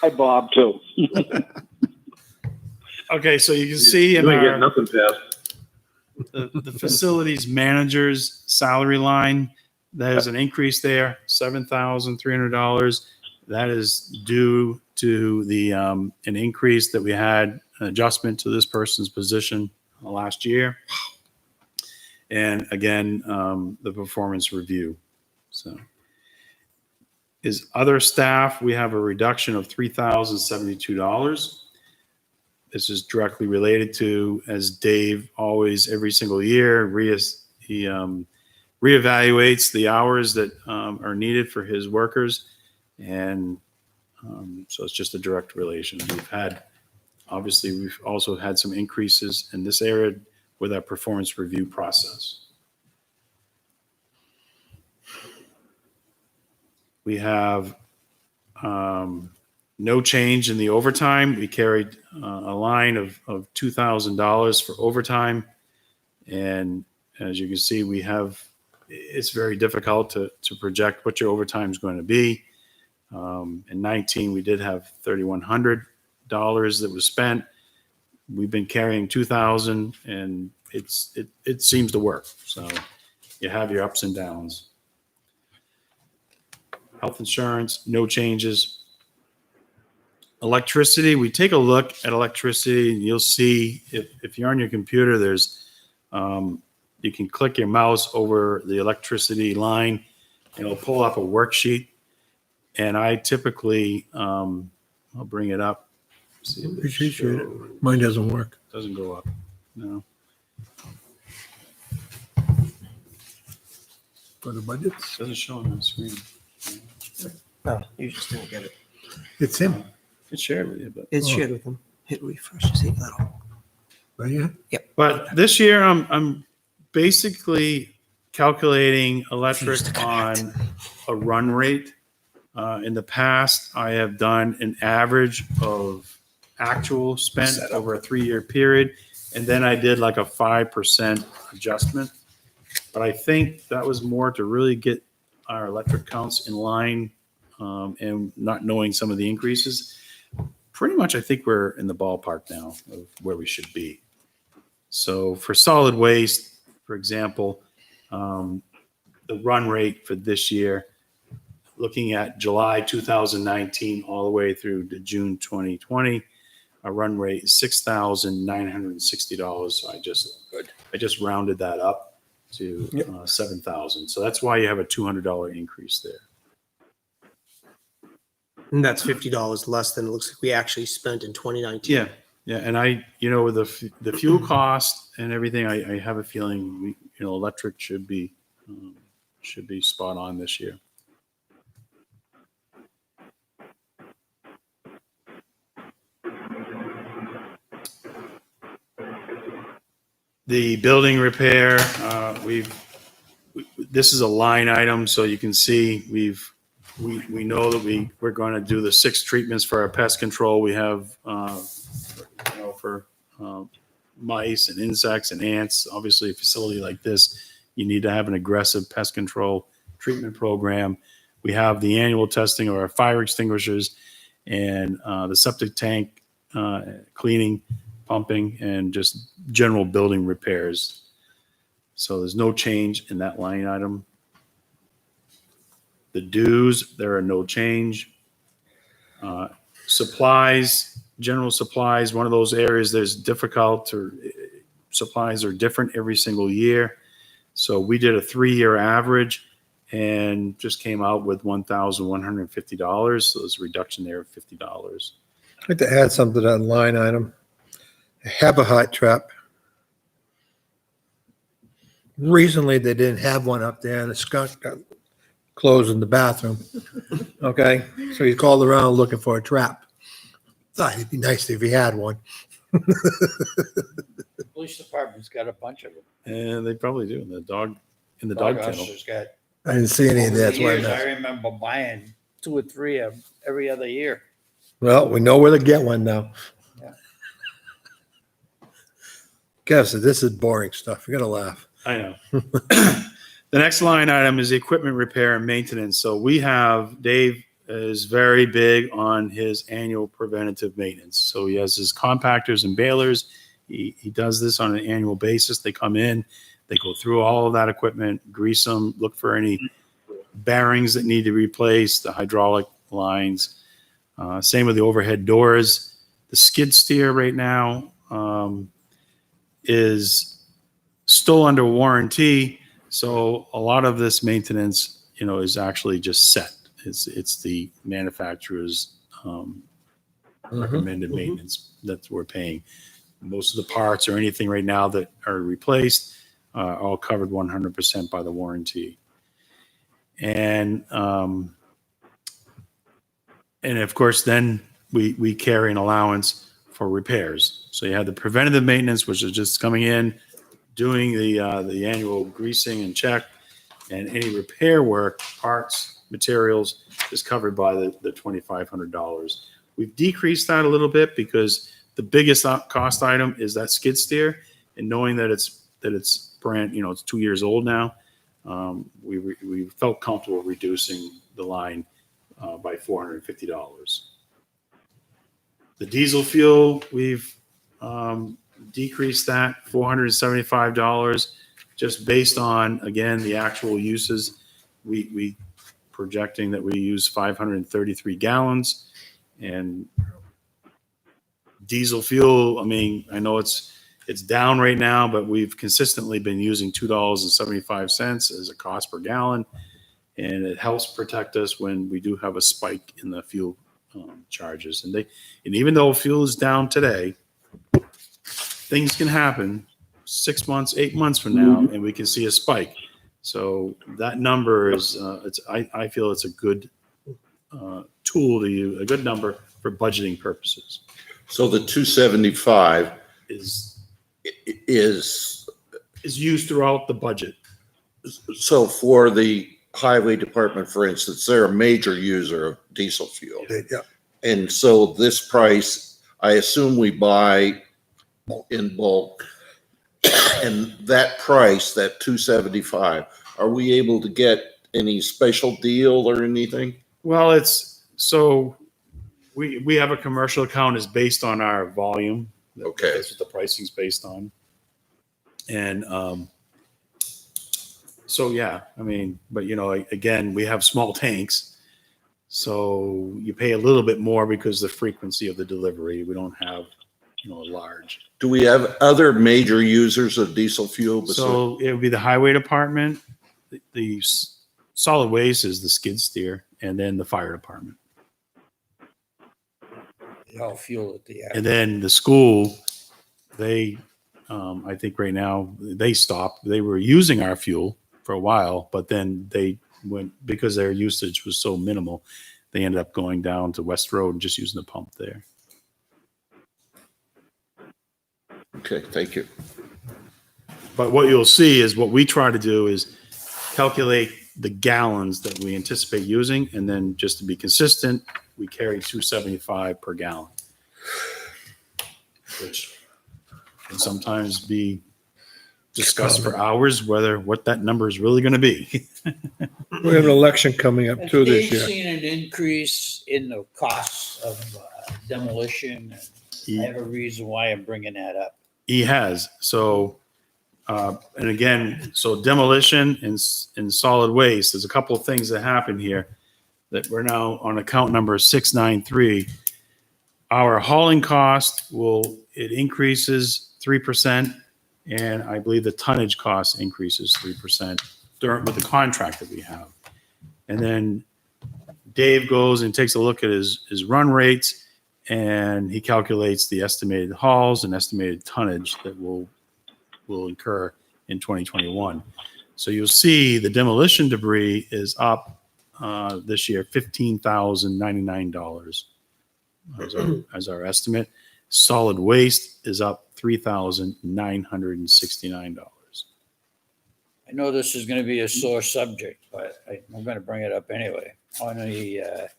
Hi, Bob, too. okay, so you can see in You ain't getting our, nothing past. the facilities manager's salary line, there's an increase there, $7,300. That is due to the an increase that we had, an adjustment to this person's position last year. And again, the performance review. So is other staff, we have a reduction of $3,072. This is directly related to, as Dave always, every single year, he reevaluates the hours that are needed for his workers. And so it's just a direct relation. We've also had some increases in this area with our performance review process. We have no change in the overtime. We carried a line of $2,000 for overtime. And as you can see, it's very difficult to project what your overtime is going to be. In 19, we did have $3,100 that was spent. We've been carrying 2,000, and it seems to work. So you have your ups and downs. Health insurance, no changes. Electricity, we take a look at electricity, and you'll see if you're on your computer, there's you can click your mouse over the electricity line, and it'll pull up a worksheet. And I typically, I'll bring it up. See if it Appreciate it. Mine doesn't work. doesn't go up. No. For the budgets? Doesn't show on the screen. No, you just didn't get it. It's him. It's shared with you, but. It's shared with them. Hit refresh, see that. Right here? But this year, I'm basically calculating electric on a run rate. In the past, I have done an average of actual spent over a 3-year period, and then I did like a 5% adjustment. But I think that was more to really get our electric counts in line and not knowing some of the increases, pretty much I think we're in the ballpark now of where we should be. So for solid waste, for example, the run rate for this year, looking at July 2019 all the way through to June 2020, our run rate is $6,960. So I just rounded that up to 7,000. So that's why you have a $200 increase there. And that's $50 less than it looks like we actually spent in 2019. Yeah. Yeah. And with the fuel cost and everything, I have a feeling electric should be spot on this year. The building repair, this is a line item, so you can see we know that we're going to do the 6 treatments for our pest control. We have for mice and insects and ants. Obviously, a facility like this, you need to have an aggressive pest control treatment program. We have the annual testing of our fire extinguishers and the septic tank cleaning, pumping, and just general building repairs. So there's no change in that line item. The dues, there are no change. Supplies, general supplies, one of those areas there's difficult, or supplies are different every single year. So we did a 3-year average and just came out with $1,150. So there's a reduction there of $50. I'd like to add something to that line item. Have a hot trap. Recently, they didn't have one up there, and the skunk got closed in the bathroom. Okay, so he called around looking for a trap. Thought it'd be nice if he had one. The police department's got a bunch of them. And they probably do in the dog kennel. Officer's got. I didn't see any of that. That's why I Years, I asked. remember buying 2 or 3 of them every other year. Well, we know where to get one now. Yeah. Guess this is boring stuff. You're gonna laugh. I know. The next line item is equipment repair and maintenance. So Dave is very big on his annual preventative maintenance. So he has his compactors and balers. He does this on an annual basis. They come in, they go through all of that equipment, grease them, look for any bearings that need to be replaced, the hydraulic lines. Same with the overhead doors. The skid steer right now is still under warranty. So a lot of this maintenance, is actually just set. It's the manufacturer's recommended maintenance that we're paying. Most of the parts or anything right now that are replaced are all covered 100% by the warranty. And of course, then we carry an allowance for repairs. So you have the preventative maintenance, which is just coming in, doing the annual greasing and check, and any repair work, parts, materials is covered by the $2,500. We've decreased that a little bit because the biggest cost item is that skid steer, and knowing that it's brand, it's 2 years old now, we felt comfortable reducing the line by $450. The diesel fuel, we've decreased that $475, just based on, again, the actual uses. We projecting that we use 533 gallons, and diesel fuel, I know it's down right now, but we've consistently been using $2.75 as a cost per gallon, and it helps protect us when we do have a spike in the fuel charges. And even though fuel is down today, things can happen 6 months, 8 months from now, and we can see a spike. So that number is, I feel it's a good tool to use, a good number for budgeting purposes. So the 275 Is is, used throughout the budget. so for the highway department, for instance, they're a major user of diesel fuel. Yeah. And so this price, I assume we buy in bulk. And that price, that 275, are we able to get any special deal or anything? Well, we have a commercial account is based on our volume. Okay. That's what the pricing's based on. And so, yeah, I mean, but again, we have small tanks. So you pay a little bit more because of the frequency of the delivery. We don't have, a large. Do we have other major users of diesel fuel? So it would be the highway department, the solid waste is the skid steer, and then the fire department. They all fuel at the And then the school, they, I think right now they stopped. They were using our fuel for a while, but then they went, because their usage was so minimal, they ended up going down to West Road and just using the pump there. Okay, thank you. But what you'll see is what we try to do is calculate the gallons that we anticipate using, and then just to be consistent, we carry 275 per gallon, which can sometimes be discussed for hours what that number is really going to be. We have an election coming up too this Have year. they seen an increase in the costs of demolition? I have a reason why I'm bringing that up. He has. So, and again, so demolition and solid waste, there's a couple of things that happen here that we're now on account number 693. Our hauling cost it increases 3%, and I believe the tonnage cost increases 3% with the contract that we have. And then Dave goes and takes a look at his run rates, and he calculates the estimated hauls and estimated tonnage that will incur in 2021. So you'll see the demolition debris is up this year, $15,099 as our estimate. Solid waste is up $3,969. I know this is going to be a sore subject, but I'm going to bring it up anyway. On the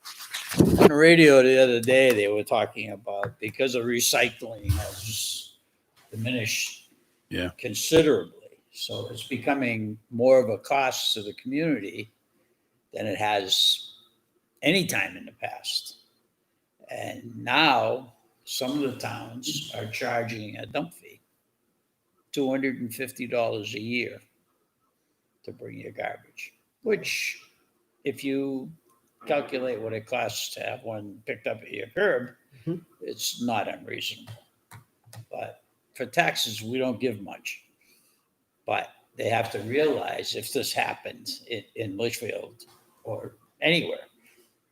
radio the other day, they were talking about because of recycling has diminished considerably. So it's becoming more of a cost to the community than it has any time in the past. And now some of the towns are charging a dump fee, $250 a year to bring your garbage, which if you calculate what it costs to have one picked up at your curb, it's not unreasonable. But for taxes, we don't give much. But they have to realize if this happens in Litchfield or anywhere,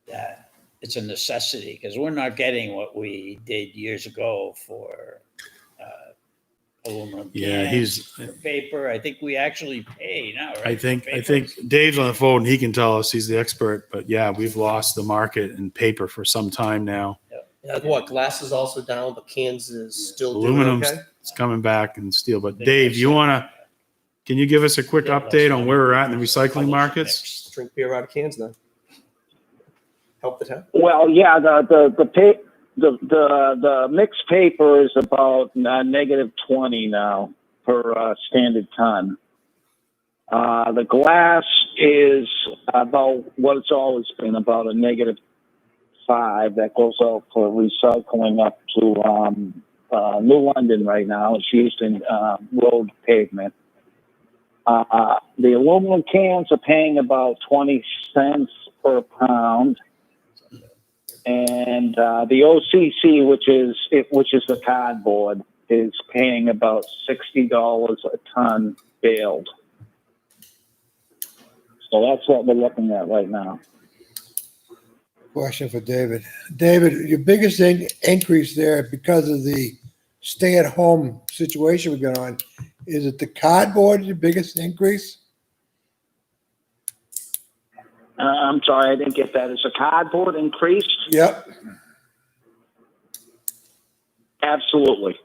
that it's a necessity, because we're not getting what we did years ago for aluminum cans, for paper. I think we actually pay now, right? I think Dave's on the phone and he can tell us, he's the expert, but yeah, we've lost the market in paper for some time now. Glass is also down, but cans is still doing Aluminum's okay. it's coming back and steel, but Dave, can you give us a quick update on where we're at in the recycling markets? Drink beer out of cans now. Help the town. Well, yeah, the mixed paper is about negative 20 now per standard ton. The glass is about what it's always been, about a negative 5. That goes out for recycling up to New London right now. It's used in road pavement. The aluminum cans are paying about 20 cents per pound. And the OCC, which is the cardboard, is paying about $60 a ton baled. So that's what we're looking at right now. Question for David. David, your biggest increase there because of the stay-at-home situation we've got on, is it the cardboard, your biggest increase? I'm sorry, I didn't get that. Is the cardboard increased? Yep. Absolutely.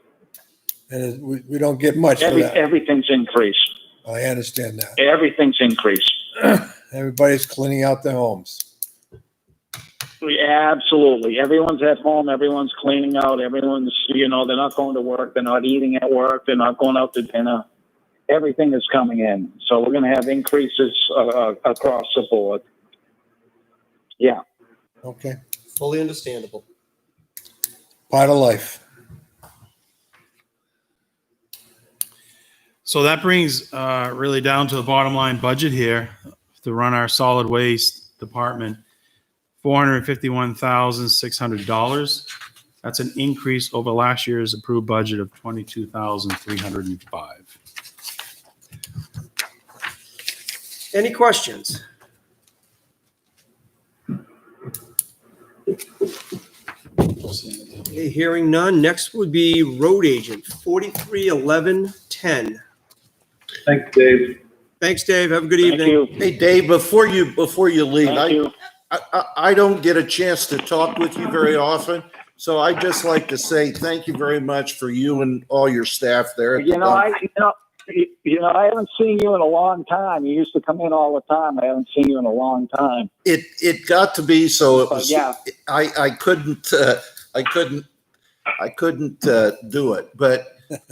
And we don't get much for that. Everything's increased. I understand that. Everything's increased. Everybody's cleaning out their homes. Absolutely. Everyone's at home. Everyone's cleaning out. Everyone's, they're not going to work. They're not eating at work. They're not going out to dinner. Everything is coming in. So we're going to have increases across the board. Yeah. Okay, Fully understandable. part of life. So that brings really down to the bottom line budget here to run our solid waste department, $451,600. That's an increase over last year's approved budget of $22,305. Any questions? Okay, hearing none. Next would be road agent, 431110. Thanks, Dave. Thanks, Dave. Have a good Thank evening. you. Hey, Dave, before you leave, Thank you. I don't get a chance to talk with you very often. So I'd just like to say thank you very much for you and all your staff there. At the dump. I haven't seen you in a long time. You used to come in all the time. I haven't seen you in a long time. It got to be so. It But was. yeah. I couldn't do it. But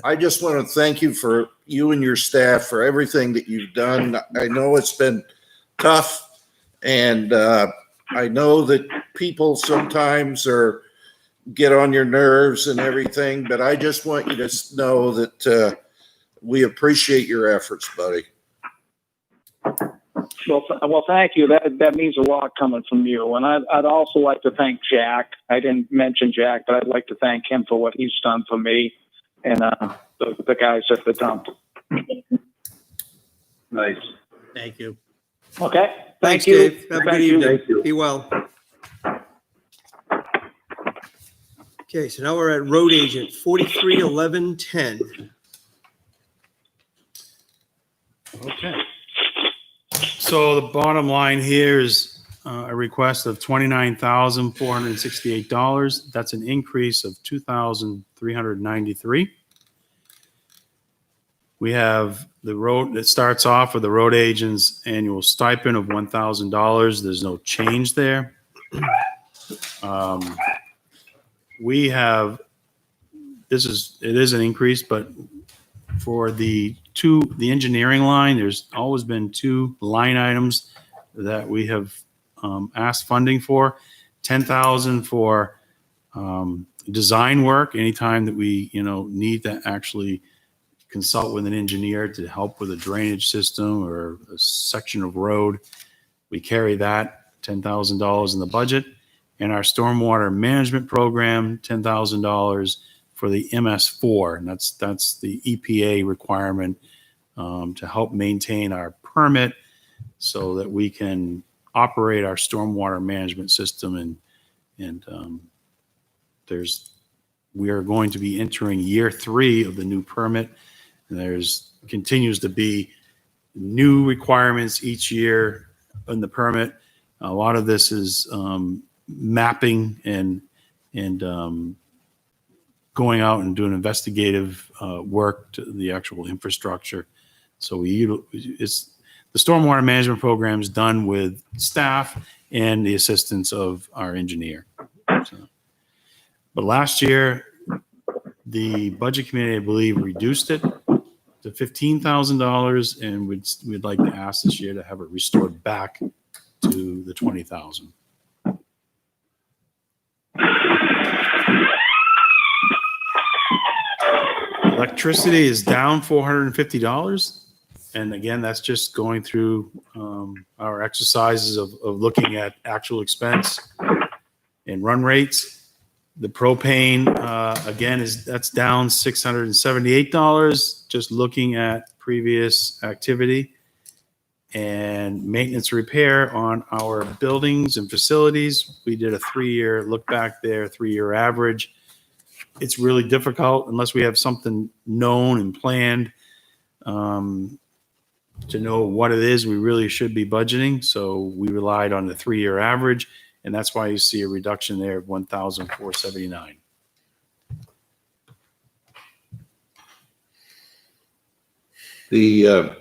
I just want to thank you for you and your staff for everything that you've done. I know it's been tough, and I know that people sometimes get on your nerves and everything. But I just want you to know that we appreciate your efforts, buddy. Well, thank you. That means a lot coming from you. And I'd also like to thank Jack. I didn't mention Jack, but I'd like to thank him for what he's done for me and the guys at the dump. Nice. Thank you. Okay. Thanks, Thank you. Dave. Have a good Thank you. evening. Thank you. Be well. Okay, so now we're at road agent, 431110. Okay. So the bottom line here is a request of $29,468. That's an increase of $2,393. We have the road that starts off with the road agent's annual stipend of $1,000. There's no change there. We have, it is an increase, but for the engineering line, there's always been two line items that we have asked funding for. $10,000 for design work, anytime that we need to actually consult with an engineer to help with a drainage system or a section of road. We carry that $10,000 in the budget. And our stormwater management program, $10,000 for the MS4, and that's the EPA requirement to help maintain our permit so that we can operate our stormwater management system. And we are going to be entering year 3 of the new permit, and there's continues to be new requirements each year in the permit. A lot of this is mapping and going out and doing investigative work to the actual infrastructure. So it's the stormwater management program is done with staff and the assistance of our engineer. But last year, the budget committee, I believe, reduced it to $15,000, and we'd like to ask this year to have it restored back to the $20,000. Electricity is down $450. And again, that's just going through our exercises of looking at actual expense and run rates. The propane, again, that's down $678, just looking at previous activity. And maintenance repair on our buildings and facilities, we did a 3-year look back there, 3-year average. It's really difficult unless we have something known and planned to know what it is we really should be budgeting. So we relied on the 3-year average, and that's why you see a reduction there of $1,479. The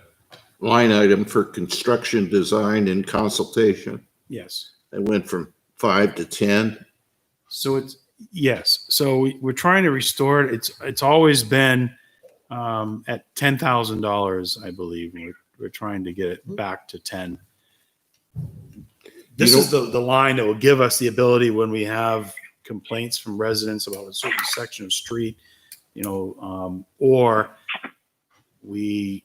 line item for construction design and consultation, Yes. it went from 5 to 10. So yes. So we're trying to restore it. It's always been at $10,000, I believe. We're trying to get it back to 10. This You is the line that will give us the ability when we have complaints from residents about a certain section of street, or we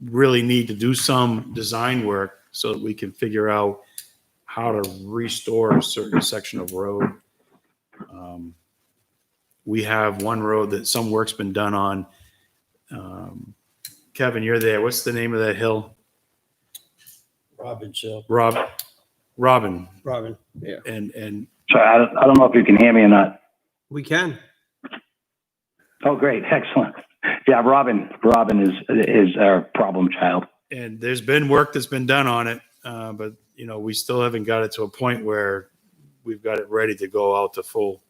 really need to do some design work so that we can figure out how to restore a certain section of road. We have one road that some work's been done on. Kevin, you're there. What's the name of that hill? Robin's Hill. Robin. Robin, yeah. And Sorry, I don't know if you can hear me or not. We can. Oh, great. Excellent. Yeah, Robin is our problem child. and there's been work that's been done on it, but we still haven't got it to a point where we've got it ready to go out to full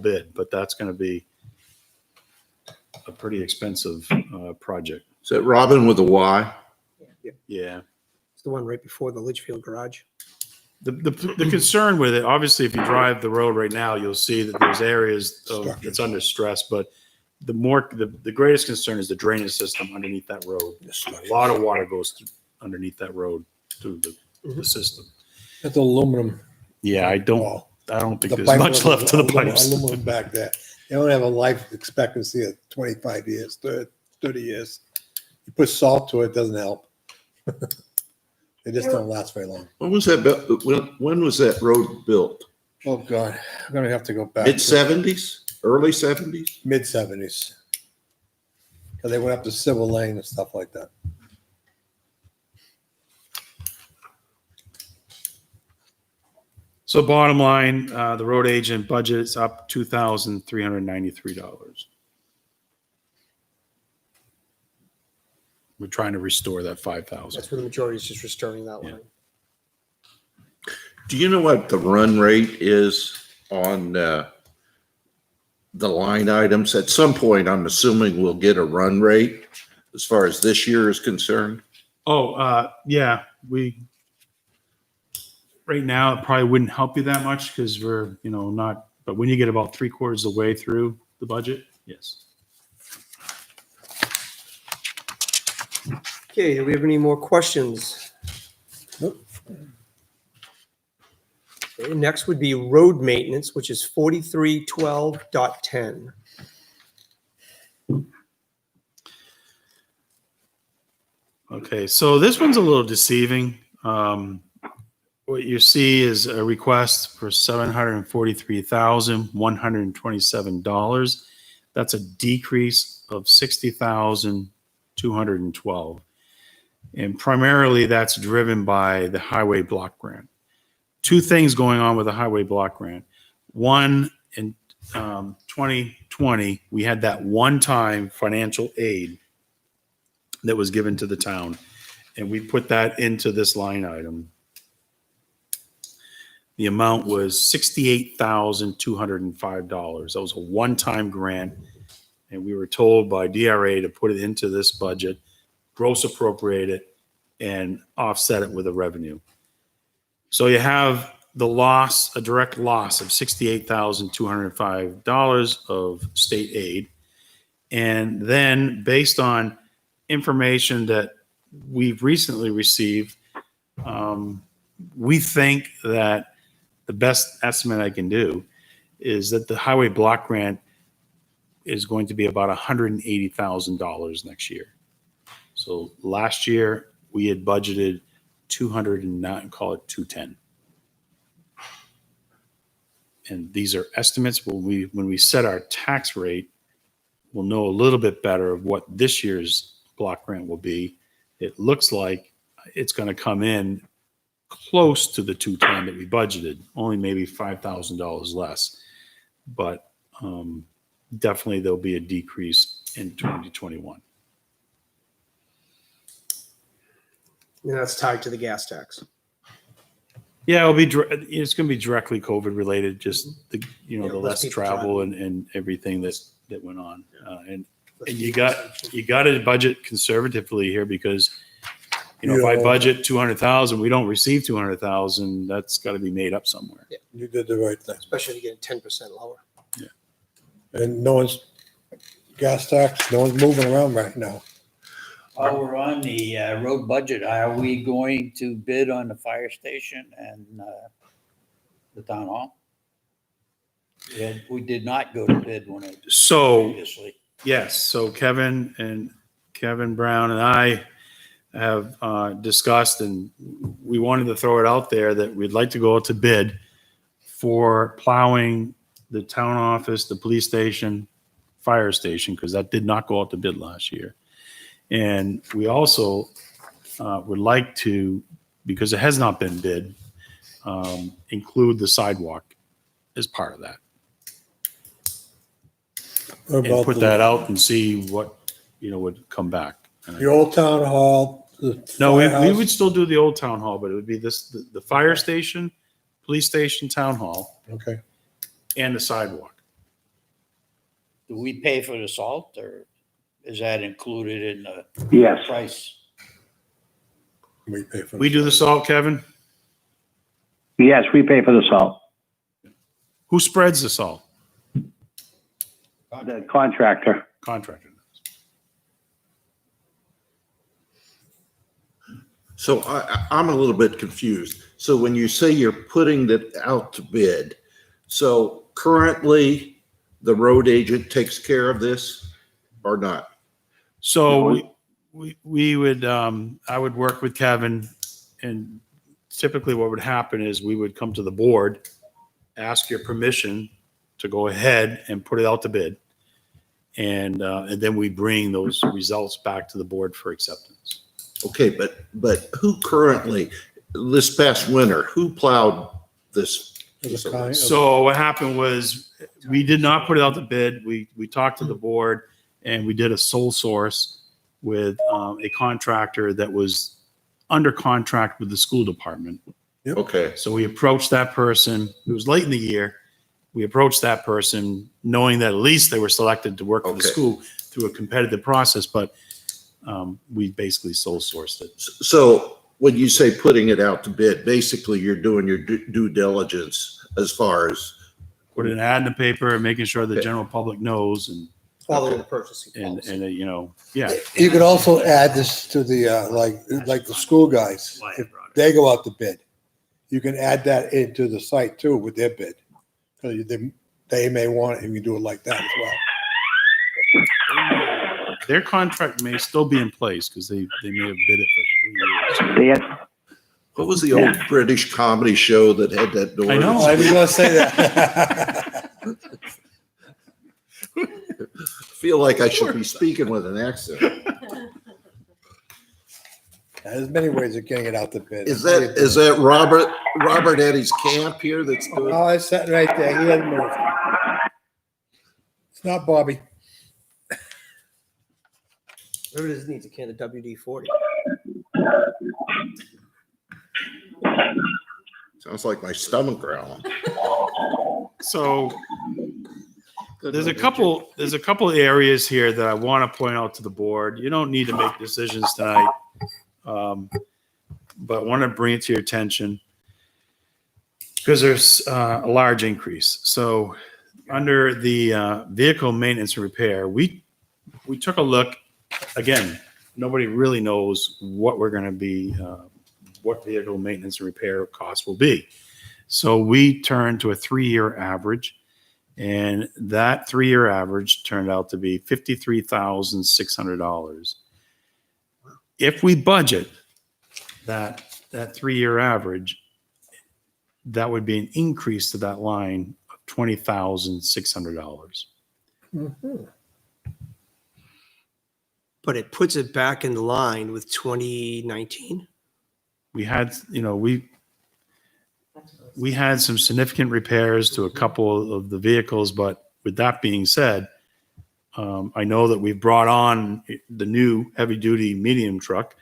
bid. But that's going to be a pretty expensive project. Is that Robin with a Y? Yeah. It's the one right before the Litchfield garage. The concern with it, obviously, if you drive the road right now, you'll see that there's areas that's under stress. But the greatest concern is the drainage system underneath that road. A lot of water goes underneath that road to the system. It's aluminum. Yeah, I don't think The there's pipe much was left to the pipes. Aluminum back there. They only have a life expectancy of 25 years, 30 years. You put salt to it, doesn't help. They just don't last very long. When was that built? When was that road built? Oh, God. I'm going to have to go back. Mid-70s? Early 70s? Mid-70s. Because they went up to Civil Lane and stuff like that. So bottom line, the road agent budget is up $2,393. We're trying to restore that 5,000. That's where the majority is just restoring that line. Do you know what the run rate is on the line items? At some point, I'm assuming we'll get a run rate as far as this year is concerned. Yeah, right now, it probably wouldn't help you that much because we're, not, but when you get about 3/4 of the way through the budget, yes. Okay, do we have any more questions? Nope. Okay, next would be road maintenance, which is 4312.10. Okay, so this one's a little deceiving. What you see is a request for $743,127. That's a decrease of $60,212. And primarily that's driven by the highway block grant. Two things going on with the highway block grant. One, in 2020, we had that one-time financial aid that was given to the town, and we put that into this line item. The amount was $68,205. That was a one-time grant, and we were told by DRA to put it into this budget, gross appropriate it, and offset it with a revenue. So you have the loss, a direct loss of $68,205 of state aid. And then based on information that we've recently received, we think that the best estimate I can do is that the highway block grant is going to be about $180,000 next year. So last year we had budgeted 209, call it 210. And these are estimates. When we set our tax rate, we'll know a little bit better of what this year's block grant will be. It looks like it's going to come in close to the 210 that we budgeted, only maybe $5,000 less. But definitely there'll be a decrease in 2021. And that's tied to the gas tax. Yeah, it's going to be directly COVID related, just the less less people travel and everything that went on. And you got to budget conservatively here because if I budget 200,000, we don't receive 200,000. That's got to be made up somewhere. Yeah, you did the right thing. Especially if you get 10% lower. Yeah. And no one's gas tax, no one's moving around right now. While we're on the road budget, are we going to bid on the fire station and the town hall? We did not go to bid when it So, previously. yes, so Kevin Brown and I have discussed, and we wanted to throw it out there that we'd like to go out to bid for plowing the town office, the police station, fire station, because that did not go out to bid last year. And we also would like to, because it has not been bid, include the sidewalk as part of that. What And about put that out and see what, would come back. the old town hall, the No, we firehouse? would still do the old town hall, but it would be the fire station, police station, town hall, Okay. and the sidewalk. Do we pay for the salt, or is that included in the Yes. price? We pay for. We do the salt, Kevin? Yes, we pay for the salt. Who spreads the salt? The contractor. Contractor. So I'm a little bit confused. So when you say you're putting it out to bid, so currently the road agent takes care of this or not? So we would, I would work with Kevin, and typically what would happen is we would come to the board, ask your permission to go ahead and put it out to bid. And then we bring those results back to the board for acceptance. Okay, but who currently, this past winter, who plowed this? So what happened was we did not put it out to bid. We talked to the board and we did a sole source with a contractor that was under contract with the school department. Okay, So we approached that person. It was late in the year. We approached that person knowing that at least they were selected to work for the Okay. school through a competitive process, but we basically sole sourced it. so when you say putting it out to bid, basically you're doing your due diligence as far as, Put an ad in the paper and making sure the general public knows and, Following the purchasing and, policy. and yeah. You could also add this to the, like the school guys, if they go out to bid. You can add that into the site too with their bid. So they may want it, and you do it like that as well. Their contract may still be in place because they may have bid it for 3 years. what was the old British comedy show that had that door? I know. I was gonna say that. I feel like I should be speaking with an accent. There's many ways of getting it out to bid. Is that Robert Eddie's camp here that's doing? Oh, it's sitting right there. He hasn't moved. It's not Bobby. Whoever this needs a can of WD-40. Sounds like my stomach growling. So there's a couple areas here that I want to point out to the board. You don't need to make decisions tonight. But I want to bring it to your attention because there's a large increase. So under the vehicle maintenance and repair, we took a look. Again, nobody really knows what we're going to be, what vehicle maintenance and repair costs will be. So we turned to a 3-year average, and that 3-year average turned out to be $53,600. If we budget that 3-year average, that would be an increase to that line of $20,600. Mm-hmm. But it puts it back in line with 2019. We had, we had some significant repairs to a couple of the vehicles, but with that being said, I know that we've brought on the new heavy-duty medium truck,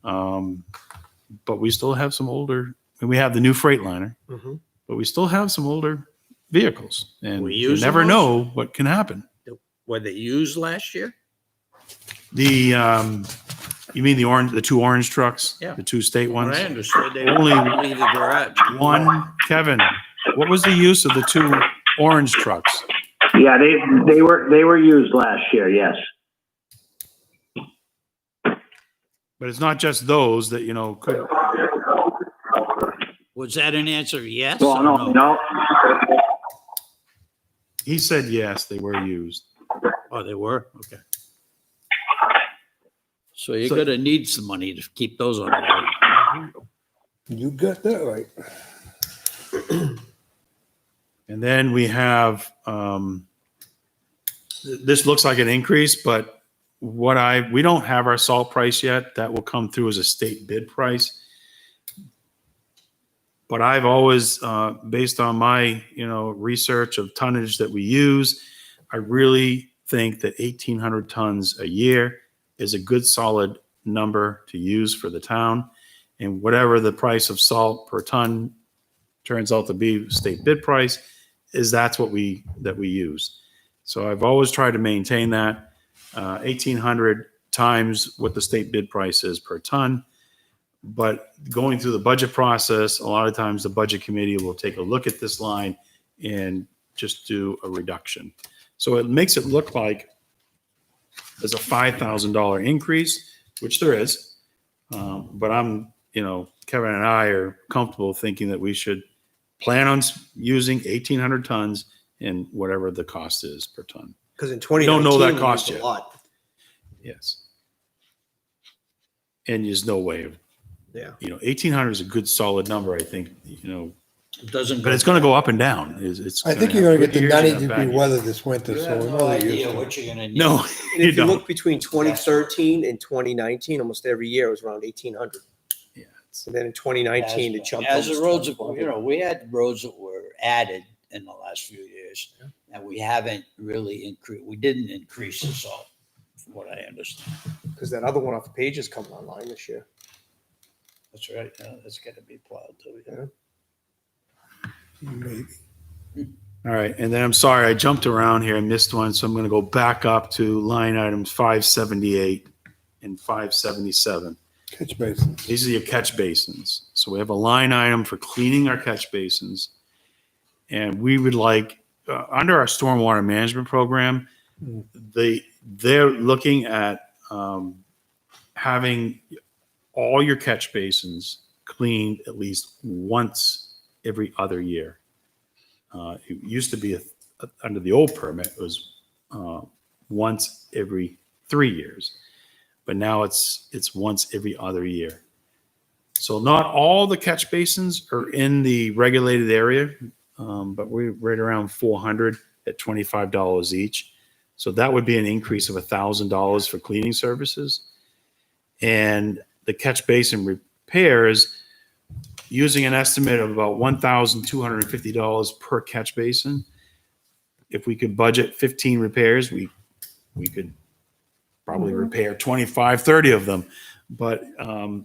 but we still have some older, and we have the new Freightliner, but we still have some older vehicles, and you never know what can happen. Were they used last year? You mean the 2 orange trucks? Yeah. The 2 state ones? I understood they Only leave the garage. one, Kevin, what was the use of the 2 orange trucks? Yeah, they were used last year, yes. But it's not just those that, could. Was that an answer? Yes? Well, or no. He said yes, they were used. Oh, they were? Okay. So you're going to need some money to keep those on the road. You got that right. And then we have, this looks like an increase, but we don't have our salt price yet. That will come through as a state bid price. But I've always, based on my, research of tonnage that we use, I really think that 1,800 tons a year is a good solid number to use for the town. And whatever the price of salt per ton turns out to be state bid price that's what we use. So I've always tried to maintain that 1,800 times what the state bid price is per ton. But going through the budget process, a lot of times the budget committee will take a look at this line and just do a reduction. So it makes it look like there's a $5,000 increase, which there is. But I'm, Kevin and I are comfortable thinking that we should plan on using 1,800 tons and whatever the cost is per ton. Because in 2019, don't know that we cost used yet. a lot. Yes. And there's no way of, Yeah. 1,800 is a good solid number, I think, It doesn't. but it's going to go up and down. I think you're going to get the good years, 90 you have bad degree years. weather this winter, You so have we no know that idea you. what you're going to need. No, And you if you don't. look between 2013 and 2019, almost every year it was around 1,800. Yeah. And then in 2019, it jumped. As the almost roads, 1,200. we had roads that were added in the last few years, and we haven't really increased. We didn't increase the salt, from what I understand. Because that other one off the page is coming online this year. That's right. That's got to be plowed too. Yeah. Maybe. All right. And then I'm sorry, I jumped around here and missed one. So I'm going to go back up to line items 578 and 577. Catch basins. These are your catch basins. So we have a line item for cleaning our catch basins. And we would like, under our stormwater management program, they're looking at having all your catch basins cleaned at least once every other year. It used to be under the old permit, it was once every 3 years, but now it's once every other year. So not all the catch basins are in the regulated area, but we're right around 400 at $25 each. So that would be an increase of $1,000 for cleaning services. And the catch basin repairs, using an estimate of about $1,250 per catch basin. If we could budget 15 repairs, we could probably repair 25, 30 of them. But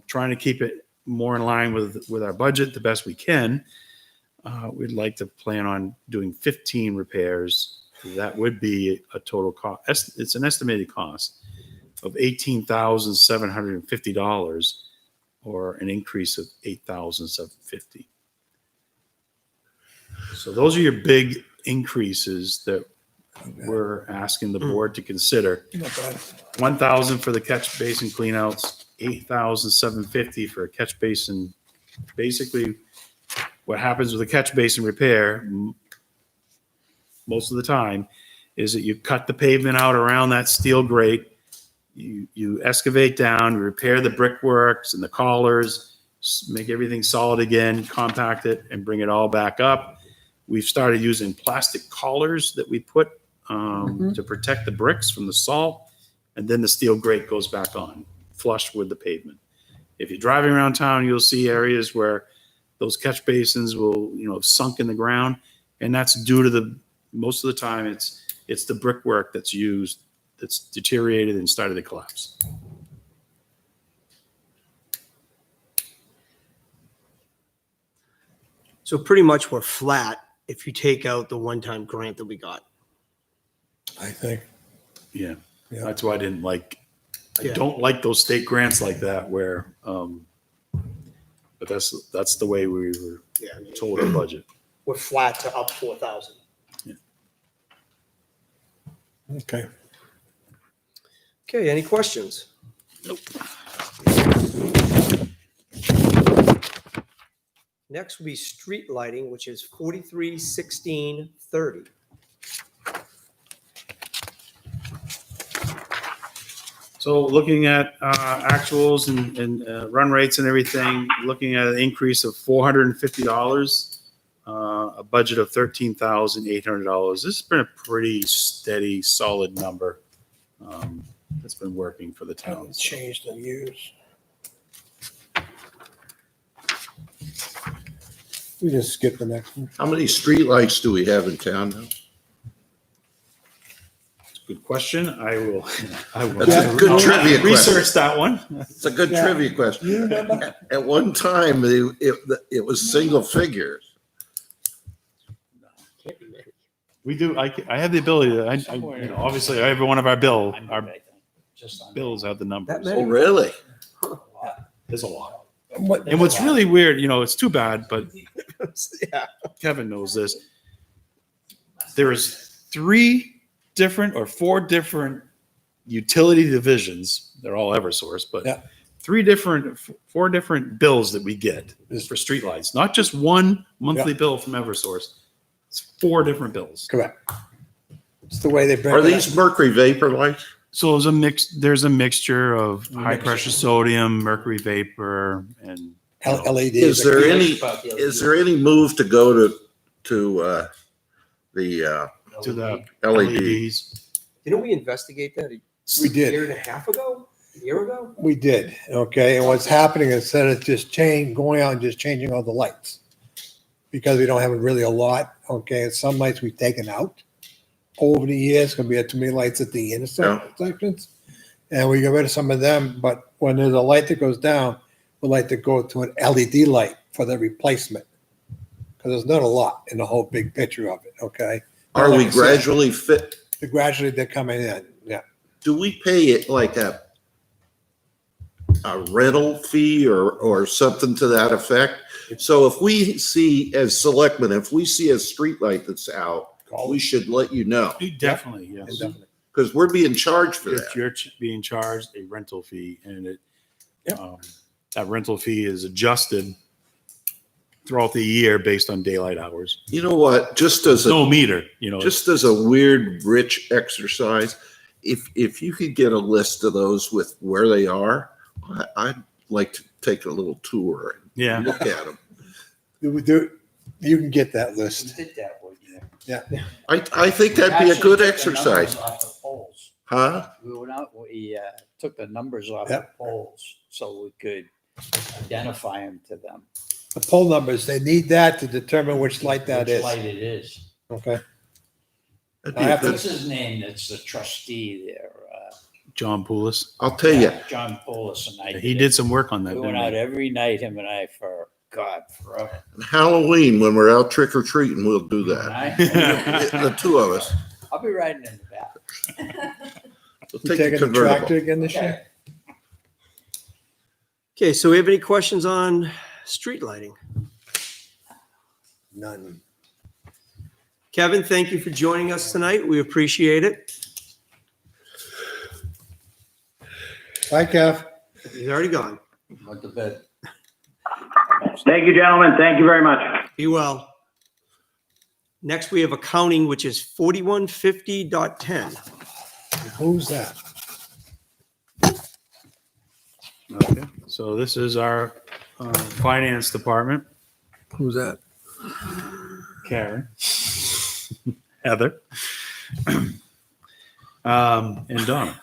trying to keep it more in line with our budget the best we can, we'd like to plan on doing 15 repairs. That would be a total cost. It's an estimated cost of $18,750, or an increase of $8,750. So those are your big increases that we're asking the board to consider. $1,000 for the catch basin cleanouts, $8,750 for a catch basin. Basically, what happens with a catch basin repair most of the time is that you cut the pavement out around that steel grate. You excavate down, you repair the brickworks and the collars, make everything solid again, compact it, and bring it all back up. We've started using plastic collars that we put to protect the bricks from the salt, and then the steel grate goes back on, flush with the pavement. If you're driving around town, you'll see areas where those catch basins will, sunk in the ground, and that's due to most of the time it's the brickwork that's used that's deteriorated and started to collapse. So pretty much we're flat if you take out the one-time grant that we got. I think. Yeah. Yeah. That's why I didn't like, I Yeah. don't like those state grants like that where, but that's the way we were Yeah. told our budget. We're flat to up 4,000. Okay. Okay, any questions? Nope. Next will be street lighting, which is 431630. So looking at actuals and run rates and everything, looking at an increase of $450, a budget of $13,800. This has been a pretty steady, solid number that's been working for the town. Haven't changed in years. We just skip the next one. How many streetlights do we have in town now? Good question. I will That's a good trivia question. research that one. It's a good trivia question. You remember? At one time, it was single figures. We do. I have the ability to. Obviously, every one of our bills have the numbers. Oh, really? There's a lot. And what's really weird, it's too bad, but Yeah. Kevin knows this. There is 4 different utility divisions. They're all Eversource, but Yeah. 4 different bills that we get for streetlights. Not just one monthly bill from Eversource. It's 4 different bills. Correct. It's the way they bring Are it these up. mercury vapor lights? So there's a mixture of high pressure sodium, mercury vapor, and LEDs. Is there any move to go to the to the LED? LEDs. Didn't we investigate that We did. a year and a half ago? A year ago? We did, okay, and what's happening is instead of just going out and just changing all the lights, because we don't have really a lot, okay, and some lights we've taken out over the years, because we had too many lights at the intersections, and we got rid of some of them, but when there's a light that goes down, we like to go to an LED light for the replacement, because there's not a lot in the whole big picture of it, okay? Are Like we I said, gradually fit? they're coming in, yeah. Do we pay it like a rental fee or something to that effect? So if we see as selectmen, if we see a street light that's out, we should let you know, Definitely, yes. Definitely. because we're being charged for that. You're being charged a rental fee, and that rental fee is adjusted throughout the year based on daylight hours. You know what? Just as No meter, just as a weird rich exercise, if you could get a list of those with where they are, I'd like to take a little tour Yeah. and look at them. You can get that list. did that one year. Yeah. I think that'd be a good exercise. Huh? We went out, we took the numbers off the Yep. poles so we could identify them to them. The poll numbers, they need that to determine which light that Which is. light it is. Okay. That'd I be a have to- good- What's his name? That's the trustee there. John Poulos. I'll tell you, John Polis and I. He did some work on that. We went didn't out he? every night, him and I, for forever. Halloween, when we're out trick or treating, we'll do that. And The two of us. I'll be riding in the back. We'll You take taking the the tractor convertible. again this year? Okay, so we have any questions on street lighting? None. Kevin, thank you for joining us tonight. We appreciate it. Hi, Kev. He's already gone. Went to bed. Thank you, gentlemen. Thank you very much. Be well. Next, we have accounting, which is 4150.10. Who's that? Okay. So this is our finance department. Who's that? Karen, Heather, and Donna.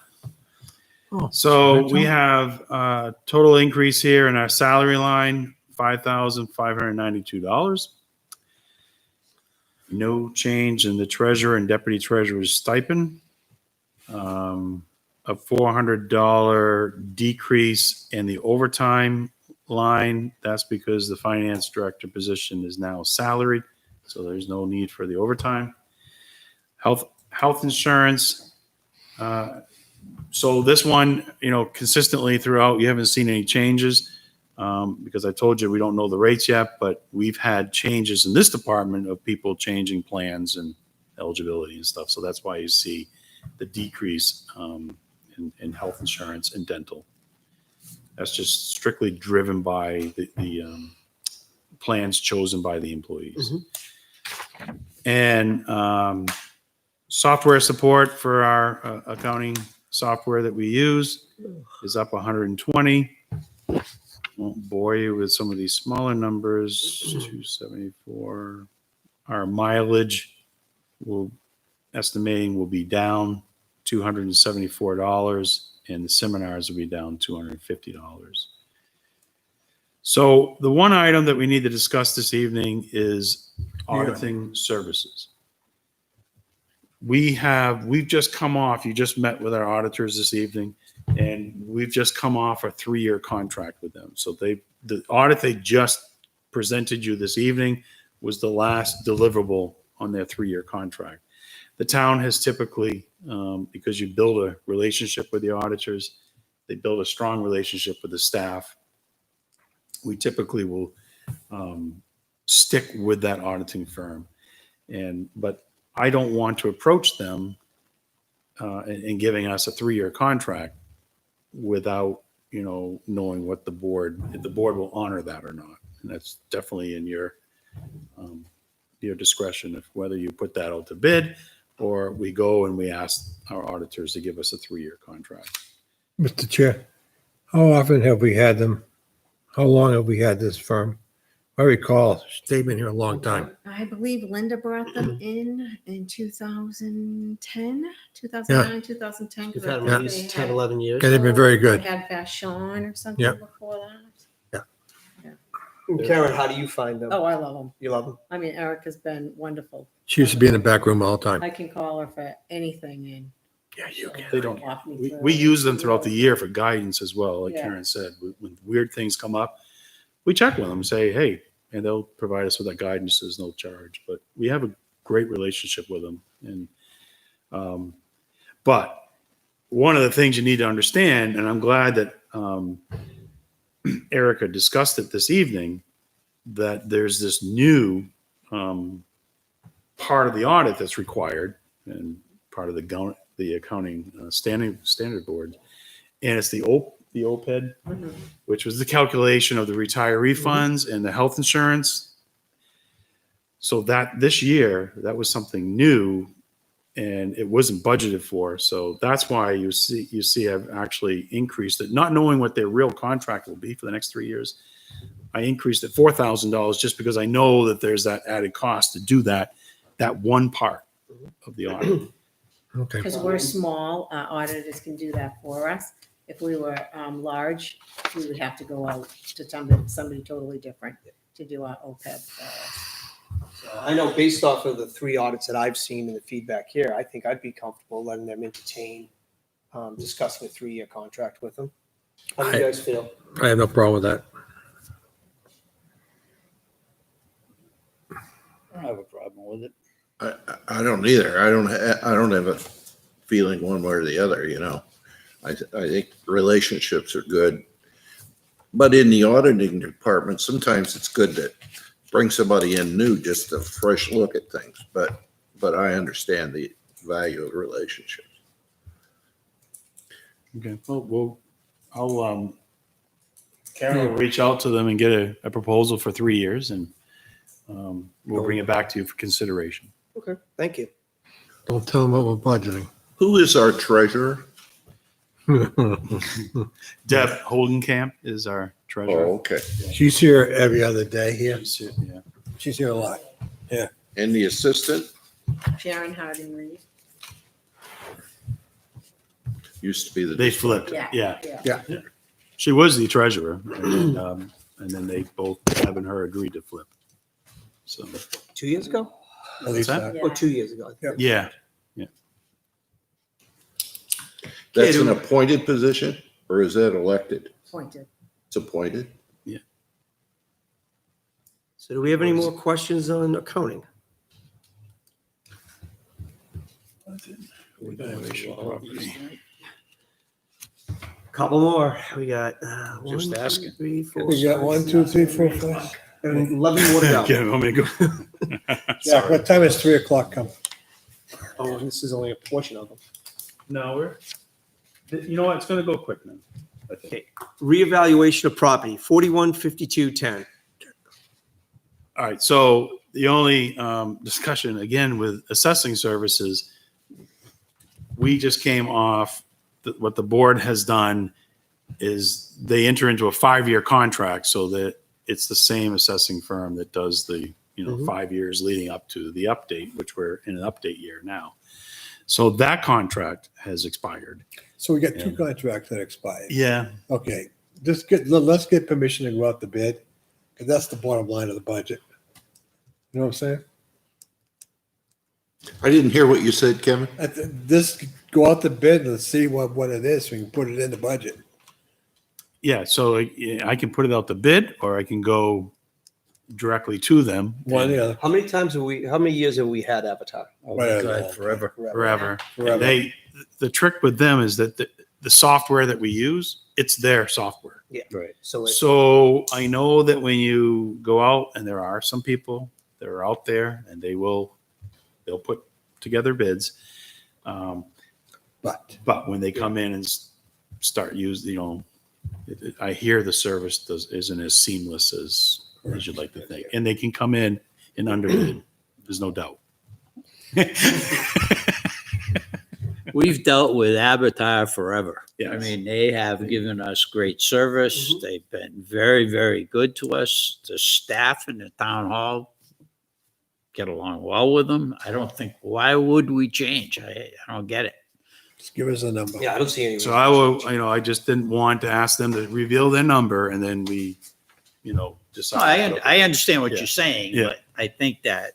So we have a total increase here in our salary line, $5,592. No change in the treasurer and deputy treasurer's stipend. A $400 decrease in the overtime line. That's because the finance director position is now salaried, so there's no need for the overtime. Health insurance. So this one, consistently throughout, you haven't seen any changes because I told you we don't know the rates yet, but we've had changes in this department of people changing plans and eligibility and stuff. So that's why you see the decrease in health insurance and dental. That's just strictly driven by the plans chosen by the employees. And software support for our accounting software that we use is up 120. Won't bore you with some of these smaller numbers. 274. Our mileage estimating will be down $274, and the seminars will be down $250. So the one item that we need to discuss this evening is auditing services. We've just come off, you just met with our auditors this evening, and we've just come off a 3-year contract with them. So the audit they just presented you this evening was the last deliverable on their 3-year contract. The town has typically, because you build a relationship with the auditors, they build a strong relationship with the staff. We typically will stick with that auditing firm. But I don't want to approach them in giving us a 3-year contract without, knowing what if the board will honor that or not. And that's definitely in your discretion of whether you put that out to bid or we go and we ask our auditors to give us a 3-year contract. Mr. Chair, how often have we had them? How long have we had this firm? I recall, they've been here a long time. I believe Linda brought them in 2010, 2009, 2010. We've had them at least 10, 11 years. And they've been very good. They had Vashon or something Yep. before that. Karen, how do you find them? Oh, I love them. You love them? I mean, Erica's been wonderful. She used to be in the back room all the time. I can call her for anything and Yeah, you can. They don't. walk me through We it. use them throughout the year for guidance as well. Like Yeah. Karen said, when weird things come up, we check with them and say, hey, and they'll provide us with that guidance. There's no charge, but we have a great relationship with them. And, but one of the things you need to understand, and I'm glad that Erica discussed it this evening, that there's this new part of the audit that's required and part of the accounting standard board, and it's the OPED, which was the calculation of the retiree funds and the health insurance. So that this year, that was something new and it wasn't budgeted for. So that's why you see I've actually increased it, not knowing what their real contract will be for the next 3 years. I increased it $4,000 just because I know that there's that added cost to do that one part of the audit. Okay. Because we're small, auditors can do that for us. If we were large, we would have to go out to somebody totally different to do our OPEB for us. I know based off of the 3 audits that I've seen and the feedback here, I think I'd be comfortable letting them entertain discussing a 3-year contract with them. How do you guys feel? I have no problem with that. I don't have a problem with it. I don't either. I don't have a feeling one way or the other, I think relationships are good. But in the auditing department, sometimes it's good to bring somebody in new, just a fresh look at things. But I understand the value of relationships. Okay, well, Karen will reach out to them and get a proposal for 3 years, and we'll bring it back to you for consideration. Okay, thank you. Don't tell them what we're budgeting. Who is our treasurer? Deb Holdenkamp is our treasurer. Oh, okay. She's here every other day here. Yeah. She's here a lot. And the assistant Sharon Harding Reed. used to be the. They flipped. Yeah. Yeah. She was the treasurer, and then they both, Deb and her, agreed to flip. So 2 years ago? At least that? that. Or 2 years ago? yeah, That's an appointed position, or is that elected? Appointed. It's appointed? So do we have any more questions on accounting? Couple more. We got Just 1, 2, asking. 3, 4, We got 1, 2, 3, 4, 5. 11 more to go. Yeah, want me to go? Yeah, Sorry. what time is 3 o'clock come? Oh, this is only a portion of them. No, you know what? It's going to go quick now. I think. Okay. Reevaluation of property, 415210. All right, so the only discussion, again, with assessing services, we just came off, what the board has done is they enter into a 5-year contract so that it's the same assessing firm that does the, 5 years leading up to the update, which we're in an update year now. So that contract has expired. So we got two contracts that expired. Yeah. Okay, let's get permission to go out the bid, because that's the bottom line of the budget. You know what I'm saying? I didn't hear what you said, Kevin. This, go out the bid and see what it is, so we can put it in the budget. Yeah, so I can put it out to bid, or I can go directly to them. One or the other. How many years have we had Avatar? Oh, Right. God, forever. Forever. Forever. And the trick with them is that the software that we use, it's their software. Yeah. Right. So I know that when you go out, and there are some people that are out there, and they'll put together bids. But when they come in and start using, I hear the service isn't as seamless as you'd like to think. And they can come in and underbid. There's no doubt. We've dealt with Avatar forever. Yes. I mean, they have given us great service. They've been very, very good to us. The staff in the town hall get along well with them. I don't think, why would we change? I don't get it. Just give us a number. Yeah, I don't see any. So I will, I just didn't want to ask them to reveal their number, and then we, decide. No, I understand what Yeah. you're saying, Yeah. but I think that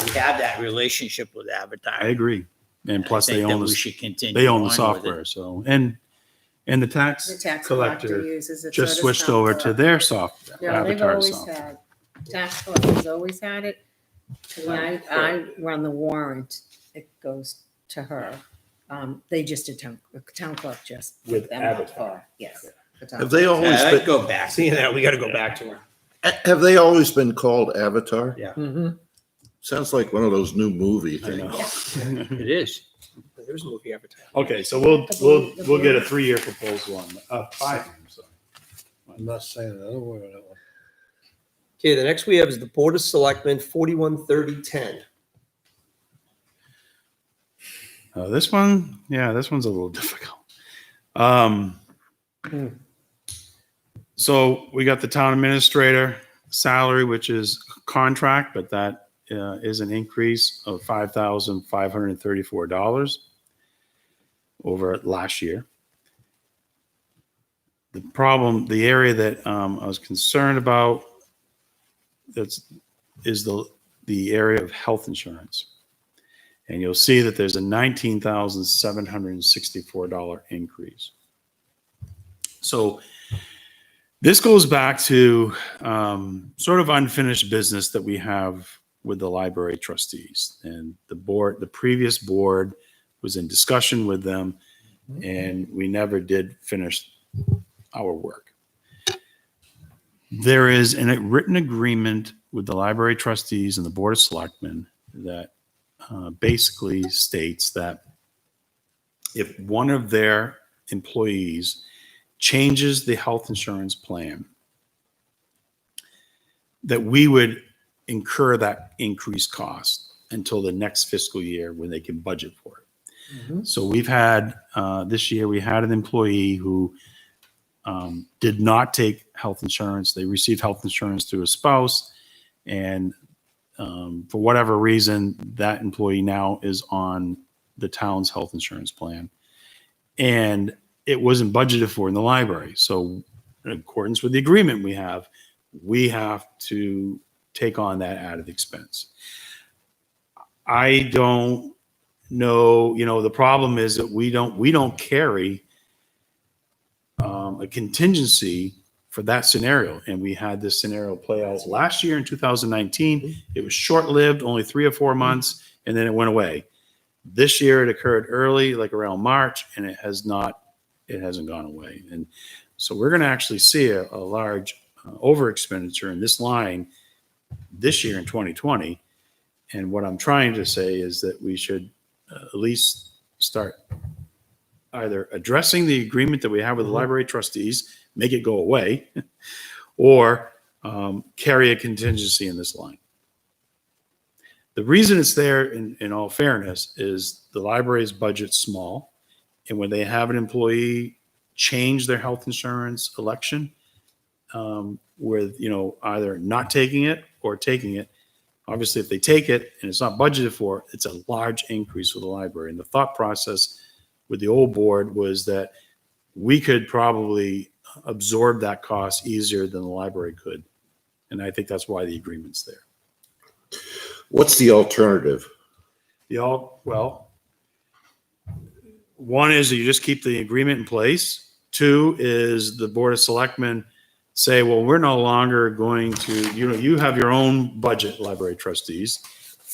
we have that relationship with Avatar. I agree. And plus I they think own that we the, should continue they own on the with software. it. So, and the tax The tax collector collector uses it. just so does switched town over to collector. their software. No, they've Avatar always software. had, tax collector's always had it. When I run the warrant, it goes to her. They just did town clerk just With put them up Avatar. for, yes. the town Have they clerk. always Yeah, been, I'd go back. Seeing that, we got to go back to her. have they always been called Avatar? Yeah. Mhm. Sounds like one of those new movie I know. things. It is. There's a movie Avatar. Okay, so we'll get a 3-year proposal on 5 years. Sorry. I'm not saying another word on that one. Okay, the next we have is the Board of Selectmen, 413010. This one's a little difficult. So we got the town administrator salary, which is contract, but that is an increase of $5,534 over last year. The area that I was concerned about is the area of health insurance. And you'll see that there's a $19,764 increase. So this goes back to sort of unfinished business that we have with the library trustees. And the previous board was in discussion with them, and we never did finish our work. There is a written agreement with the library trustees and the Board of Selectmen that basically states that if one of their employees changes the health insurance plan, that we would incur that increased cost until the next fiscal year when they can budget for it. So we've had, this year, we had an employee who did not take health insurance. They received health insurance through a spouse, and for whatever reason, that employee now is on the town's health insurance plan. And it wasn't budgeted for in the library. So in accordance with the agreement we have to take on that added expense. I don't know, the problem is that we don't carry a contingency for that scenario. And we had this scenario play out last year in 2019. It was short-lived, only 3 or 4 months, and then it went away. This year it occurred early, like around March, and it hasn't gone away. And so we're going to actually see a large over expenditure in this line this year in 2020. And what I'm trying to say is that we should at least start either addressing the agreement that we have with the library trustees, make it go away, or carry a contingency in this line. The reason it's there, in all fairness, is the library's budget's small, and when they have an employee change their health insurance election, with, either not taking it or taking it, obviously if they take it and it's not budgeted for, it's a large increase for the library. And the thought process with the old board was that we could probably absorb that cost easier than the library could. And I think that's why the agreement's there. What's the alternative? Well, one is that you just keep the agreement in place. Two is the Board of Selectmen say, well, we're no longer going to, you have your own budget, library trustees,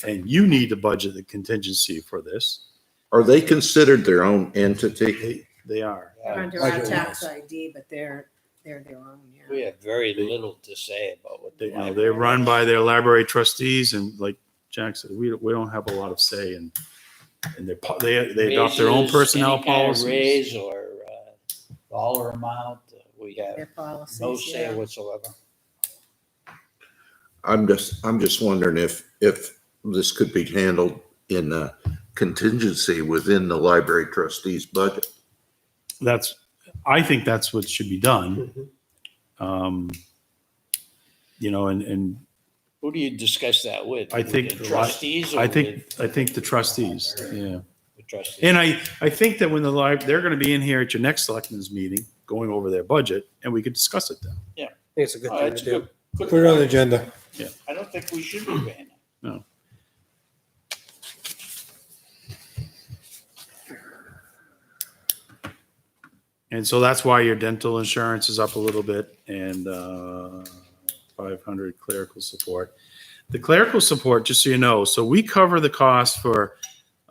and you need to budget the contingency for this. Are they considered their own entity? They are. They're under our tax ID, but they're their own, yeah. We have very little to say about what They, the they're run by their library trustees, and like Jack said, we don't have a lot of say, and they adopt their own personnel policies. Raise or dollar amount, we have Their policies, no say yeah. whatsoever. I'm just wondering if this could be handled in a contingency within the library trustees budget. I think that's what should be done. And Who do you discuss that with? I think With the trustees. Or I think the trustees, yeah. The trustees. And I think that when they're going to be in here at your next selectmen's meeting, going over their budget, and we could discuss it then. I think it's a good thing It's to do. good. Put it on the agenda. I don't think we should be paying it. No. And so that's why your dental insurance is up a little bit, and 500 clerical support. The clerical support, just so you know, so we cover the cost for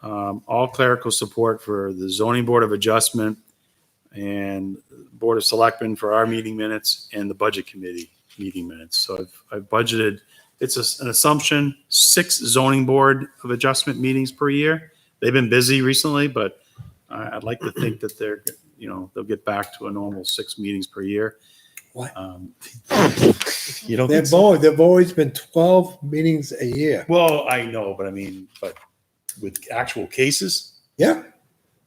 all clerical support for the Zoning Board of Adjustment and Board of Selectmen for our meeting minutes and the Budget Committee meeting minutes. So I've budgeted, it's an assumption, 6 Zoning Board of Adjustment meetings per year. They've been busy recently, but I'd like to think that they'll get back to a normal 6 meetings per year. What? You don't think so? They've always been 12 meetings a year. Well, I know, but with actual cases? Yeah.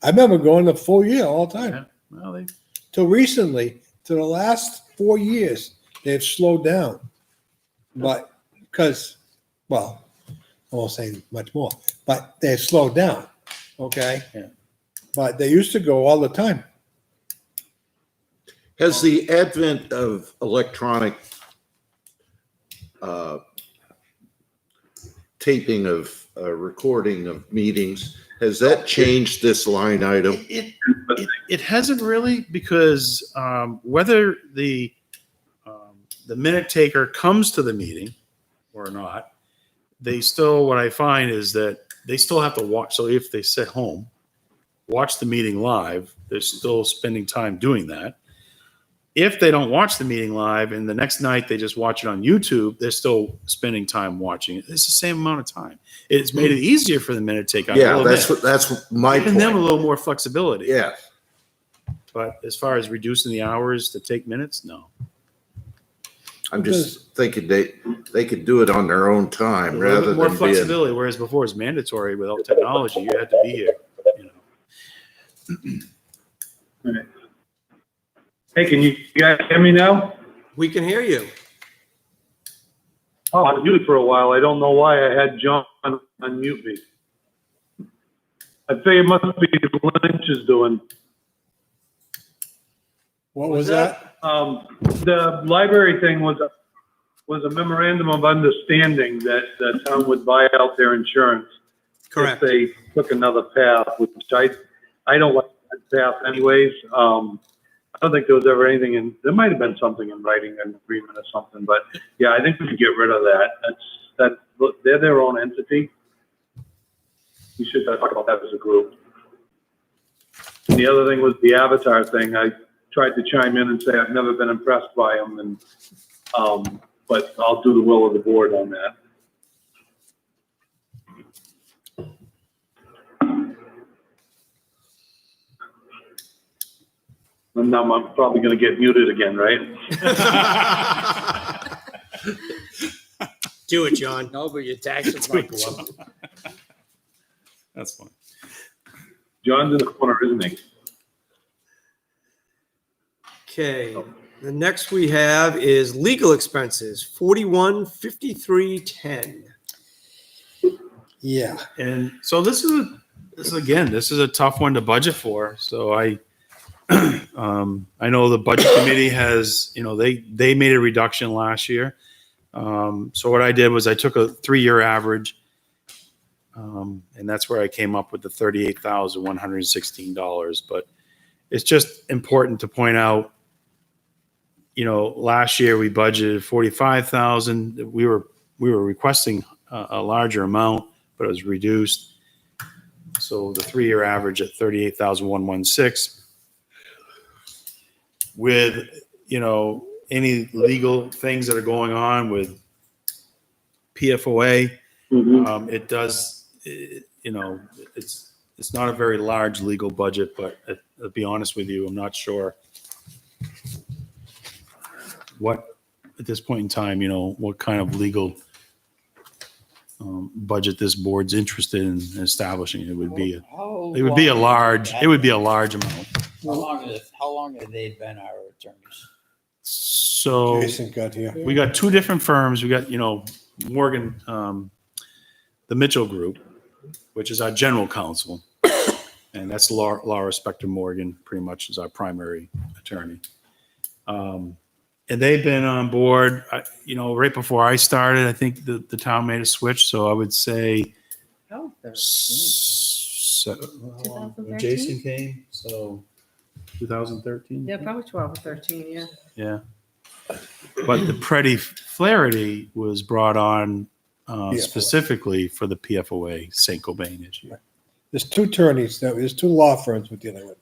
I remember going the full year all the time. Yeah. Well, Till recently, to the last 4 years, they've slowed down. But because, I won't say much more, but they've slowed down. Okay. Yeah. But they used to go all the time. Has the advent of electronic taping of recording of meetings, has that changed this line item? It hasn't really, because whether the minute taker comes to the meeting or not, what I find is that they still have to watch. So if they sit home, watch the meeting live, they're still spending time doing that. If they don't watch the meeting live and the next night they just watch it on YouTube, they're still spending time watching it. It's the same amount of time. It's made it easier for the minute taker. Yeah, that's my Giving them a point. little more flexibility. Yeah. But as far as reducing the hours to take minutes, no. I'm just thinking they could do it on their own time A little rather bit more than being. flexibility, whereas before it's mandatory without technology, you had to be here. Hey, can you guys hear me now? We can hear you. Oh, I was muted for a while. I don't know why I had John unmute me. I'd say it must be Lynch is doing. What was that? The library thing was a memorandum of understanding that the town would buy out their insurance. Correct. If they took another path, which I don't like that path anyways. I don't think there was ever anything there might have been something in writing, an agreement or something, but yeah, I think we should get rid of that. They're their own entity. We should talk about that as a group. And the other thing was the Avatar thing. I tried to chime in and say I've never been impressed by them, and but I'll do the will of the board on that. And now I'm probably going to get muted again, right? Do it, John. No, but your taxes might go up. That's fine. John's in the corner, isn't he? Okay, the next we have is legal expenses, 415310. Yeah. And so this is a tough one to budget for. So I know the budget committee has, they made a reduction last year. So what I did was I took a 3-year average, and that's where I came up with the $38,116. But it's just important to point out, last year we budgeted $45,000. We were requesting a larger amount, but it was reduced. So the 3-year average at $38,116 with, any legal things that are going on with PFOA, it does, it's not a very large legal budget, but to be honest with you, I'm not sure what, at this point in time, what kind of legal budget this board's interested in establishing. It would be a large amount. How long have they been our attorneys? So Jason got here. we got 2 different firms. We got, Morgan, the Mitchell Group, which is our general counsel. And that's Laura Spector Morgan, pretty much is our primary attorney. And they've been on board, right before I started. I think the town made a switch. So I would say Oh, 13. when Jason came, so 2013. Yeah, probably 12 or 13, yeah. Yeah. But the Pretty Flaherty was brought on specifically for the PFOA St. Cobain issue. There's 2 attorneys, there's 2 law firms we're dealing with.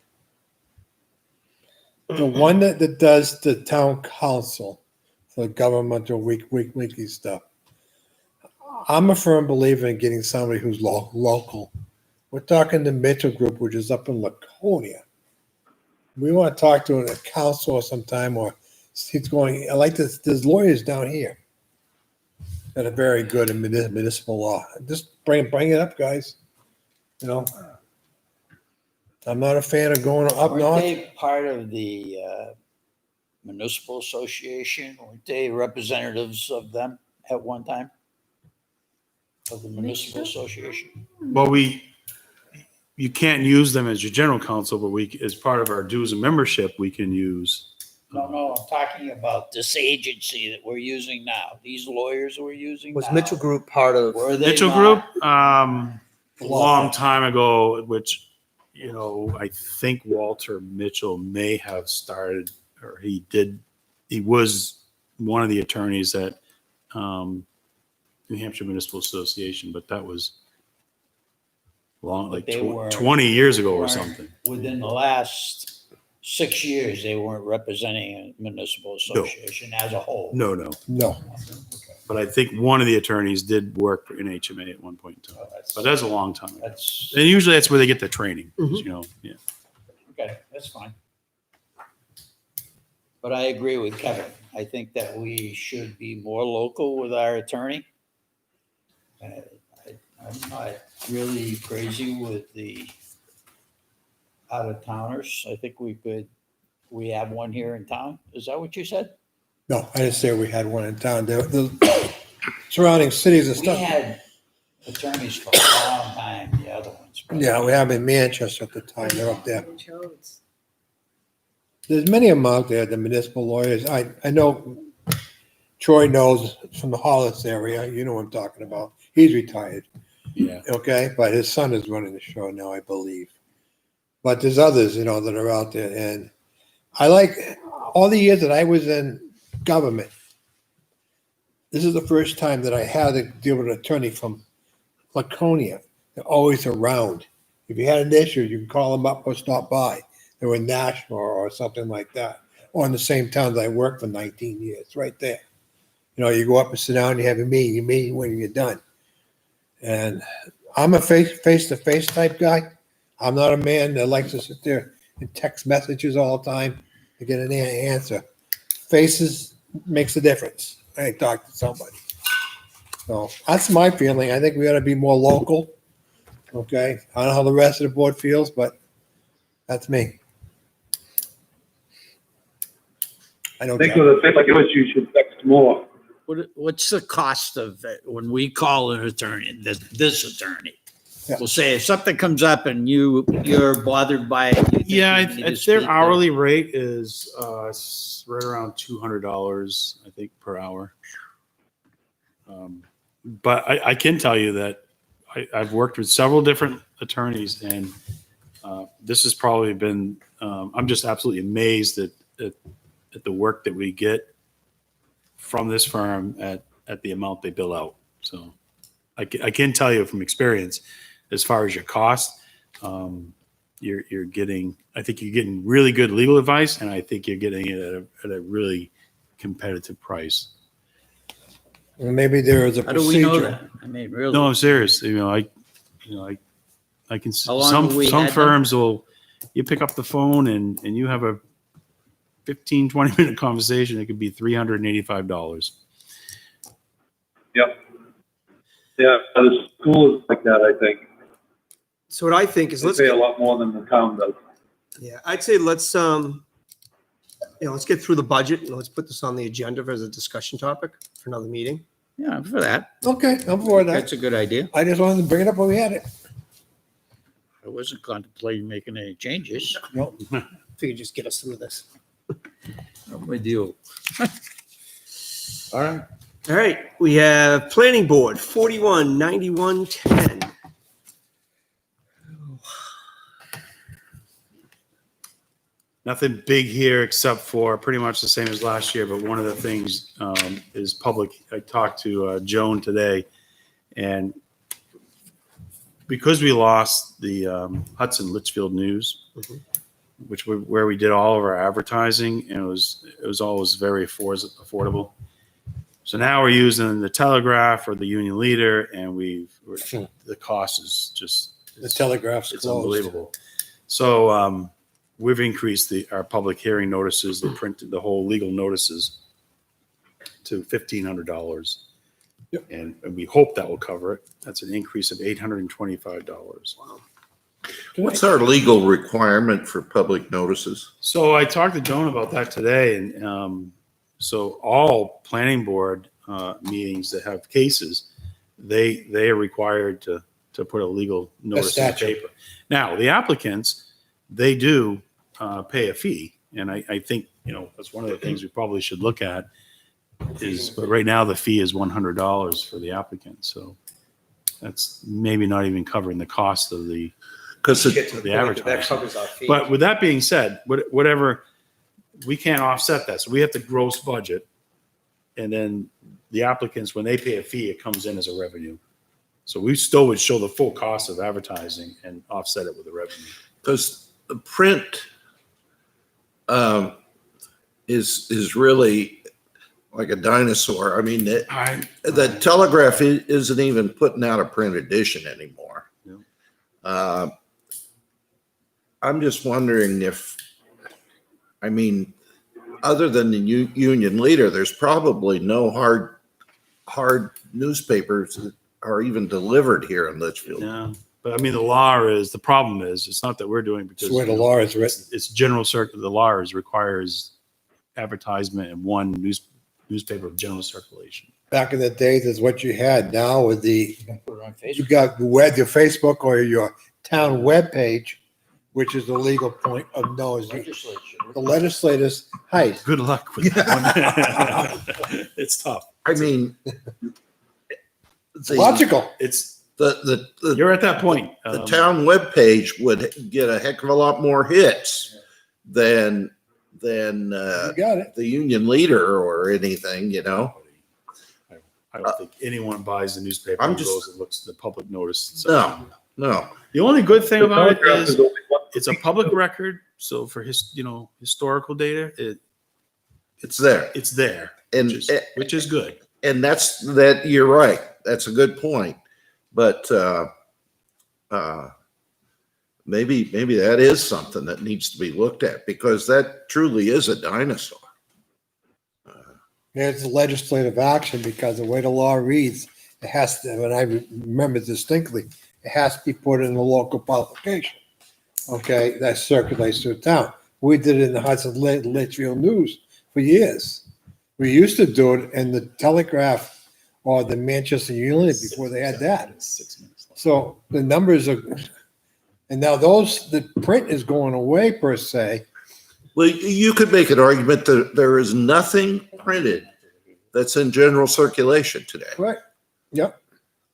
The one that does the town council for governmental weekly stuff. I'm a firm believer in getting somebody who's local. We're talking the Mitchell Group, which is up in Laconia. We want to talk to a council sometime, or he's going, I like this, there's lawyers down here that are very good in municipal law. Just bring it up, guys. I'm not a fan of going up Weren't north. they part of the municipal association? Weren't they representatives of them at one time? Of the municipal association? Well, you can't use them as your general counsel, but as part of our dues and membership, we can use. No, I'm talking about this agency that we're using now. These lawyers we're using Was now. Mitchell Group part of? Were they Mitchell not? Group, a long time ago, which, I think Walter Mitchell may have started, or he was one of the attorneys at New Hampshire Municipal Association, but that was long, like They were- 20 years ago or weren't- something. Within the last 6 years, they weren't representing a municipal association as a whole. No. But I think one of the attorneys did work in HMA at one point in time. But that's a long time. And usually that's where they get the training, yeah. Okay, that's fine. But I agree with Kevin. I think that we should be more local with our attorney. I'm not really crazy with the out-of-towners. I think we have one here in town. Is that what you said? No, I didn't say we had one in town. The surrounding cities and We stuff. had attorneys for a long time, the other ones. but- Yeah, we have in Manchester at the time. They're up there. There's many of them out there, the municipal lawyers. I know Troy knows from the Hollis area. You know what I'm talking about. He's retired. Yeah. Okay, but his son is running the show now, I believe. But there's others, that are out there. And I like all the years that I was in government. This is the first time that I had to deal with an attorney from Laconia. They're always around. If you had an issue, you can call them up or stop by. They were national or something like that. Or in the same town that I worked for 19 years, right there. You go up and sit down, you have a meeting, you meet when you're done. And I'm a face-to-face type guy. I'm not a man that likes to sit there and text messages all the time to get an answer. Faces makes a difference, I talked to somebody. So that's my feeling. I think we ought to be more local. Okay, I don't know how the rest of the board feels, but that's me. I know. I think Jack. with a thing like yours, you should text more. What's the cost of it when we call an attorney, this attorney? Yeah. We'll say if something comes up and you're bothered by it. you think Yeah, you need to their speak to- hourly rate is right around $200, I think, per hour. But I can tell you that I've worked with several different attorneys, and this has probably been. I'm just absolutely amazed at the work that we get from this firm at the amount they bill out. So I can tell you from experience, as far as your cost, you're getting. I think you're getting really good legal advice, and I think you're getting it at a really competitive price. Well, maybe there is a How do we know procedure. that? I mean, really? No, I'm serious. I can. How long have we Some had them? firms will. You pick up the phone and you have a 15, 20-minute conversation. It could be $385. Yep. Yeah, the school is like that, I think. So what I think is They let's pay a lot more than the town does. yeah, I'd say let's let's get through the budget and let's put this on the agenda as a discussion topic for another meeting. Yeah, for that. Okay, I'm for that. That's a good idea. I just wanted to bring it up when we had it. I wasn't contemplating making any changes. No. Figure just get us through this. I'm with you. All right. All right, we have Planning Board 419110. Nothing big here except for pretty much the same as last year. But one of the things is public. I talked to Joan today, and because we lost the Hudson Litchfield News, where we did all of our advertising, and it was always very affordable. So now we're using the Telegraph or the Union Leader, and the cost is just The Telegraph's it's closed. unbelievable. So we've increased our public hearing notices, the whole legal notices, to $1,500. Yep. And we hope that will cover it. That's an increase of $825. Wow. What's our legal requirement for public notices? So I talked to Joan about that today, and so all planning board meetings that have cases, they are required to put a legal notice in the statute. paper. Now, the applicants, they do pay a fee, and I think that's one of the things we probably should look at. But right now the fee is $100 for the applicant, so that's maybe not even covering the cost of the advertising. That covers our fee. But with that being said, whatever, we can't offset that. So we have to gross budget. And then the applicants, when they pay a fee, it comes in as a revenue. So we still would show the full cost of advertising and offset it with the revenue. Because the print is really like a dinosaur. I mean, the Telegraph isn't even putting out a print edition anymore. No. I'm just wondering other than the Union Leader, there's probably no hard newspapers that are even delivered here in Litchfield. Yeah. But the problem is, it's not that we're doing because It's where the law is written. it's general circuit. The law requires advertisement in one newspaper of general circulation. Back in the days is what you had. Now with the, Put it on you Facebook. got your Facebook or your town webpage, which is the legal point of no, is the legislators, hi. Good luck with that one. It's tough. I mean, Logical. It's the you're at that point. the town webpage would get a heck of a lot more hits than You got it. the Union Leader or anything, I don't think anyone buys the newspaper I'm and just- goes and looks at the public notice. So No. the only good thing The about it Telegraph is is only one- it's a public record. So for historical data, It's there. it's there, And which is good. and that you're right. That's a good point. But maybe that is something that needs to be looked at, because that truly is a dinosaur. There's legislative action because the way the law reads, it has to, and I remember distinctly, it has to be put in the local publication. Okay, that circulates through town. We did it in the Hudson Litchfield News for years. We used to do it in the Telegraph or the Manchester Union before they had that. So the numbers are, and now the print is going away per se. Well, you could make an argument that there is nothing printed that's in general circulation today. Right. Yep.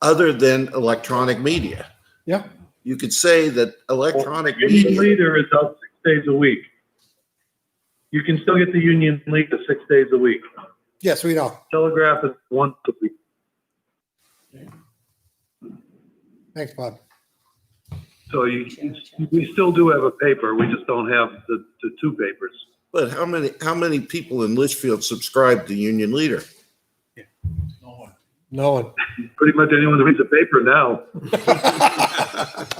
Other than electronic media. Yep. You could say that electronic Union media. Leader is out 6 days a week. You can still get the Union Leader 6 days a week. Yes, we know. Telegraph is once a week. Thanks, Bob. So we still do have a paper. We just don't have the two papers. But how many people in Litchfield subscribe to Union Leader? No one. Pretty much anyone that reads a paper now.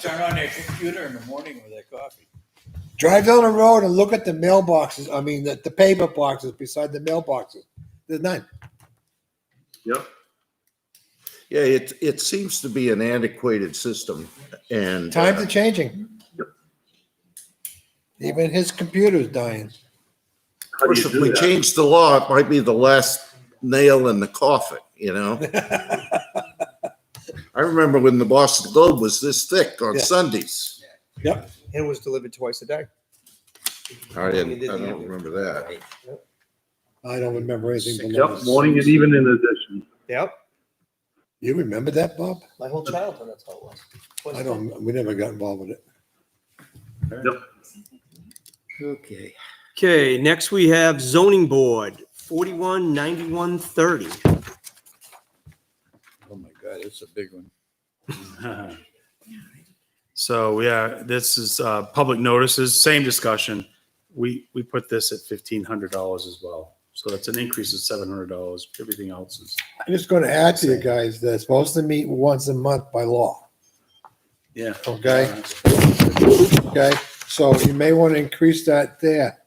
Turn on their computer in the morning with their coffee. Drive down the road and look at the mailboxes. I mean, the paper boxes beside the mailboxes. There's none. Yep. Yeah, it seems to be an antiquated system, and Times are changing. Even his computer's dying. of course, if we change the law, it might be the last nail in the coffin, you know? I remember when the Boston Globe was this thick on Sundays. Yep. And it was delivered twice a day. I don't remember that. I don't remember anything. Yep, morning and evening edition. Yep. You remember that, Bob? My whole childhood, that's how it was. I don't, we never got involved with it. Yep. Okay. Okay, next we have zoning board, 419130. Oh my God, it's a big one. So yeah, this is public notices, same discussion. We put this at $1,500 as well. So that's an increase of $700. Everything else is. I'm just going to add to you guys, they're supposed to meet once a month by law. Yeah. Okay. Okay, so you may want to increase that there.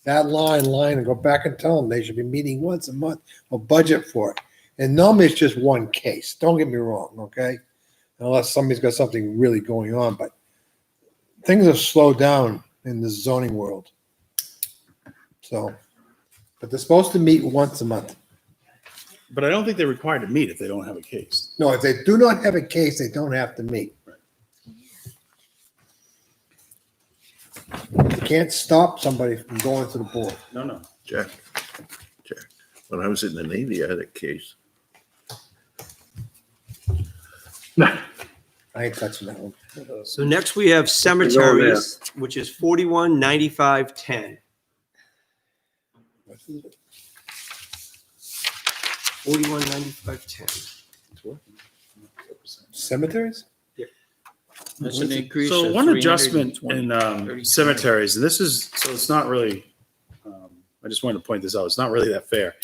That line, and go back and tell them they should be meeting once a month or budget for it. And normally it's just one case. Don't get me wrong, okay? Unless somebody's got something really going on, but things have slowed down in the zoning world. So, but they're supposed to meet once a month. But I don't think they're required to meet if they don't have a case. No, if they do not have a case, they don't have to meet. You can't stop somebody from going to the board. No. Jack, when I was in the Navy, I had a case. I ain't touching that one. So next we have cemeteries, which is 419510. 419510. Cemeteries? That's an increase So of one adjustment in 320. cemeteries, and this is, so it's not really, I just wanted to point this out, it's not really that fair.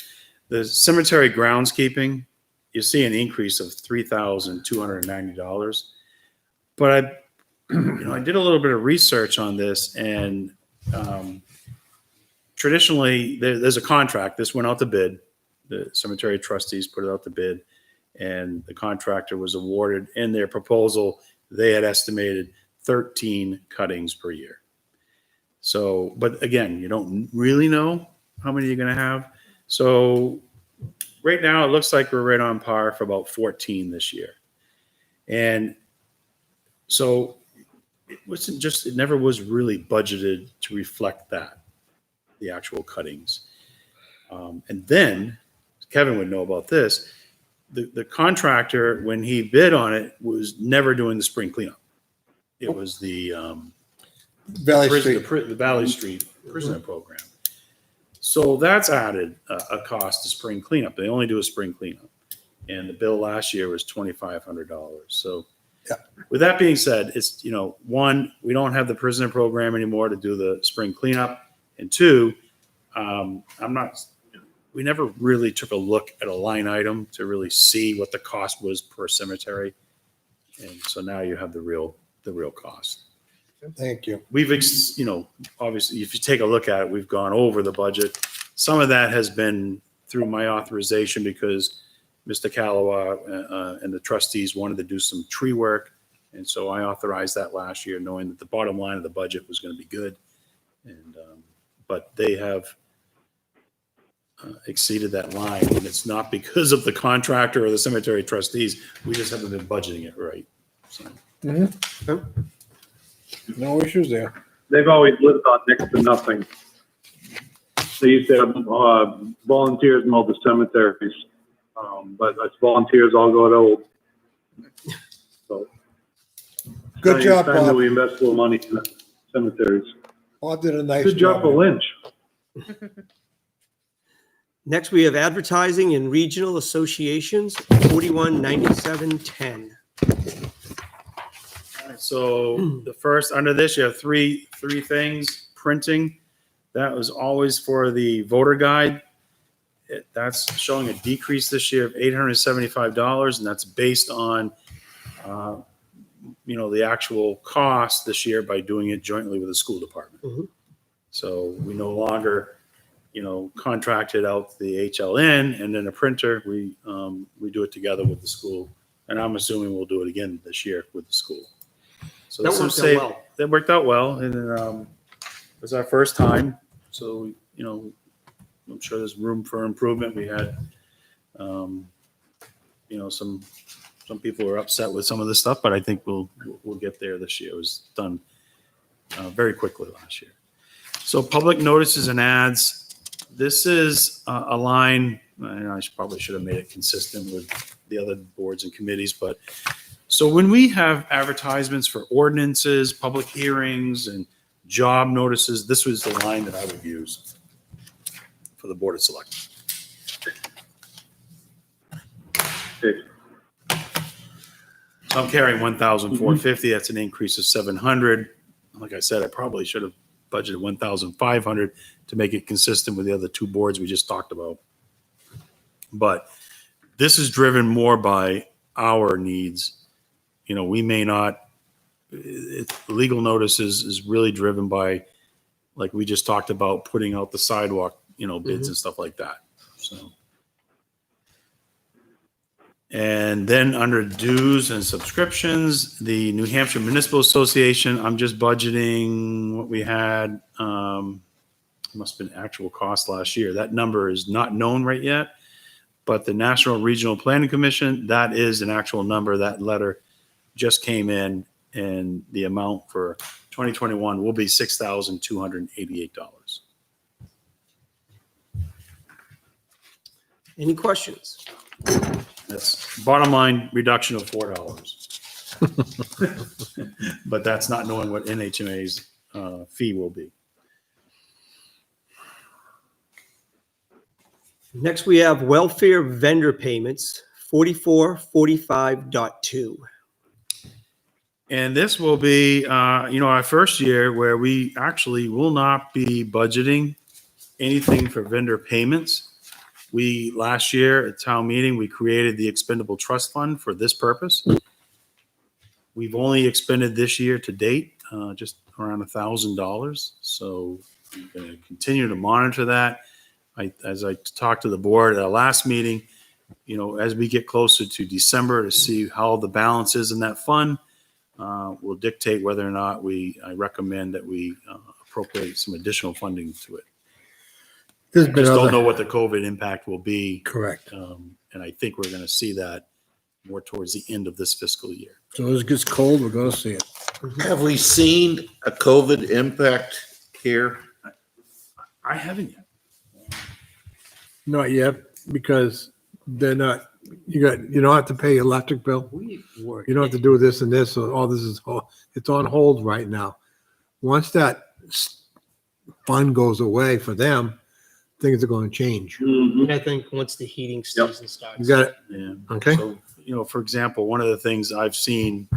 The cemetery groundskeeping, you see an increase of $3,290. But I did a little bit of research on this, and traditionally there's a contract. This went out to bid. The cemetery trustees put it out to bid, and the contractor was awarded in their proposal. They had estimated 13 cuttings per year. So, but again, you don't really know how many you're going to have. So right now it looks like we're right on par for about 14 this year. And so it wasn't just, it never was really budgeted to reflect that, the actual cuttings. And then Kevin would know about this. The contractor, when he bid on it, was never doing the spring cleanup. It was the Valley Street. the Valley Street prisoner program. So that's added a cost to spring cleanup. They only do a spring cleanup, and the bill last year was $2,500. So, with that being said, it's one, we don't have the prisoner program anymore to do the spring cleanup, and two, we never really took a look at a line item to really see what the cost was per cemetery. And so now you have the real cost. Thank you. We've, obviously, if you take a look at it, we've gone over the budget. Some of that has been through my authorization because Mr. Calawa and the trustees wanted to do some tree work. And so I authorized that last year, knowing that the bottom line of the budget was going to be good. And, but they have exceeded that line, and it's not because of the contractor or the cemetery trustees. We just haven't been budgeting it right. So. No issues there. They've always lived on next to nothing. They used to have volunteers mow the cemeteries, but us volunteers all got old. So Good job, time that Bob. we invest a little money in the cemeteries. Bob did a nice Good job for Lynch. Next, we have advertising in regional associations, 419710. So the first, under this, you have three things. Printing, that was always for the voter guide. That's showing a decrease this year of $875, and that's based on, the actual cost this year by doing it jointly with the school department. So we no longer, contracted out the HLN and then a printer. We do it together with the school, and I'm assuming we'll do it again this year with the school. So That some worked out say well. that worked out well, and it was our first time. So I'm sure there's room for improvement. We had, some people were upset with some of this stuff, but I think we'll get there this year. It was done very quickly last year. So public notices and ads. This is a line, and I probably should have made it consistent with the other boards and committees, but so when we have advertisements for ordinances, public hearings, and job notices, this was the line that I would use for the Board of Selectmen. So I'm carrying 1,450. That's an increase of 700. Like I said, I probably should have budgeted 1,500 to make it consistent with the other two boards we just talked about. But this is driven more by our needs. We may not, legal notices is really driven by, like we just talked about, putting out the sidewalk, bids and stuff like that. So. And then under dues and subscriptions, the New Hampshire Municipal Association, I'm just budgeting what we had. Must have been actual cost last year. That number is not known right yet, but the National Regional Planning Commission, that is an actual number. That letter just came in, and the amount for 2021 will be $6,288. Any questions? That's bottom line reduction of $4. But that's not knowing what NHMA's fee will be. Next, we have welfare vendor payments, 4445.2. And this will be, our first year where we actually will not be budgeting anything for vendor payments. Last year at town meeting, we created the expendable trust fund for this purpose. We've only expended this year to date, just around $1,000. So I'm going to continue to monitor that. As I talked to the board at our last meeting, as we get closer to December to see how the balance is in that fund, will dictate whether or not I recommend that we appropriate some additional funding to it. There's I been just don't other, know what the COVID impact will be. correct. And I think we're going to see that more towards the end of this fiscal year. So as it gets cold, we're gonna see it. Have we seen a COVID impact here? I haven't yet. Not yet, because they're not, you don't have to pay your electric bill. You don't have to do this and this, so all this is, it's on hold right now. Once that fund goes away for them, things are going to change. And I think once the heating season starts. You got it? Yeah. Okay. So, for example, one of the things I've seen,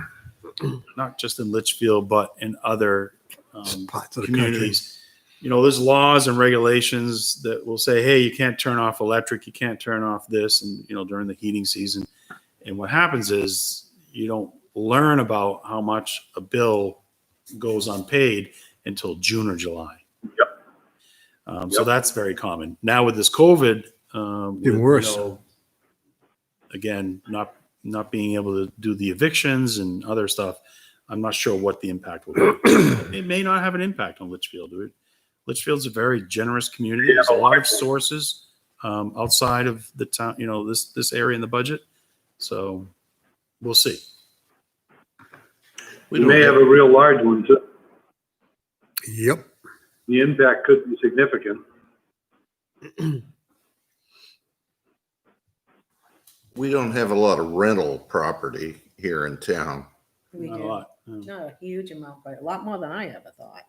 not just in Litchfield, but in other Parts of the country. communities, there's laws and regulations that will say, hey, you can't turn off electric, you can't turn off this, and, during the heating season. And what happens is you don't learn about how much a bill goes unpaid until June or July. So that's very common. Now with this COVID Even worse. Again, not being able to do the evictions and other stuff, I'm not sure what the impact will be. It may not have an impact on Litchfield. Litchfield's a very generous community. There's a lot of sources outside of the town, this area in the budget. So we'll see. We may have a real large one too. Yep. The impact could be significant. We don't have a lot of rental property here in town. We Not a do. lot. Not a huge amount, but a lot more than I ever thought.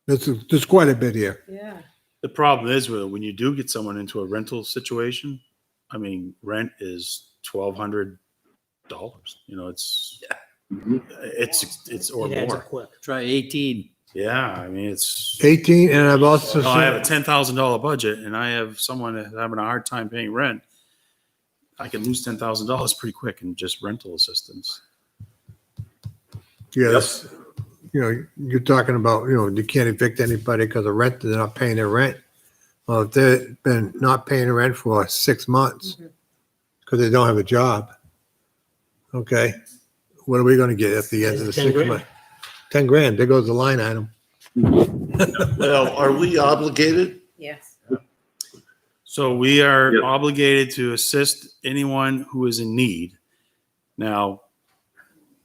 There's quite a bit here. Yeah. The problem is when you do get someone into a rental situation, I mean, rent is $1,200. It's or It adds more. up quick. Try 18. Yeah, I mean, it's. 18, and I've also No, I have a seen, $10,000 budget, and I have someone that's having a hard time paying rent. I can lose $10,000 pretty quick in just rental assistance. yes, you're talking about, you can't evict anybody because of rent, they're not paying their rent. Well, if they've been not paying their rent for 6 months because they don't have a job, okay, what are we going to get at the end of the 10 6 grand. months? 10 grand, there goes the line item. Well, are we obligated? Yes. So we are Yep. obligated to assist anyone who is in need. Now,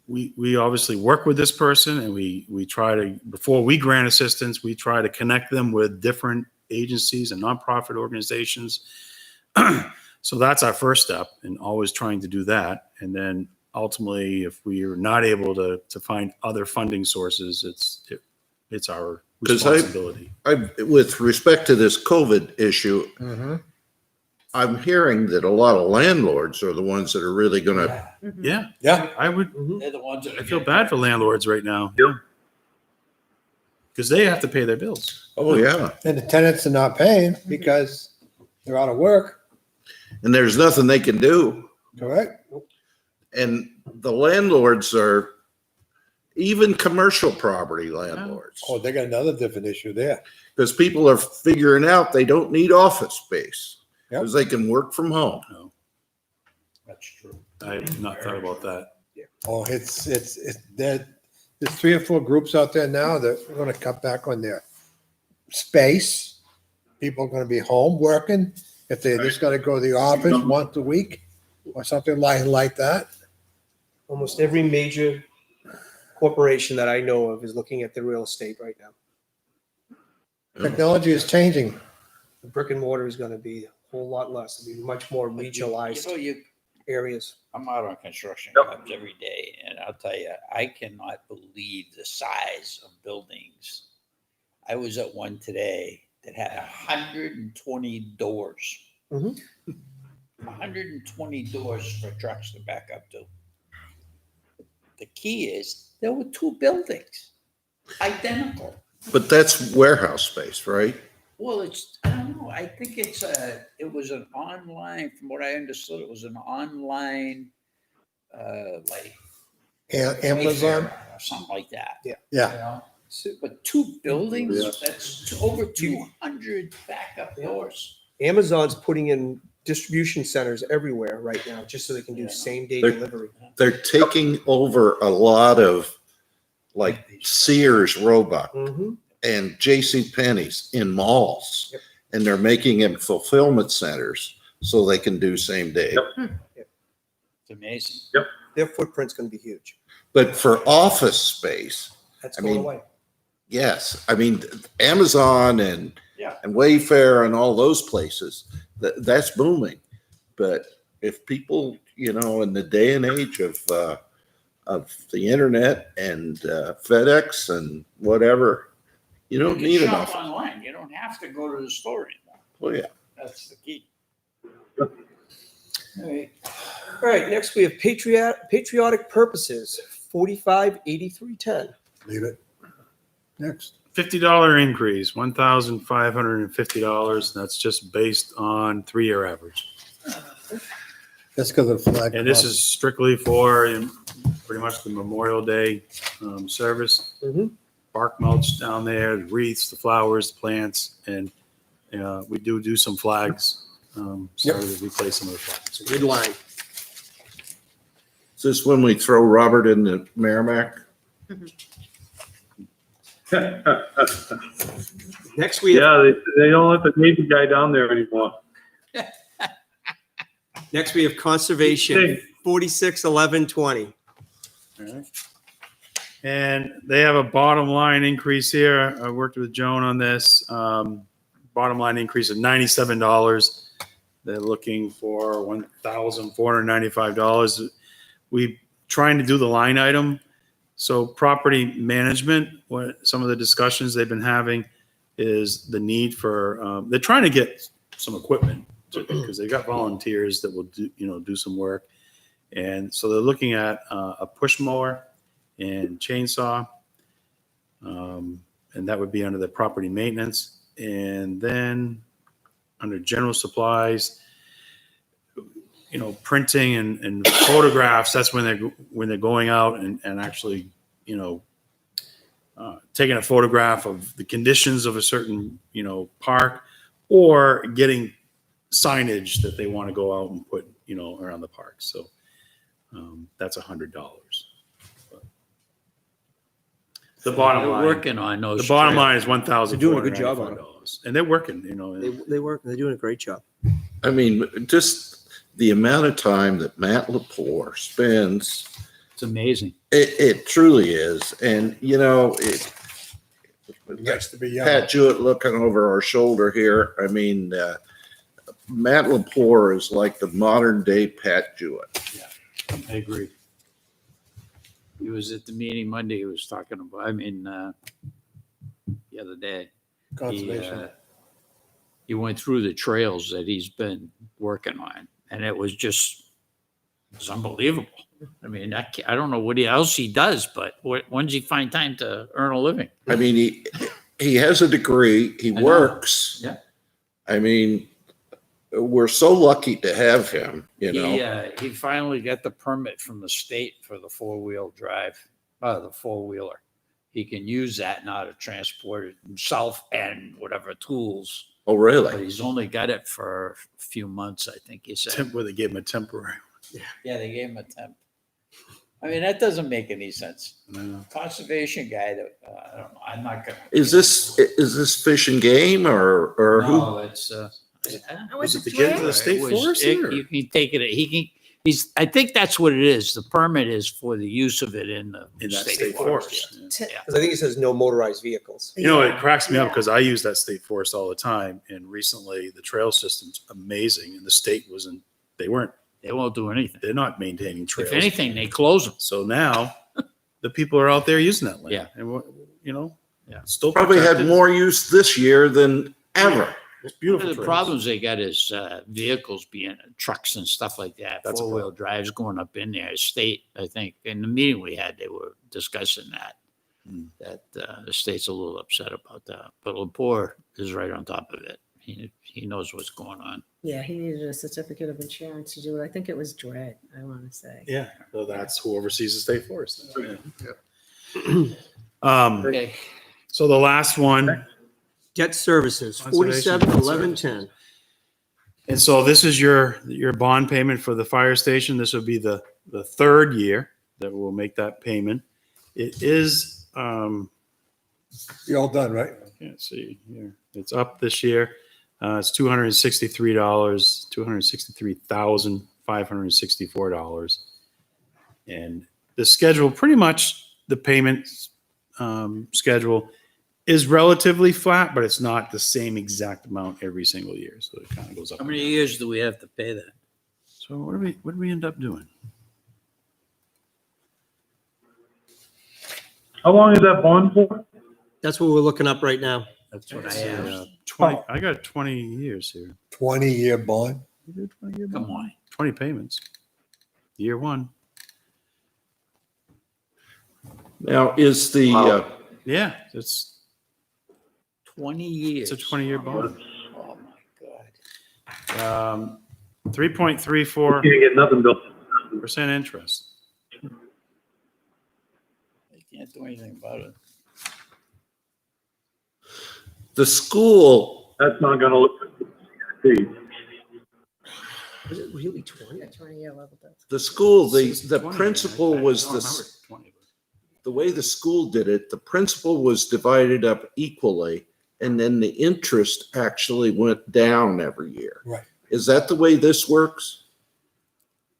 we obviously work with this person, and we try to, before we grant assistance, we try to connect them with different agencies and nonprofit organizations. So that's our first step, and always trying to do that. And then ultimately, if we are not able to find other funding sources, it's our 'Cause responsibility. With respect to this COVID issue, I'm hearing that a lot of landlords are the ones that are really going to. Yeah, Yeah. I would. They're the ones that I are feel getting bad for landlords right now. Yeah. Because they have to pay their bills. Oh, yeah. And the tenants are not paying because they're out of work, And there's nothing they can do. correct? And the landlords are even commercial property landlords. Oh, they got another different issue there. Because people are figuring out they don't need office space. Yep. Because they can work from home. No, That's true. I have not thought about that. Oh, it's there's 3 or 4 groups out there now that are going to cut back on their space. People are going to be home working. If they just got to go to the office once a week or something like that. Almost every major corporation that I know of is looking at the real estate right now. Technology is changing. The brick and mortar is going to be a whole lot less. It'll be much more regionalized areas. I'm out on construction jobs every day, and I'll tell you, I cannot believe the size of buildings. I was at one today that had 120 doors. 120 doors for trucks to back up to. The key is there were 2 buildings, identical. But that's warehouse space, right? Well, I don't know. I think it was an online, from what I understood, it was an online, like Amazon. Wayfair or something like that. Yeah. Yeah. You know? But 2 buildings, Yeah. that's over 200 backup doors. Amazon's putting in distribution centers everywhere right now, just so they can do same day They're- delivery. They're taking over a lot of like Sears Roebuck and J.C. Penney's in malls. Yep. And they're making them fulfillment centers so they can do same day. It's amazing. Their footprint's going to be huge. But for office space, That's I going mean, away. yes, I mean, Amazon and Yeah. Wayfair and all those places, that's booming. But if people, in the day and age of the internet and FedEx and whatever, you don't can need shop enough. online. You don't have to go to the store anymore. Oh, yeah. That's the key. All right. All right, next we have patriotic purposes, 458310. Leave it. Next. $50 increase, $1,550. That's just based on 3-year average. That's because of the flag. And this is strictly for pretty much the Memorial Day service. Bark mulch down there, the wreaths, the flowers, the plants, and we do some flags started to replace some of the flags. Good line. Is this when we throw Robert in the Merrimack? Next, we have, Yeah, they don't let the Navy guy down there anymore. next we have conservation, 461120. All right. And they have a bottom line increase here. I worked with Joan on this. Bottom line increase of $97. They're looking for $1,495. We trying to do the line item. So property management, what some of the discussions they've been having is the need for, they're trying to get some equipment because they've got volunteers that will do some work. And so they're looking at a push mower and chainsaw. And that would be under the property maintenance. And then under general supplies, printing and photographs, that's when they're going out and actually, taking a photograph of the conditions of a certain, park, or getting signage that they want to go out and put, around the park. So that's $100. The bottom They're line, working on those. the bottom trails. line is $1,495. They're doing a good job on it. And they're working, They work, they're doing a great job. I mean, just the amount of time that Matt Lepore spends, It's amazing. it truly is. And, Nice to be young. Pat Jewett looking over our shoulder here. I mean, Matt Lepore is like the modern day Pat Jewett. I agree. He was at the meeting Monday. He was talking about, the other day. Conservation. He went through the trails that he's been working on, and it was unbelievable. I mean, I don't know what else he does, but when does he find time to earn a living? I mean, he has a degree. He know. works. Yeah. I mean, we're so lucky to have him, He finally got the permit from the state for the four-wheel drive, the four-wheeler. He can use that now to transport himself and whatever tools. Oh, But really? he's only got it for a few months, I think he said. Where they gave him a temporary. Yeah, they gave him a temp. I mean, that doesn't make any sense. No. Conservation guy that, I don't know, I'm not gonna. Is this Fish and Game or who? No, it's, Was it to get into the state forest? Or? You can take it, I think that's what it is. The permit is for the use of it in the In that state forest. Yeah. Because I think it says no motorized vehicles. It cracks me up because I use that state forest all the time. And recently the trail system's amazing. And the state they won't do anything. They're not maintaining trails. If anything, they close them. So now the people are out there using that land. Yeah. And, Yeah. still Probably had protected. more use this year than ever. It's One beautiful. of the trails. problems they got is vehicles being trucks and stuff like that. That's a Four-wheel drives going up in there. State, I think, in the meeting we had, they were discussing that. That the state's a little upset about that. But Lepore is right on top of it. He knows what's going on. Yeah, he needed a certificate of insurance to do it. I think it was Dread, I want to say. Yeah. So that's who oversees the state forest. Okay. So the last one. Debt services, Conservation 471110. And so this is your bond payment for the fire station. This will be the third year that we'll make that payment. It is, You all done, right? I can't see here. It's up this year. It's $263, $263,564. And the schedule, pretty much the payment schedule is relatively flat, but it's not the same exact amount every single year. So it kind of goes up. How and many down. years do we have to pay that? So what did we end up doing? How long is that bond for? That's what we're looking up right now. That's what I asked. 20. I got 20 years here. 20-year bond. 20 year Come bond. on. 20 payments. Year one. Now, is the, Yeah, it's 20 years. it's a 20-year bond. Oh, my God. 3.34% You get nothing built. interest. They can't do anything about it. the school, That's not gonna look good. Was it really 20? Yeah, 20-year level debt. The school, the 20, principal I was don't remember 20, but- the way the school did it, the principal was divided up equally, and then the interest actually went down every year. Right. Is that the way this works?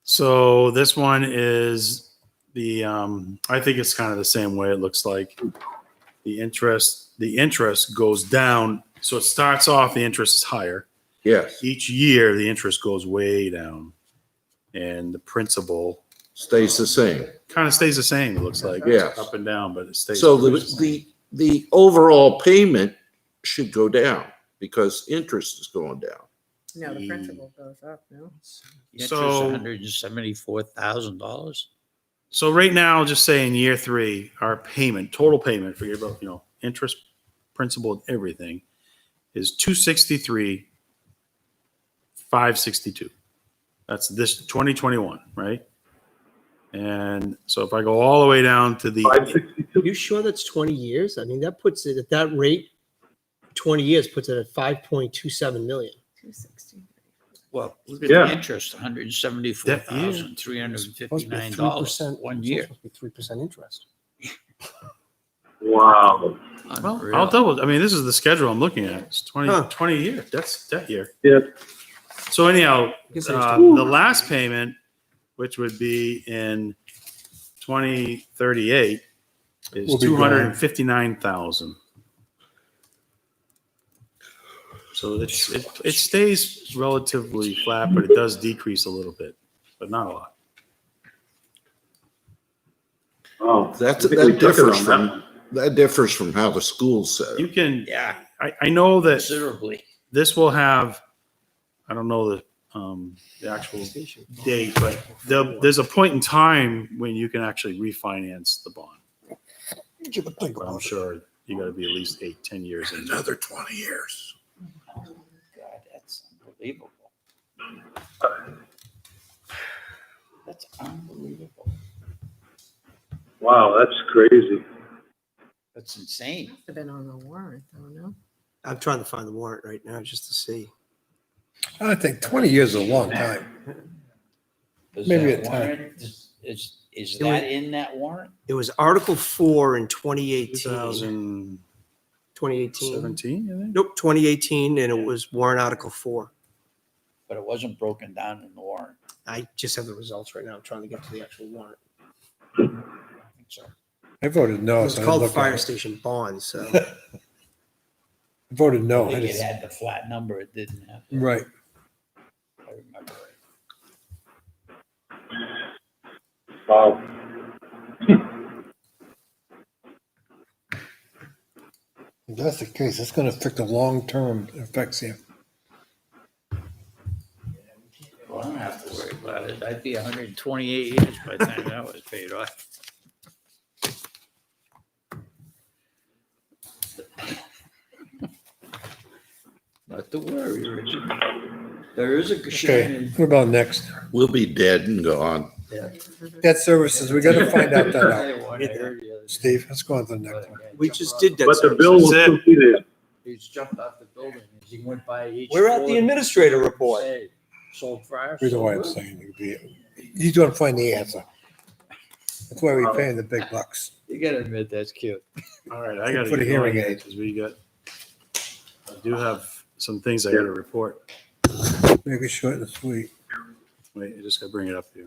So this one is the, I think it's kind of the same way. It looks like the interest goes down. So it starts off, the interest is higher. Yes. Each year, the interest goes way down, and the principal Stays the same. kind of stays the same. It looks like Yes. up and down, but it stays. So pretty same. the overall payment should go down because interest is going down. No, the principal goes up, no? Interest So- $174,000. So right now, just say in year 3, our payment, total payment, forget about, interest, principal, and everything, is $263,562. That's this 2021, right? And so if I go all the way down to the, 562. You sure that's 20 years? I mean, that puts it at that rate, 20 years puts it at 5.27 million. 260. Well, look at Yeah. the interest, $174,359 one year. Supposed to be 3% interest. Wow. well, Unreal. I'll double, I mean, this is the schedule I'm looking at. It's 20, Huh. 20 years. That's that year. Yeah. So anyhow, guess there's the last payment, which would be in 2038, is Will be gone. 259,000. So it stays relatively flat, but it does decrease a little bit, but not a lot. Oh, That I think we took it differs on from that differs from how the school said You it. can, Yeah, I know that considerably. this will have, I don't know the actual date, but there's a point in time when you can actually refinance the bond. Give a think But I'm about it. sure you got to be at least 8, 10 years in. Another 20 years. God, that's unbelievable. That's unbelievable. Wow, that's crazy. That's insane. Must have been on the warrant, though, no? I'm trying to find the warrant right now just to see. I think 20 years is a long time. Is Maybe that a time. warrant- Is that in that warrant? It was Article 4 in 2018. 2018. 2017, I think. Nope, 2018, and it was warrant Article 4. But it wasn't broken down in the warrant. I just have the results right now. I'm trying to get to the actual warrant. I think so. I voted no. It's so I called looked at Fire it. Station Bonds, so. I voted no. I I think it just- had the flat number. It didn't have. the- Right. I remember it. Wow. If that's the case, it's going to affect the long-term effects here. Well, I don't have to worry about it. I'd be 128 years by the time that was paid off. Not to worry, Richard. There is a Okay, Shannon. what about next? We'll be dead and gone. Debt services, we got to find out that out. One I heard the other day. Steve, let's go on to the next one. We just did that. But the bill will That's still be there. He's jumped off the building as he went by each. We're at the floor. administrator report. Say, Sold fire. Reason why I'm saying it be, you don't find the answer. That's why we're paying the big bucks. You gotta admit, that's cute. All right, I got to For the get going hearing aid. because I do have some things I got to report. Make it short and sweet. Wait, I just got to bring it up here.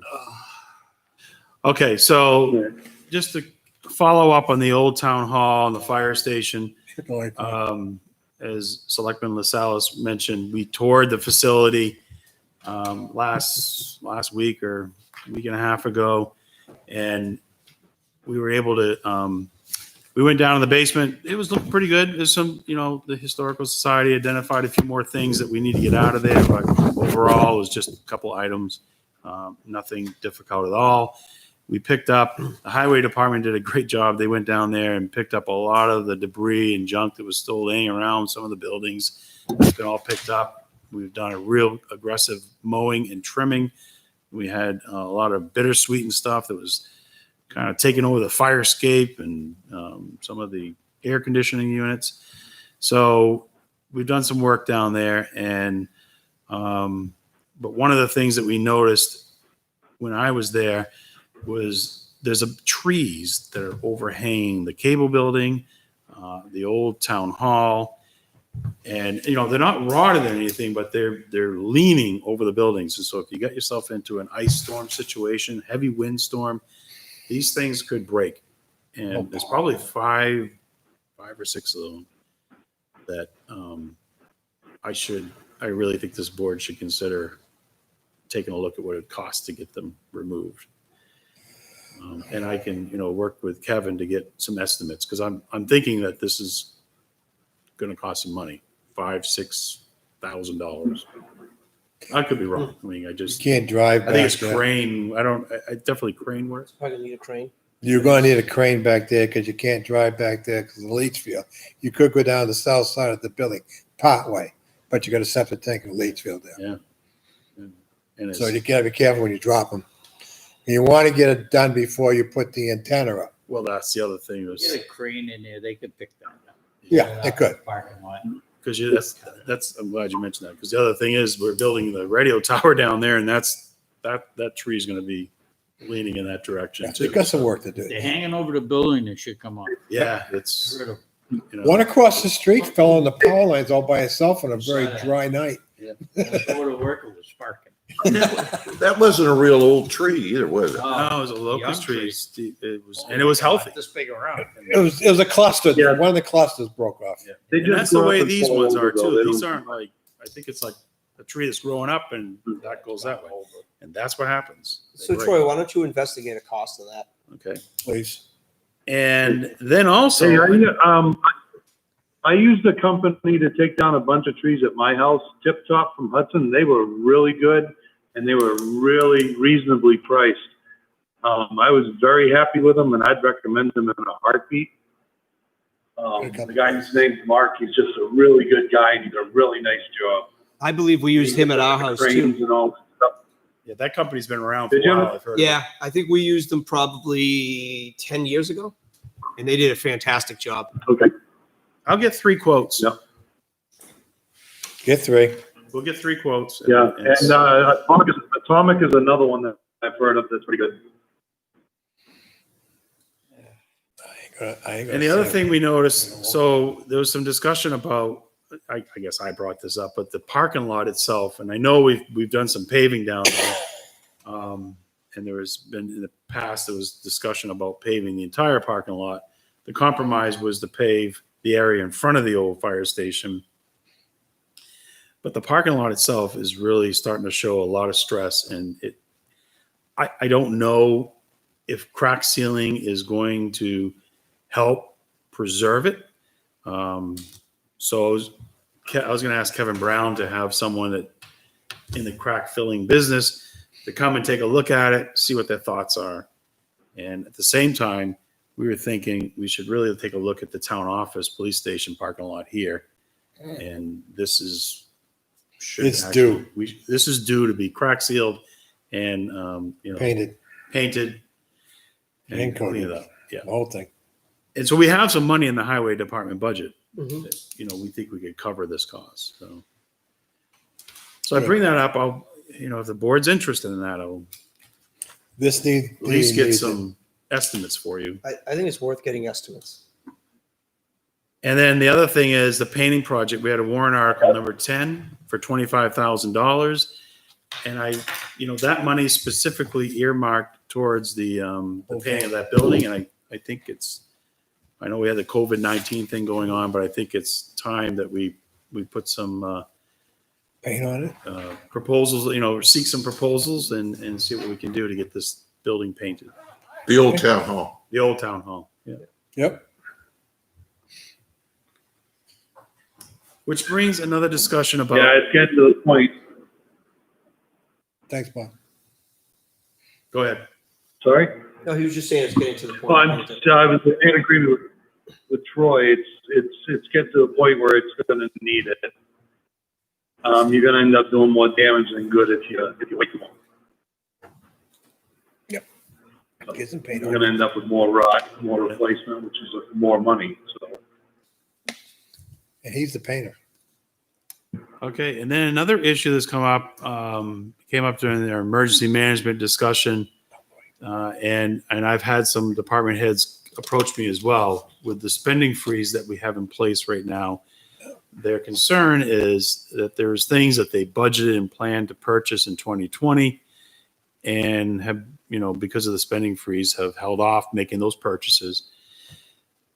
Okay, so just to follow up on the old town hall and the fire station, Shit like that. as Selectman LaSalle mentioned, we toured the facility last week or a week and a half ago, and we were able to. We went down in the basement. It was looking pretty good. There's some, the Historical Society identified a few more things that we need to get out of there, but overall, it was just a couple items, nothing difficult at all. We picked up, the highway department did a great job. They went down there and picked up a lot of the debris and junk that was still laying around some of the buildings. It's been all picked up. We've done a real aggressive mowing and trimming. We had a lot of bittersweet and stuff that was kind of taking over the fire escape and some of the air conditioning units. So we've done some work down there, and But one of the things that we noticed when I was there was there's trees that are overhanging the cable building, the old town hall. And, you know, they're not rotted or anything, but they're leaning over the buildings. And so if you get yourself into an ice storm situation, heavy windstorm, these things could break. And there's probably five or six of them that I really think this board should consider taking a look at what it costs to get them removed. And I can, you know, work with Kevin to get some estimates, because I'm thinking that this is going to cost some money, $5,000-6,000. I could be wrong. I mean, You can't drive I back think it's there. crane. I definitely crane works. Probably gonna need a crane. You're gonna need a crane back there because you can't drive back there because of the Litchfield. You could go down the south side of the building, part way, but you got a septic tank in Litchfield there. Yeah. And So you gotta be careful when you drop them. And you want to get it done before you put the antenna up. well, that's the other thing was Get a crane in there, they could pick that up. Yeah, they could. Parking lot. because that's I'm glad you mentioned that, because the other thing is we're building the radio tower down there, and that tree is going to be leaning in that direction So you too. got some work to do. They're hanging over the building, they should come up. Yeah, it's Get rid of you know, One across the street fell on the power lines all by itself on a very dry night. them. Go to work, it was sparking. That wasn't a real old tree either, was it? no, it was a locust young tree. It was, and it was healthy. This big around. It was a cluster. Yeah. One of the clusters broke off. Yeah. They And just that's the grow way up and these fall ones over, are though. too. They These don't- aren't like, I think it's like a tree that's growing up and that goes that way. And that's what happens. They So break. Troy, why don't you investigate a cost of that? Okay. Please. And then also, Hey, I used a company to take down a bunch of trees at my house, Tip Top from Hudson. They were really good and they were really reasonably priced. I was very happy with them and I'd recommend them in a heartbeat. The guy's name's Mark. He's just a really good guy and he did a really nice job. I believe we used him at our house Cranes too. and all that stuff. yeah, that company's been around for Did a you? while. I've heard of it. Yeah, I think we used them probably 10 years ago, and they did a fantastic job. Okay. I'll get 3 quotes. Yep. Get 3. We'll get 3 quotes. Yeah. And Atomic is another one that I've heard of that's pretty good. And the other thing we noticed, so there was some discussion about, I guess I brought this up, but the parking lot itself, and I know we've done some paving down there. And there has been, in the past, there was discussion about paving the entire parking lot. The compromise was to pave the area in front of the old fire station. But the parking lot itself is really starting to show a lot of stress, and I don't know if crack sealing is going to help preserve it. So I was going to ask Kevin Brown to have someone that in the crack filling business to come and take a look at it, see what their thoughts are. And at the same time, we were thinking we should really take a look at the town office, police station parking lot here. And this is, It's due. This is due to be crack sealed and, Painted. and And cleaned coated. up. Yeah. The whole thing. And so we have some money in the highway department budget. Mhm. That, we think we could cover this cost. So I bring that up. I'll, if the board's interested in that, I'll This needs. at least get some estimates for you. I think it's worth getting estimates. And then the other thing is the painting project. We had a warrant article number 10 for $25,000. And that money specifically earmarked towards the painting of that building. And I think I know we had the COVID-19 thing going on, but I think it's time that we put some Paint on it. proposals, seek some proposals and see what we can do to get this building painted. The old town hall. The old town hall. Yeah. Yep. Which brings another discussion about. Yeah, it's getting to the point. Thanks, Bob. Go ahead. Sorry? No, he was just saying it's getting to the point. Well, I was in agreement with Troy. It's getting to the point where it's going to need it. You're going to end up doing more damage than good if you wait too long. Yep. Get some paint You're on going to it. end up with more rot, more replacement, which is more money. So And he's the painter. Okay, and then another issue that's came up during our emergency management discussion, and I've had some department heads approach me as well with the spending freeze that we have in place right now. Their concern is that there's things that they budgeted and planned to purchase in 2020 and have, because of the spending freeze, have held off making those purchases.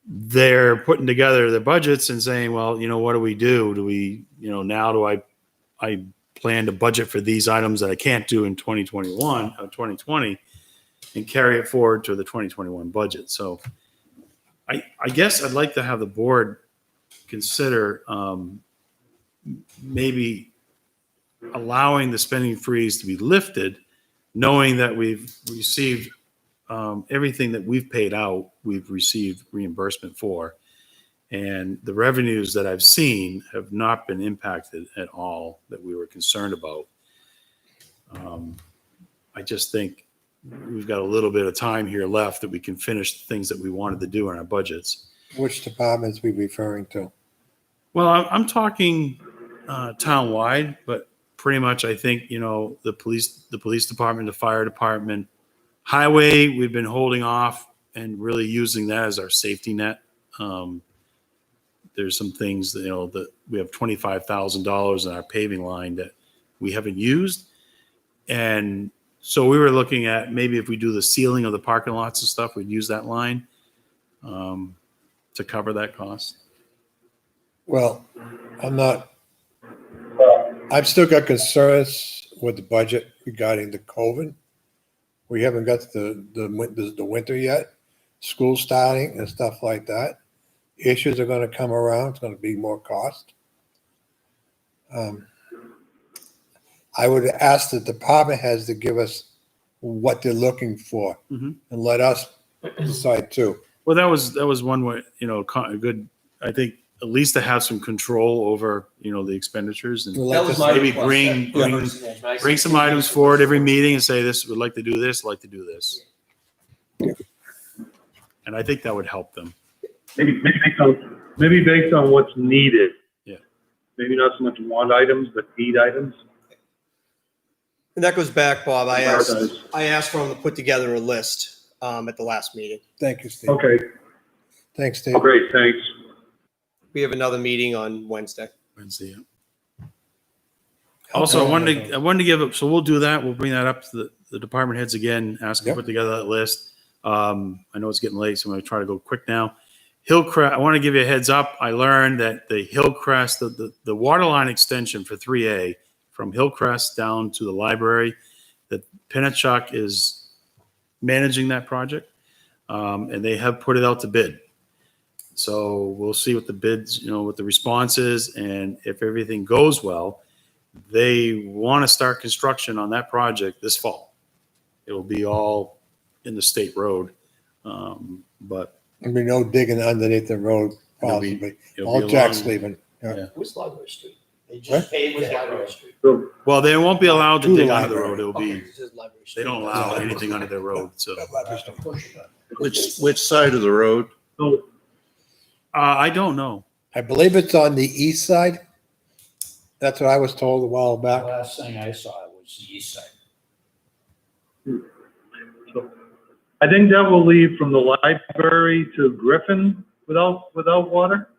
They're putting together the budgets and saying, well, what do we do? Do we, now do I plan to budget for these items that I can't do in 2021 or 2020 and carry it forward to the 2021 budget? So I guess I'd like to have the board consider maybe allowing the spending freeze to be lifted, knowing that we've received everything that we've paid out, we've received reimbursement for. And the revenues that I've seen have not been impacted at all that we were concerned about. I just think we've got a little bit of time here left that we can finish the things that we wanted to do in our budgets. Which departments we referring to? Well, I'm talking town-wide, but pretty much I think, the police department, the fire department, highway, we've been holding off and really using that as our safety net. There's some things that, that we have $25,000 in our paving line that we haven't used. And so we were looking at maybe if we do the sealing of the parking lots and stuff, we'd use that line to cover that cost. Well, I've still got concerns with the budget regarding the COVID. We haven't got the winter yet, school starting and stuff like that. Issues are going to come around. It's going to be more cost. I would ask the department heads to give us what they're looking for and let us decide too. Well, that was one way, a good, I think, at least to have some control over, the expenditures and That was my maybe request. bring some items forward every meeting and say this, would like to do this, like to do this. And I think that would help them. Maybe based on what's needed. Yeah. Maybe not so much want items, but need items. And that goes back, Bob. I asked for him to put together a list at the last meeting. Thank you, Steve. Okay, Thanks, Steve. great, thanks. We have another meeting on Wednesday. Wednesday. Yeah. Also, I wanted to give up. So we'll do that. We'll bring that up to the department heads again. Ask them to put together that list. I know it's getting late, so I'm going to try to go quick now. Hillcrest. I want to give you a heads up. I learned that the Hillcrest, the water line extension for 3A from Hillcrest down to the library, that Penachuk is managing that project, and they have put it out to bid. So we'll see what the bids, what the response is, and if everything goes well, they want to start construction on that project this fall. It will be all in the state road, but There'll be no digging underneath the road, possibly. it'll be All Jack's along- leaving. Yeah. Where's Library Street? They What? just paved Library Street. Well, they won't be allowed to To the dig under the road. library. It'll be, This is Library they Street. don't allow anything under their road. So Which side of the road? So, I don't know. I believe it's on the east side. That's what I was told a while The back. last thing I saw was the east side. so I think that will lead from the library to Griffin without water.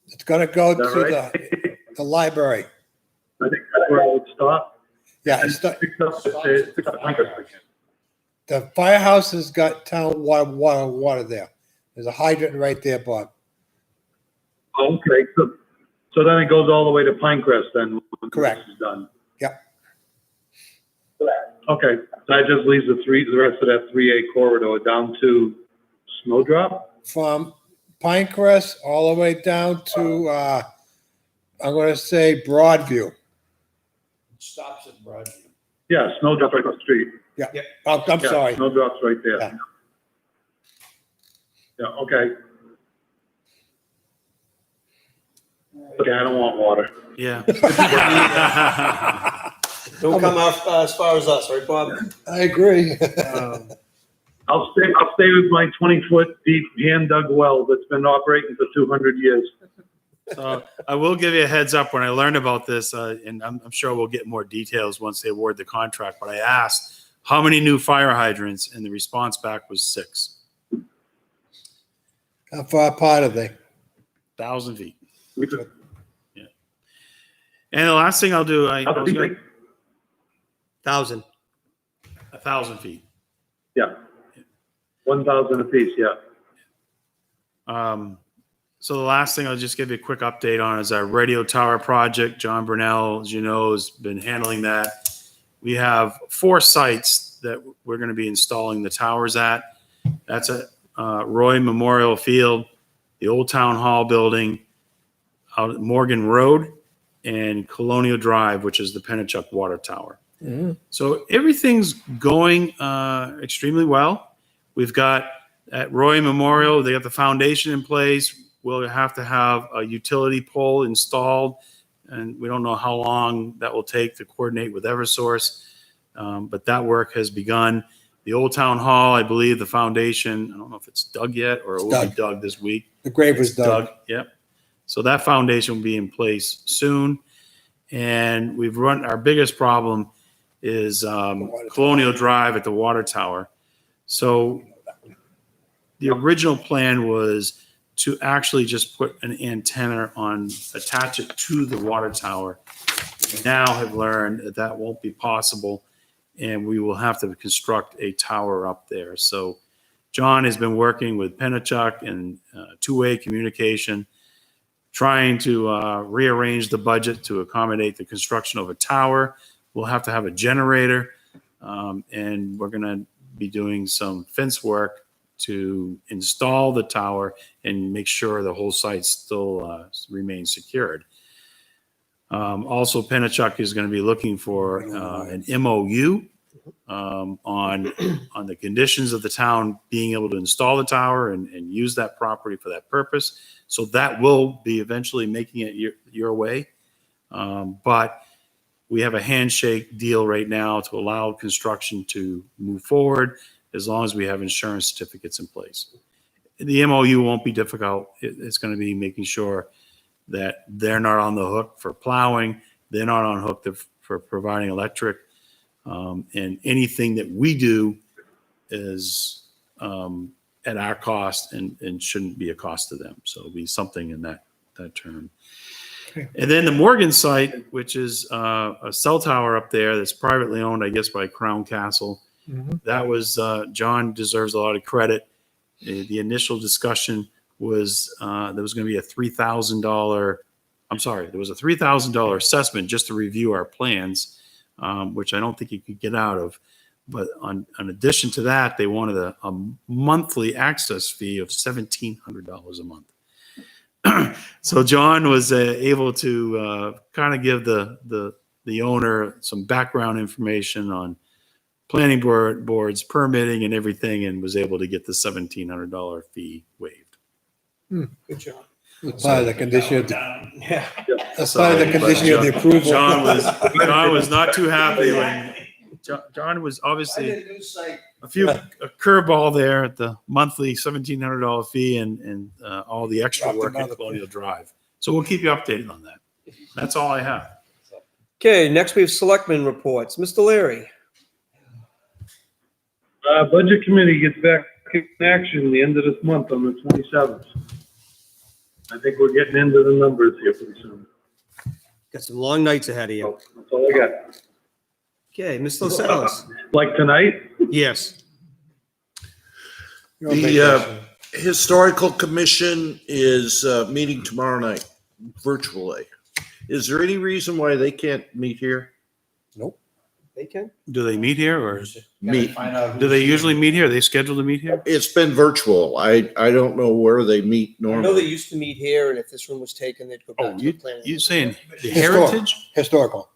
It's gonna go Is that to right? the library. I think that's where it would stop. Yeah, And it's the pick up Lancaster. firehouse has got town water there. There's a hydrant right there, Bob. Okay, so then it goes all the way to Pinecrest then? when Correct. this is done. Yep. Okay, so that just leaves the rest of that 3A corridor down to Snowdrop? From Pinecrest all the way down to, I'm gonna say Broadview. It stops at Broadview. Yeah, Snowdrop right across the street. Oh, I'm Yeah, sorry. Snowdrop's right there. Yeah. Yeah, okay. Okay, I don't want water. Yeah. Don't come out as far as us, right, Bob? I agree. I'll stay with my 20-foot deep hand dug well that's been operating for 200 years. So I will give you a heads up when I learned about this, and I'm sure we'll get more details once they award the contract. But I asked how many new fire hydrants, and the response back was 6. How far apart are they? 1,000 feet. Yeah. And the last thing I'll do, I was gonna, 1,000. 1,000 feet. Yeah. 1,000 apiece, yeah. So the last thing I'll just give you a quick update on is our radio tower project. John Burnell, as you know, has been handling that. We have 4 sites that we're going to be installing the towers at. That's at Roy Memorial Field, the Old Town Hall building, out at Morgan Road, and Colonial Drive, which is the Pennachuck Water Tower. So everything's going extremely well. We've got at Roy Memorial, they got the foundation in place. We'll have to have a utility pole installed, and we don't know how long that will take to coordinate with Eversource, but that work has begun. The Old Town Hall, I believe the foundation, I don't know if it's dug yet or it will be dug this week. The grave was dug. Yep. So that foundation will be in place soon. And we've run, our biggest problem is Colonial Drive at the water tower. So the original plan was to actually just put an antenna on, attach it to the water tower. We now have learned that that won't be possible, and we will have to construct a tower up there. So John has been working with Pennachuck and two-way communication, trying to rearrange the budget to accommodate the construction of a tower. We'll have to have a generator, and we're going to be doing some fence work to install the tower and make sure the whole site still remains secured. Also, Pennachuck is going to be looking for an MOU on the conditions of the town being able to install the tower and use that property for that purpose. So that will be eventually making it your way. But we have a handshake deal right now to allow construction to move forward as long as we have insurance certificates in place. The MOU won't be difficult. It's going to be making sure that they're not on the hook for plowing. They're not on hook for providing electric. And anything that we do is at our cost and shouldn't be a cost to them. So it'll be something in that term. Okay. And then the Morgan site, which is a cell tower up there that's privately owned, I guess, by Crown Castle. Mm-hmm. That was, John deserves a lot of credit. The initial discussion was there was going to be a $3,000, I'm sorry, there was a $3,000 assessment just to review our plans, which I don't think you could get out of. But in addition to that, they wanted a monthly access fee of $1,700 a month. So John was able to kind of give the owner some background information on planning boards, permitting, and everything, and was able to get the $1,700 fee waived. Good job. That's part of the condition of the, Yeah. that's part of the condition of the approval. John was not too happy when John was obviously a curveball there at the monthly $1,700 fee and all the extra work at Colonial Drive. So we'll keep you updated on that. That's all I have. Okay, next we have Selectmen reports. Mr. Leary. Budget committee gets back in action the end of this month on the 27th. I think we're getting into the numbers here pretty soon. Got some long nights ahead of you. That's all I got. Okay, Mr. Salas. Like tonight? Yes. The Historical Commission is meeting tomorrow night virtually. Is there any reason why they can't meet here? Nope. They can? Do they meet here or Meet. do they usually meet here? Are they scheduled to meet here? It's been virtual. I don't know where they meet I know normally. they used to meet here, and if this room was taken, they'd go back to the planning. You saying the Historical. Heritage? Historical.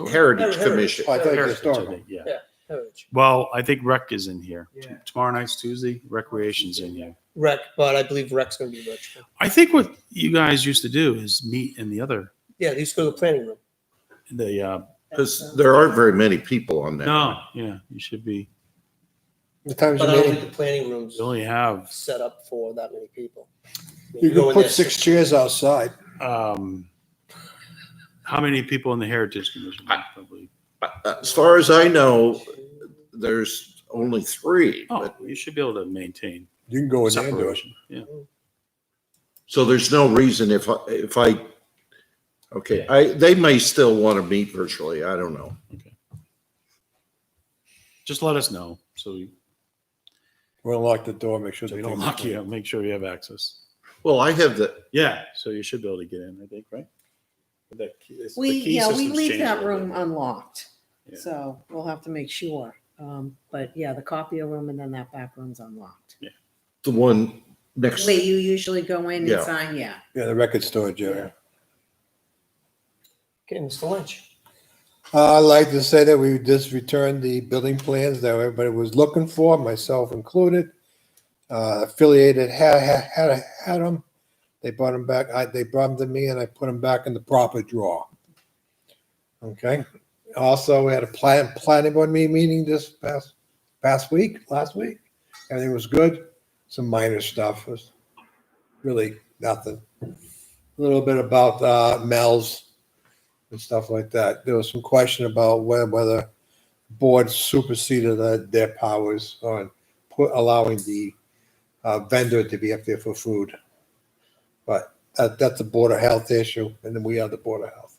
Heritage Heritage. Commission. I think Heritage, historical. yeah. Yeah, Heritage. Well, I think Rec is in here. Yeah. Tomorrow night's Tuesday. Recreation's in here. Rec, but I believe Rec's going to be virtual. I think what you guys used to do is meet in the other, Yeah, they used to go to the planning room. Because there aren't very many people on that. no, yeah, you should be, The times But you I don't meeting, think the planning room's you only have, set up for that many people. I mean, you go can in put there, 6 chairs outside. How many people in the Heritage Commission? Probably. As far as I know, there's only 3. Oh, But, you should be able to maintain You can go in there and do it. separation. Yeah. so there's no reason if I, okay, they may still want to meet virtually. I don't know. Just let us know We'll lock the door, make sure. so the you don't things are lock you clean. out. Make sure you have access. Well, I have Yeah, so you should be able to get in, I think, right? The key We system's leave changed a that little room bit. unlocked. Yeah. So we'll have to make sure. But yeah, the copier room and then that back room's unlocked. the one next. Wait, you usually go in Yeah. and sign, yeah. Yeah, the record storage area. Okay, Mr. Lynch. I'd like to say that we just returned the building plans that everybody was looking for, myself included. Affiliated had them. They brought them back. They brought them to me and I put them back in the proper drawer. Okay. Also, we had a planning board meeting this last week. Everything was good. Some minor stuff. It was really nothing. A little bit about Mel's and stuff like that. There was some question about whether board superseded their powers on allowing the vendor to be up there for food. But that's a Board of Health issue, and then we are the Board of Health.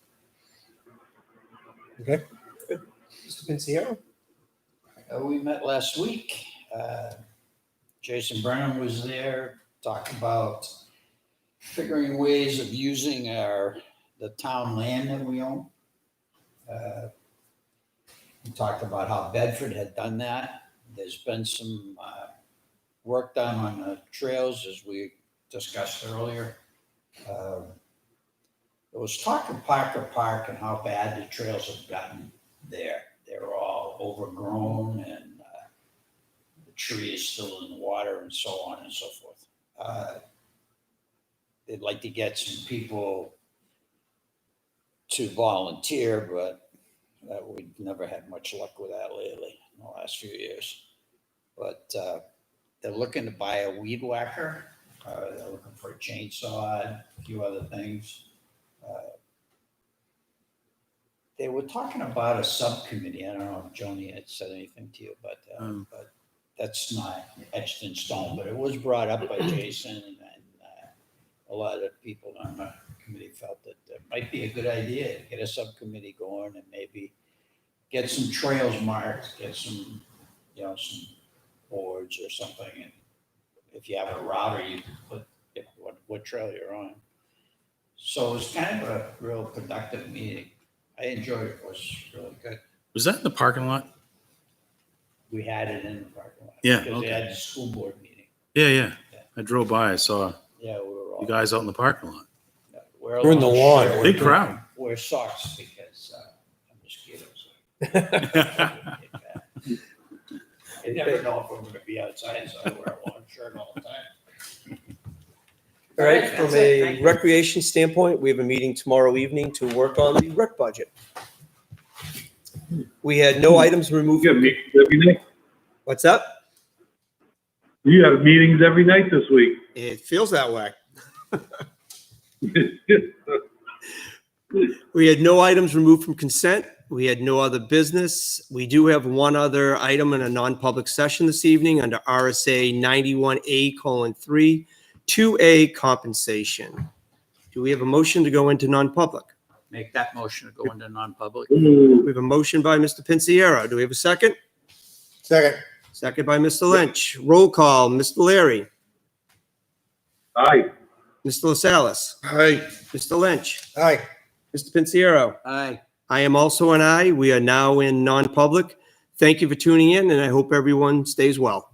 Okay? Mr. Pinciero. We met last week. Jason Brennan was there, talking about figuring ways of using the town land that we own. We talked about how Bedford had done that. There's been some work done on the trails, as we discussed earlier. There was talk of Parker Park and how bad the trails have gotten there. They're all overgrown and the tree is still in the water and so on and so forth. They'd like to get some people to volunteer, but we've never had much luck with that lately in the last few years. But they're looking to buy a weed whacker. They're looking for a chainsaw, a few other things. They were talking about a subcommittee. I don't know if Joni had said anything to you, but that's not etched in stone. But it was brought up by Jason, and a lot of people on the committee felt that it might be a good idea to get a subcommittee going and maybe get some trails marked, get some, some boards or something. And if you have a router, you can put what trail you're on. So it was kind of a real productive meeting. I enjoyed it. It was really good. Was that in the parking lot? We had it in the parking lot. Yeah, Because okay. they had the school board meeting. Yeah. I drove by. I saw Yeah, we were all. you guys out in the parking lot. We're in the lawn. Shirt. Big crowd. Wear socks because of mosquitoes. You never know if I'm going to be outside, so I wear a long shirt all the time. All right, That's from it. Thank a you. recreation standpoint, we have a meeting tomorrow evening to work on the rec budget. We had no items removed. You have meetings every night. What's up? You have meetings every night this week. It feels that way. We had no items removed from consent. We had no other business. We do have one other item in a non-public session this evening under RSA 91A:3, 2A compensation. Do we have a motion to go into non-public? Make that motion to go into non-public. We have a motion by Mr. Pinciero. Do we have a second? Second. Second by Mr. Lynch. Roll call, Mr. Larry, Aye. Mr. LaSalle's, Hi. Mr. Lynch, Aye. Mr. Pinciero. Aye. I am also an aye. We are now in non-public. Thank you for tuning in, and I hope everyone stays well.